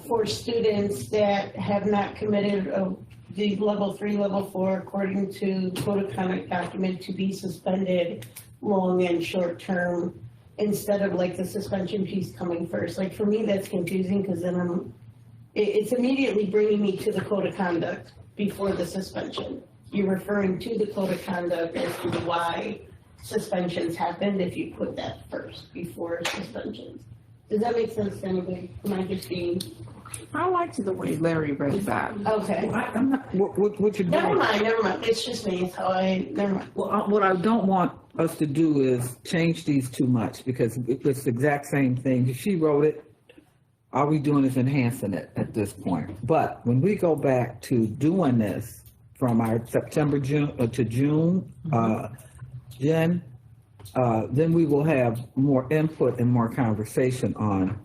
[SPEAKER 7] for students that have not committed the level 3, level 4, according to code of conduct document, to be suspended long and short term, instead of like the suspension piece coming first. Like for me, that's confusing because then it's immediately bringing me to the code of conduct before the suspension. You're referring to the code of conduct as to why suspensions happened if you put that first before suspensions. Does that make sense to anybody? Am I just being?
[SPEAKER 4] I liked the way Larry read that.
[SPEAKER 7] Okay.
[SPEAKER 4] I'm not,
[SPEAKER 1] What you're
[SPEAKER 7] Never
[SPEAKER 1] doing,
[SPEAKER 7] mind. It's just me. It's how never mind.
[SPEAKER 1] well, what I don't want us to do is change these too much, because it's the exact same thing. She wrote it. All we doing is enhancing it at this point. But when we go back to doing this from our September, June, to June, Jen, then we will have more input and more conversation on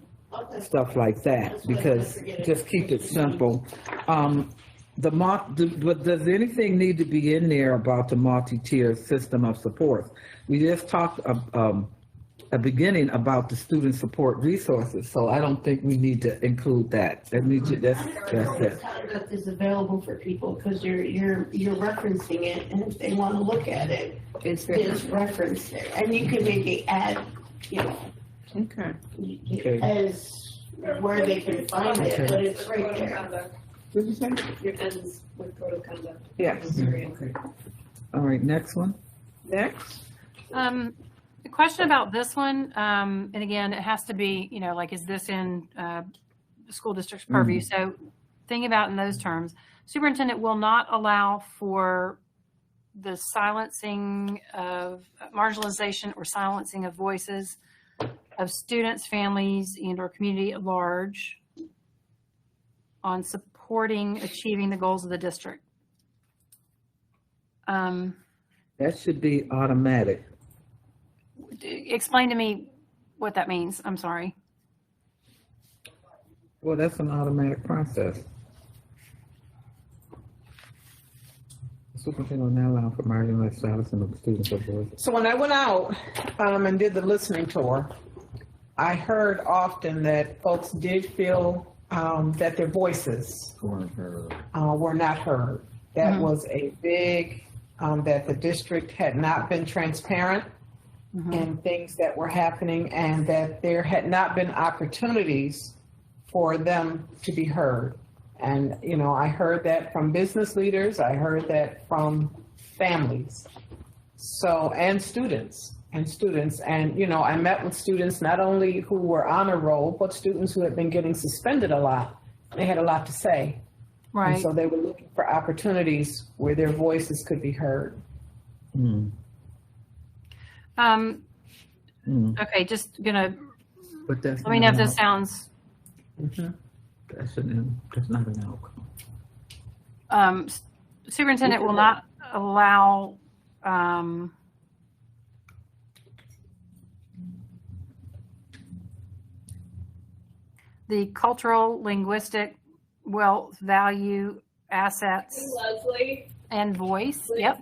[SPEAKER 1] stuff like that, because just keep it simple. But does anything need to be in there about the multi-tier system of support? We just talked a beginning about the student support resources, so I don't think we need to include that. That needs to, that's it.
[SPEAKER 7] Conduct is available for people because you're referencing it, and if they want to look at it,
[SPEAKER 4] it's
[SPEAKER 7] there's reference there, and you can maybe add,
[SPEAKER 4] okay.
[SPEAKER 7] as where they can find it, but it's right there.
[SPEAKER 4] What did you say?
[SPEAKER 8] It ends with code of conduct.
[SPEAKER 4] Yes.
[SPEAKER 1] All right, next one.
[SPEAKER 4] Next.
[SPEAKER 2] The question about this one, and again, it has to be, like, is this in the school district's purview? So think about in those terms. Superintendent will not allow for the silencing of marginalization or silencing of voices of students, families, and or community at large on supporting achieving the goals of the district.
[SPEAKER 1] That should be automatic.
[SPEAKER 2] Explain to me what that means. I'm sorry.
[SPEAKER 1] Well, that's an automatic process. The superintendent will now allow for marginalized silencing of students or voices.
[SPEAKER 3] So when I went out and did the listening tour, I heard often that folks did feel that their voices were not heard. That was a big, that the district had not been transparent in things that were happening, and that there had not been opportunities for them to be heard. And, I heard that from business leaders, I heard that from families, and students. And, I met with students not only who were on a roll, but students who had been getting suspended a lot. They had a lot to say.
[SPEAKER 2] Right.
[SPEAKER 3] And so they were looking for opportunities where their voices could be heard.
[SPEAKER 2] Okay, just gonna,
[SPEAKER 1] But that's
[SPEAKER 2] let me know if this sounds,
[SPEAKER 1] that's not an outcome.
[SPEAKER 2] superintendent will not allow, the cultural, linguistic, wealth, value, assets,
[SPEAKER 8] Leslie,
[SPEAKER 2] and voice. Yep.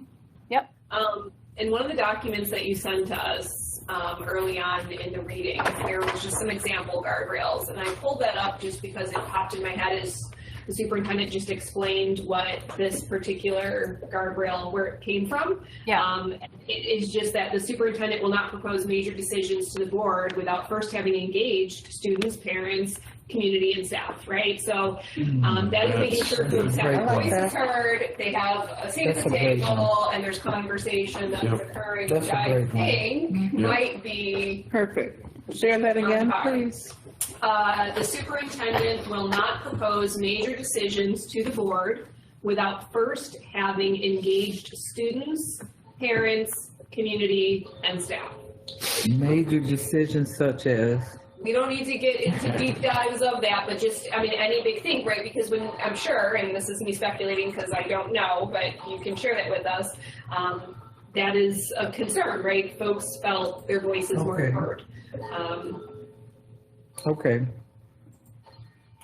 [SPEAKER 8] in one of the documents that you sent to us early on in the reading, there was just some example guardrails, and I pulled that up just because it popped in my head as the superintendent just explained what this particular guardrail, where it came from.
[SPEAKER 2] Yeah.
[SPEAKER 8] It is just that the superintendent will not propose major decisions to the board without first having engaged students, parents, community, and staff, right? So that is making sure students have their voices heard, they have a seat at the table, and there's conversation that is occurring, which I think might be
[SPEAKER 4] Perfect. Share that again, please.
[SPEAKER 8] the superintendent will not propose major decisions to the board without first having engaged students, parents, community, and staff.
[SPEAKER 1] Major decisions such as?
[SPEAKER 8] We don't need to get into deep dives of that, but just, any big thing, right? Because when, I'm sure, and this is me speculating because I don't know, but you can share that with us, that is a concern, right? Folks felt their voices weren't heard.
[SPEAKER 1] Okay.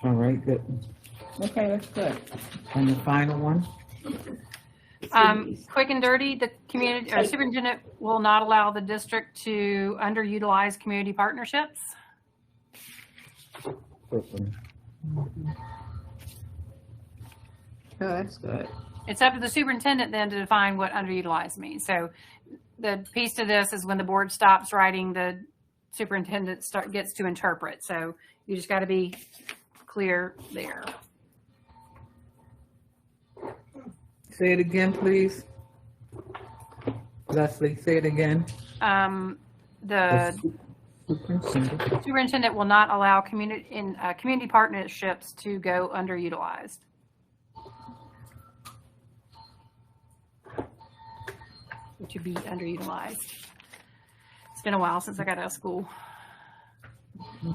[SPEAKER 1] All right, good.
[SPEAKER 4] Okay, that's good.
[SPEAKER 1] And the final one?
[SPEAKER 4] please.
[SPEAKER 2] Quick and dirty, the community, or superintendent will not allow the district to underutilize community partnerships.
[SPEAKER 4] Oh, that's good.
[SPEAKER 2] It's up to the superintendent then to define what underutilized means. So the piece to this is when the board stops writing, the superintendent gets to interpret. So you just got to be clear there.
[SPEAKER 1] Say it again, please. Leslie, say it again.
[SPEAKER 2] The superintendent will not allow community partnerships to go underutilized. To be underutilized. It's been a while since I got out of school.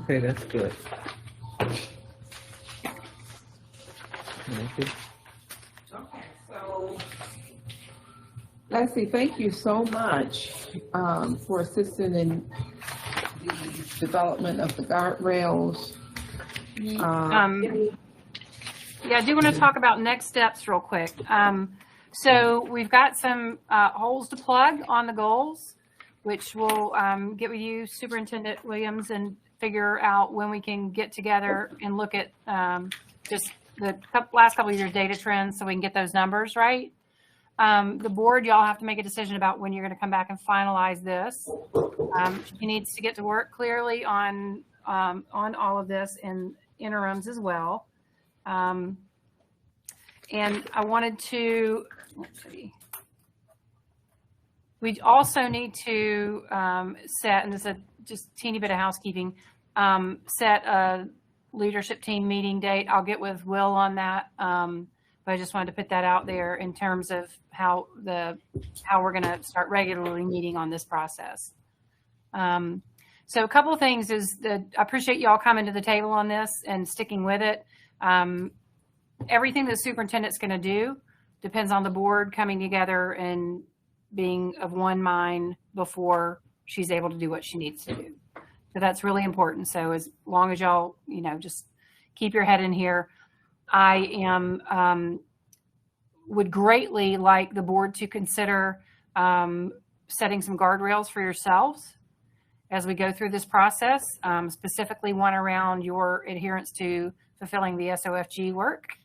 [SPEAKER 1] Okay, that's good.
[SPEAKER 3] Okay, so.
[SPEAKER 4] Leslie, thank you so much for assisting in the development of the guardrails.
[SPEAKER 2] Yeah, I do want to talk about next steps real quick. So we've got some holes to plug on the goals, which we'll get with you, Superintendent Williams, and figure out when we can get together and look at just the last couple of years' data trends so we can get those numbers right. The board, y'all have to make a decision about when you're going to come back and finalize this. She needs to get to work clearly on all of this in interims as well. And I wanted to, let's see. We also need to set, and this is just a teeny bit of housekeeping, set a leadership team meeting date. I'll get with Will on that, but I just wanted to put that out there in terms of how we're going to start regularly meeting on this process. So a couple of things is that I appreciate y'all coming to the table on this and sticking with it. Everything the superintendent's going to do depends on the board coming together and being of one mind before she's able to do what she needs to do. So that's really important. So as long as y'all, just keep your head in here. I would greatly like the board to consider setting some guardrails for yourselves as we go through this process, specifically one around your adherence to fulfilling the SOFG work.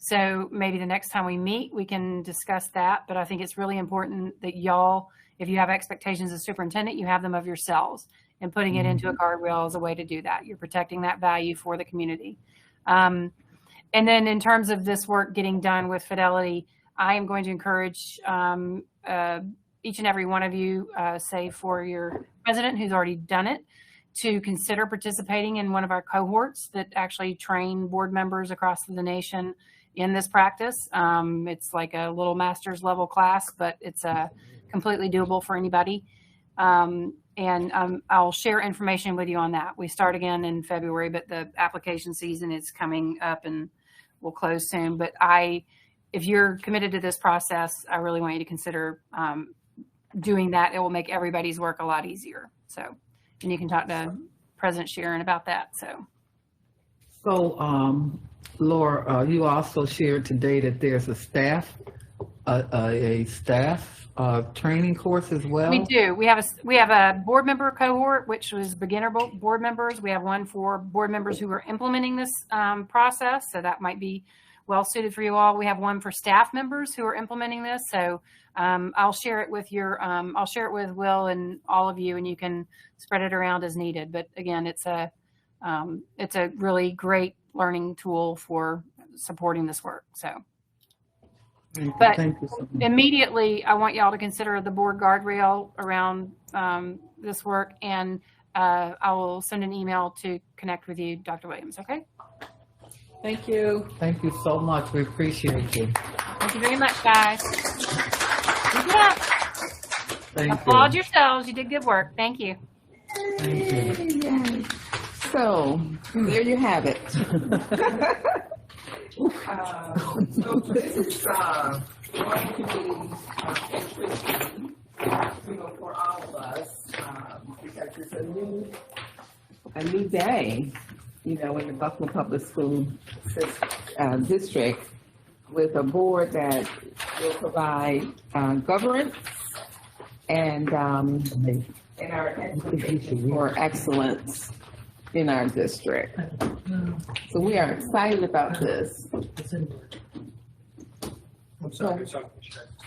[SPEAKER 2] So maybe the next time we meet, we can discuss that. But I think it's really important that y'all, if you have expectations as superintendent, you have them of yourselves, and putting it into a guardrail is a way to do that. You're protecting that value for the community. And then in terms of this work getting done with fidelity, I am going to encourage each and every one of you, save for your president who's already done it, to consider participating in one of our cohorts that actually train board members across the nation in this practice. It's like a little master's level class, but it's completely doable for anybody. And I'll share information with you on that. We start again in February, but the application season is coming up and will close soon. But if you're committed to this process, I really want you to consider doing that. It will make everybody's work a lot easier. So, and you can talk to President Sharon about that.
[SPEAKER 1] So, Laura, you also shared today that there's a staff training course as well.
[SPEAKER 2] We do. We have a board member cohort, which was beginner board members. We have one for board members who are implementing this process, so that might be well suited for you all. We have one for staff members who are implementing this. So I'll share it with I'll share it with Will and all of you, and you can spread it around as needed. But again, it's a really great learning tool for supporting this work. So. But immediately, I want y'all to consider the board guardrail around this work, and I will send an email to connect with you, Dr. Williams, okay?
[SPEAKER 1] Thank you. Thank you so much. We appreciate you.
[SPEAKER 2] Thank you very much, guys. Keep it up. Applaud yourselves. You did good work. Thank you.
[SPEAKER 1] Thank you.
[SPEAKER 4] So, there you have it.
[SPEAKER 3] So this is going to be interesting, for all of us, because it's a new day, in the Buffalo Public School District,
[SPEAKER 4] with a board that will provide governance and for excellence in our district. So we are excited about this.
[SPEAKER 11] I'm sorry, sorry.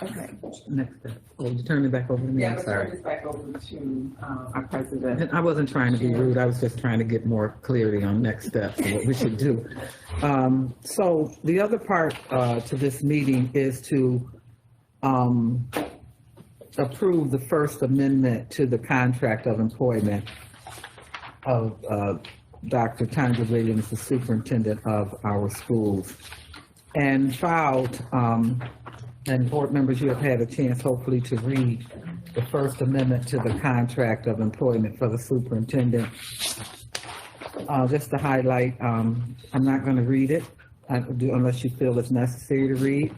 [SPEAKER 4] Okay.
[SPEAKER 1] Next step. Oh, you turn it back over to me,
[SPEAKER 4] Yeah,
[SPEAKER 1] I'm
[SPEAKER 4] let's
[SPEAKER 1] sorry.
[SPEAKER 4] turn this back over to our president.
[SPEAKER 1] I wasn't trying to be rude, I was just trying to get more clarity on next steps and what we should do. So the other part to this meeting is to approve the First Amendment to the contract of employment of Dr. Tanja Williams, the superintendent of our schools. And filed, and board members, you have had a chance hopefully to read the First Amendment to the contract of employment for the superintendent. Just to highlight, I'm not going to read it unless you feel it's necessary to read.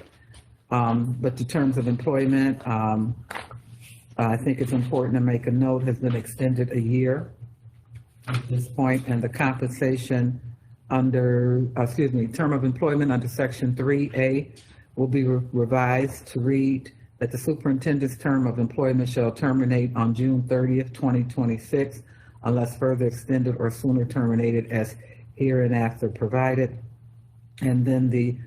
[SPEAKER 1] But the terms of employment, I think it's important to make a note, has been extended a year at this point, and the compensation under, term of employment under Section 3A will be revised to read that the superintendent's term of employment shall terminate on June 30th, 2026, unless further extended or sooner terminated as hereinafter provided. And then the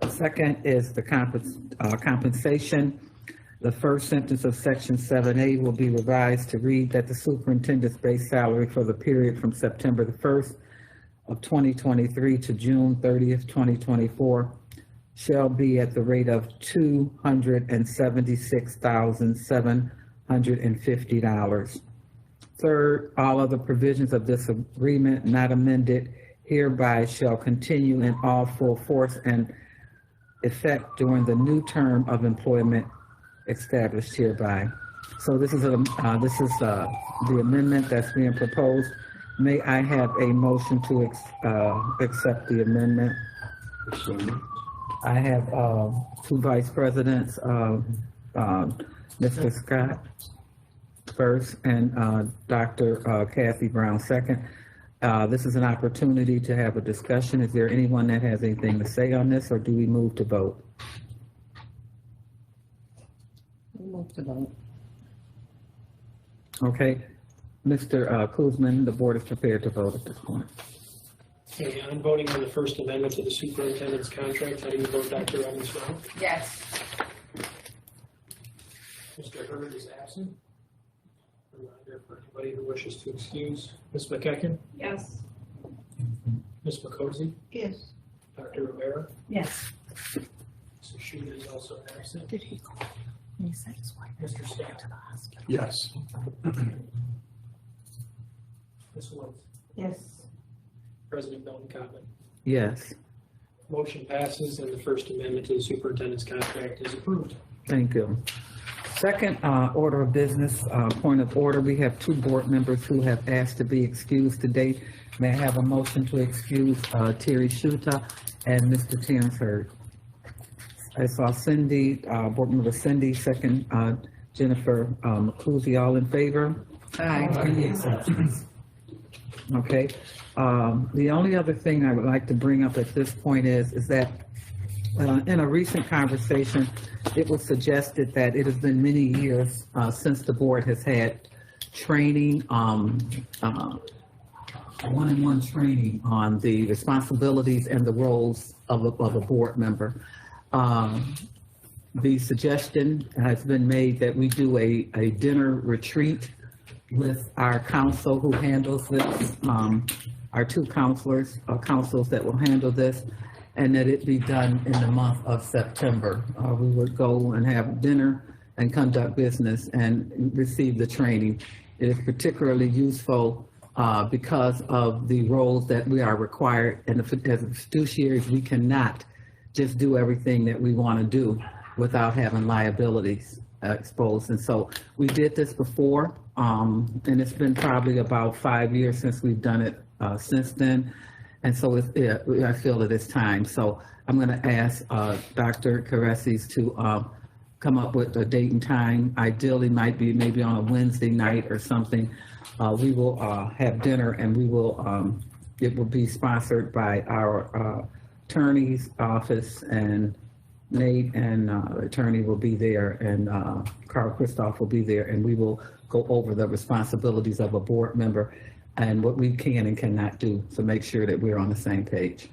[SPEAKER 1] second is the compensation. The first sentence of Section 7A will be revised to read that the superintendent's base salary for the period from September the 1st of 2023 to June 30th, 2024 shall be at the rate of $276,750. Third, all other provisions of this agreement not amended hereby shall continue in all full force and effect during the new term of employment established hereby. So this is the amendment that's being proposed. May I have a motion to accept the amendment? I have two vice presidents, Mr. Scott first and Dr. Kathy Brown second. This is an opportunity to have a discussion. Is there anyone that has anything to say on this, or do we move to vote? We move to vote. Okay. Mr. Kuzman, the board is prepared to vote at this point.
[SPEAKER 11] Okay, I'm voting on the First Amendment to the superintendent's contract. How do you vote, Dr. Evans-Brown?
[SPEAKER 4] Yes.
[SPEAKER 11] Mr. Hurd is absent. Reminder for anybody who wishes to excuse. Ms. McEachen?
[SPEAKER 8] Yes.
[SPEAKER 11] Ms. McCosey?
[SPEAKER 7] Yes.
[SPEAKER 11] Dr. Rivera?
[SPEAKER 10] Yes.
[SPEAKER 11] Mr. Schuler is also absent.
[SPEAKER 10] Did he call? He said his wife
[SPEAKER 11] Mr. Stamp?
[SPEAKER 10] to the hospital.
[SPEAKER 5] Yes.
[SPEAKER 11] Ms. Woods?
[SPEAKER 7] Yes.
[SPEAKER 11] President Belton Cottman?
[SPEAKER 1] Yes,
[SPEAKER 11] Motion passes and the First Amendment to the superintendent's contract is approved.
[SPEAKER 1] thank you. Second order of business, point of order, we have two board members who have asked to be excused today. May I have a motion to excuse Terry Shuta and Mr. Terrence Hurd? I saw Cindy, board member Cindy, second Jennifer Clusie, all in favor?
[SPEAKER 4] Aye.
[SPEAKER 1] Any exceptions? Okay. The only other thing I would like to bring up at this point is that in a recent conversation, it was suggested that it has been many years since the board has had training, one-on-one training on the responsibilities and the roles of a board member. The suggestion has been made that we do a dinner retreat with our council who handles this, our two councils that will handle this, and that it be done in the month of September. We would go and have dinner and conduct business and receive the training. It is particularly useful because of the roles that we are required, and as fiduciaries, we cannot just do everything that we want to do without having liabilities exposed. And so we did this before, and it's been probably about 5 years since we've done it since then. And so I feel that it's time. So I'm going to ask Dr. Caresses to come up with a date and time. Ideally, might be maybe on a Wednesday night or something. We will have dinner, and we will. It will be sponsored by our attorney's office and Nate and attorney will be there, and Carl Christoph will be there, and we will go over the responsibilities of a board member and what we can and cannot do to make sure that we're on the same page.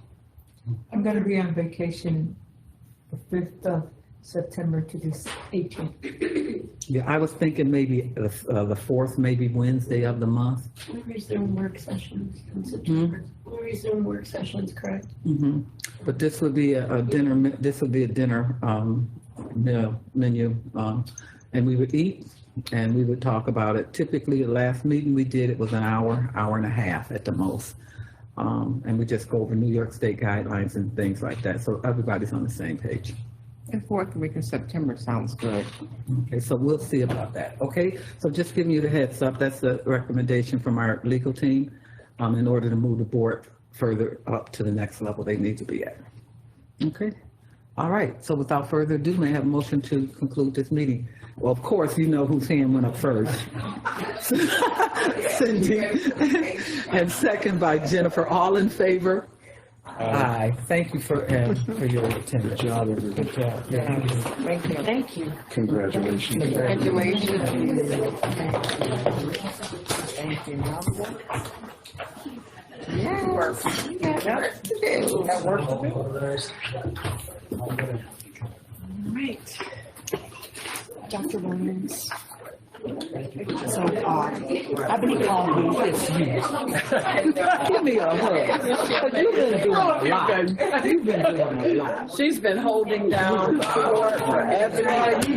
[SPEAKER 12] I'm gonna be on vacation the 5th of September to the 18th.
[SPEAKER 1] Yeah, I was thinking maybe the 4th, maybe Wednesday of the month.
[SPEAKER 7] We resume work sessions in September. We resume work sessions, correct?
[SPEAKER 1] Mm-hmm. But this would be a dinner, this would be a dinner menu, and we would eat and we would talk about it. Typically, the last meeting we did, it was an hour, hour and a half at the most. And we just go over New York State guidelines and things like that, so everybody's on the same page.
[SPEAKER 4] And 4th week in September sounds good.
[SPEAKER 1] Okay, so we'll see about that, okay? So just giving you the heads up, that's the recommendation from our legal team in order to move the board further up to the next level they need to be at. Okay? All right, so without further ado, may I have a motion to conclude this meeting? Well, of course, you know whose hand went up first. Cindy. And second by Jennifer. All in favor? Aye. Thank you for your attendance.
[SPEAKER 5] Good job, everybody. Good job.
[SPEAKER 4] Thank you.
[SPEAKER 10] Thank you.
[SPEAKER 5] Congratulations.
[SPEAKER 4] Congratulations.
[SPEAKER 12] Thank you.
[SPEAKER 4] Yeah. Work. That work to do.
[SPEAKER 12] Right. Dr. Williams. So, I've been calling you.
[SPEAKER 1] Give me a hug. You've been doing a lot. You've been doing a lot.
[SPEAKER 3] She's been holding down for Ebony.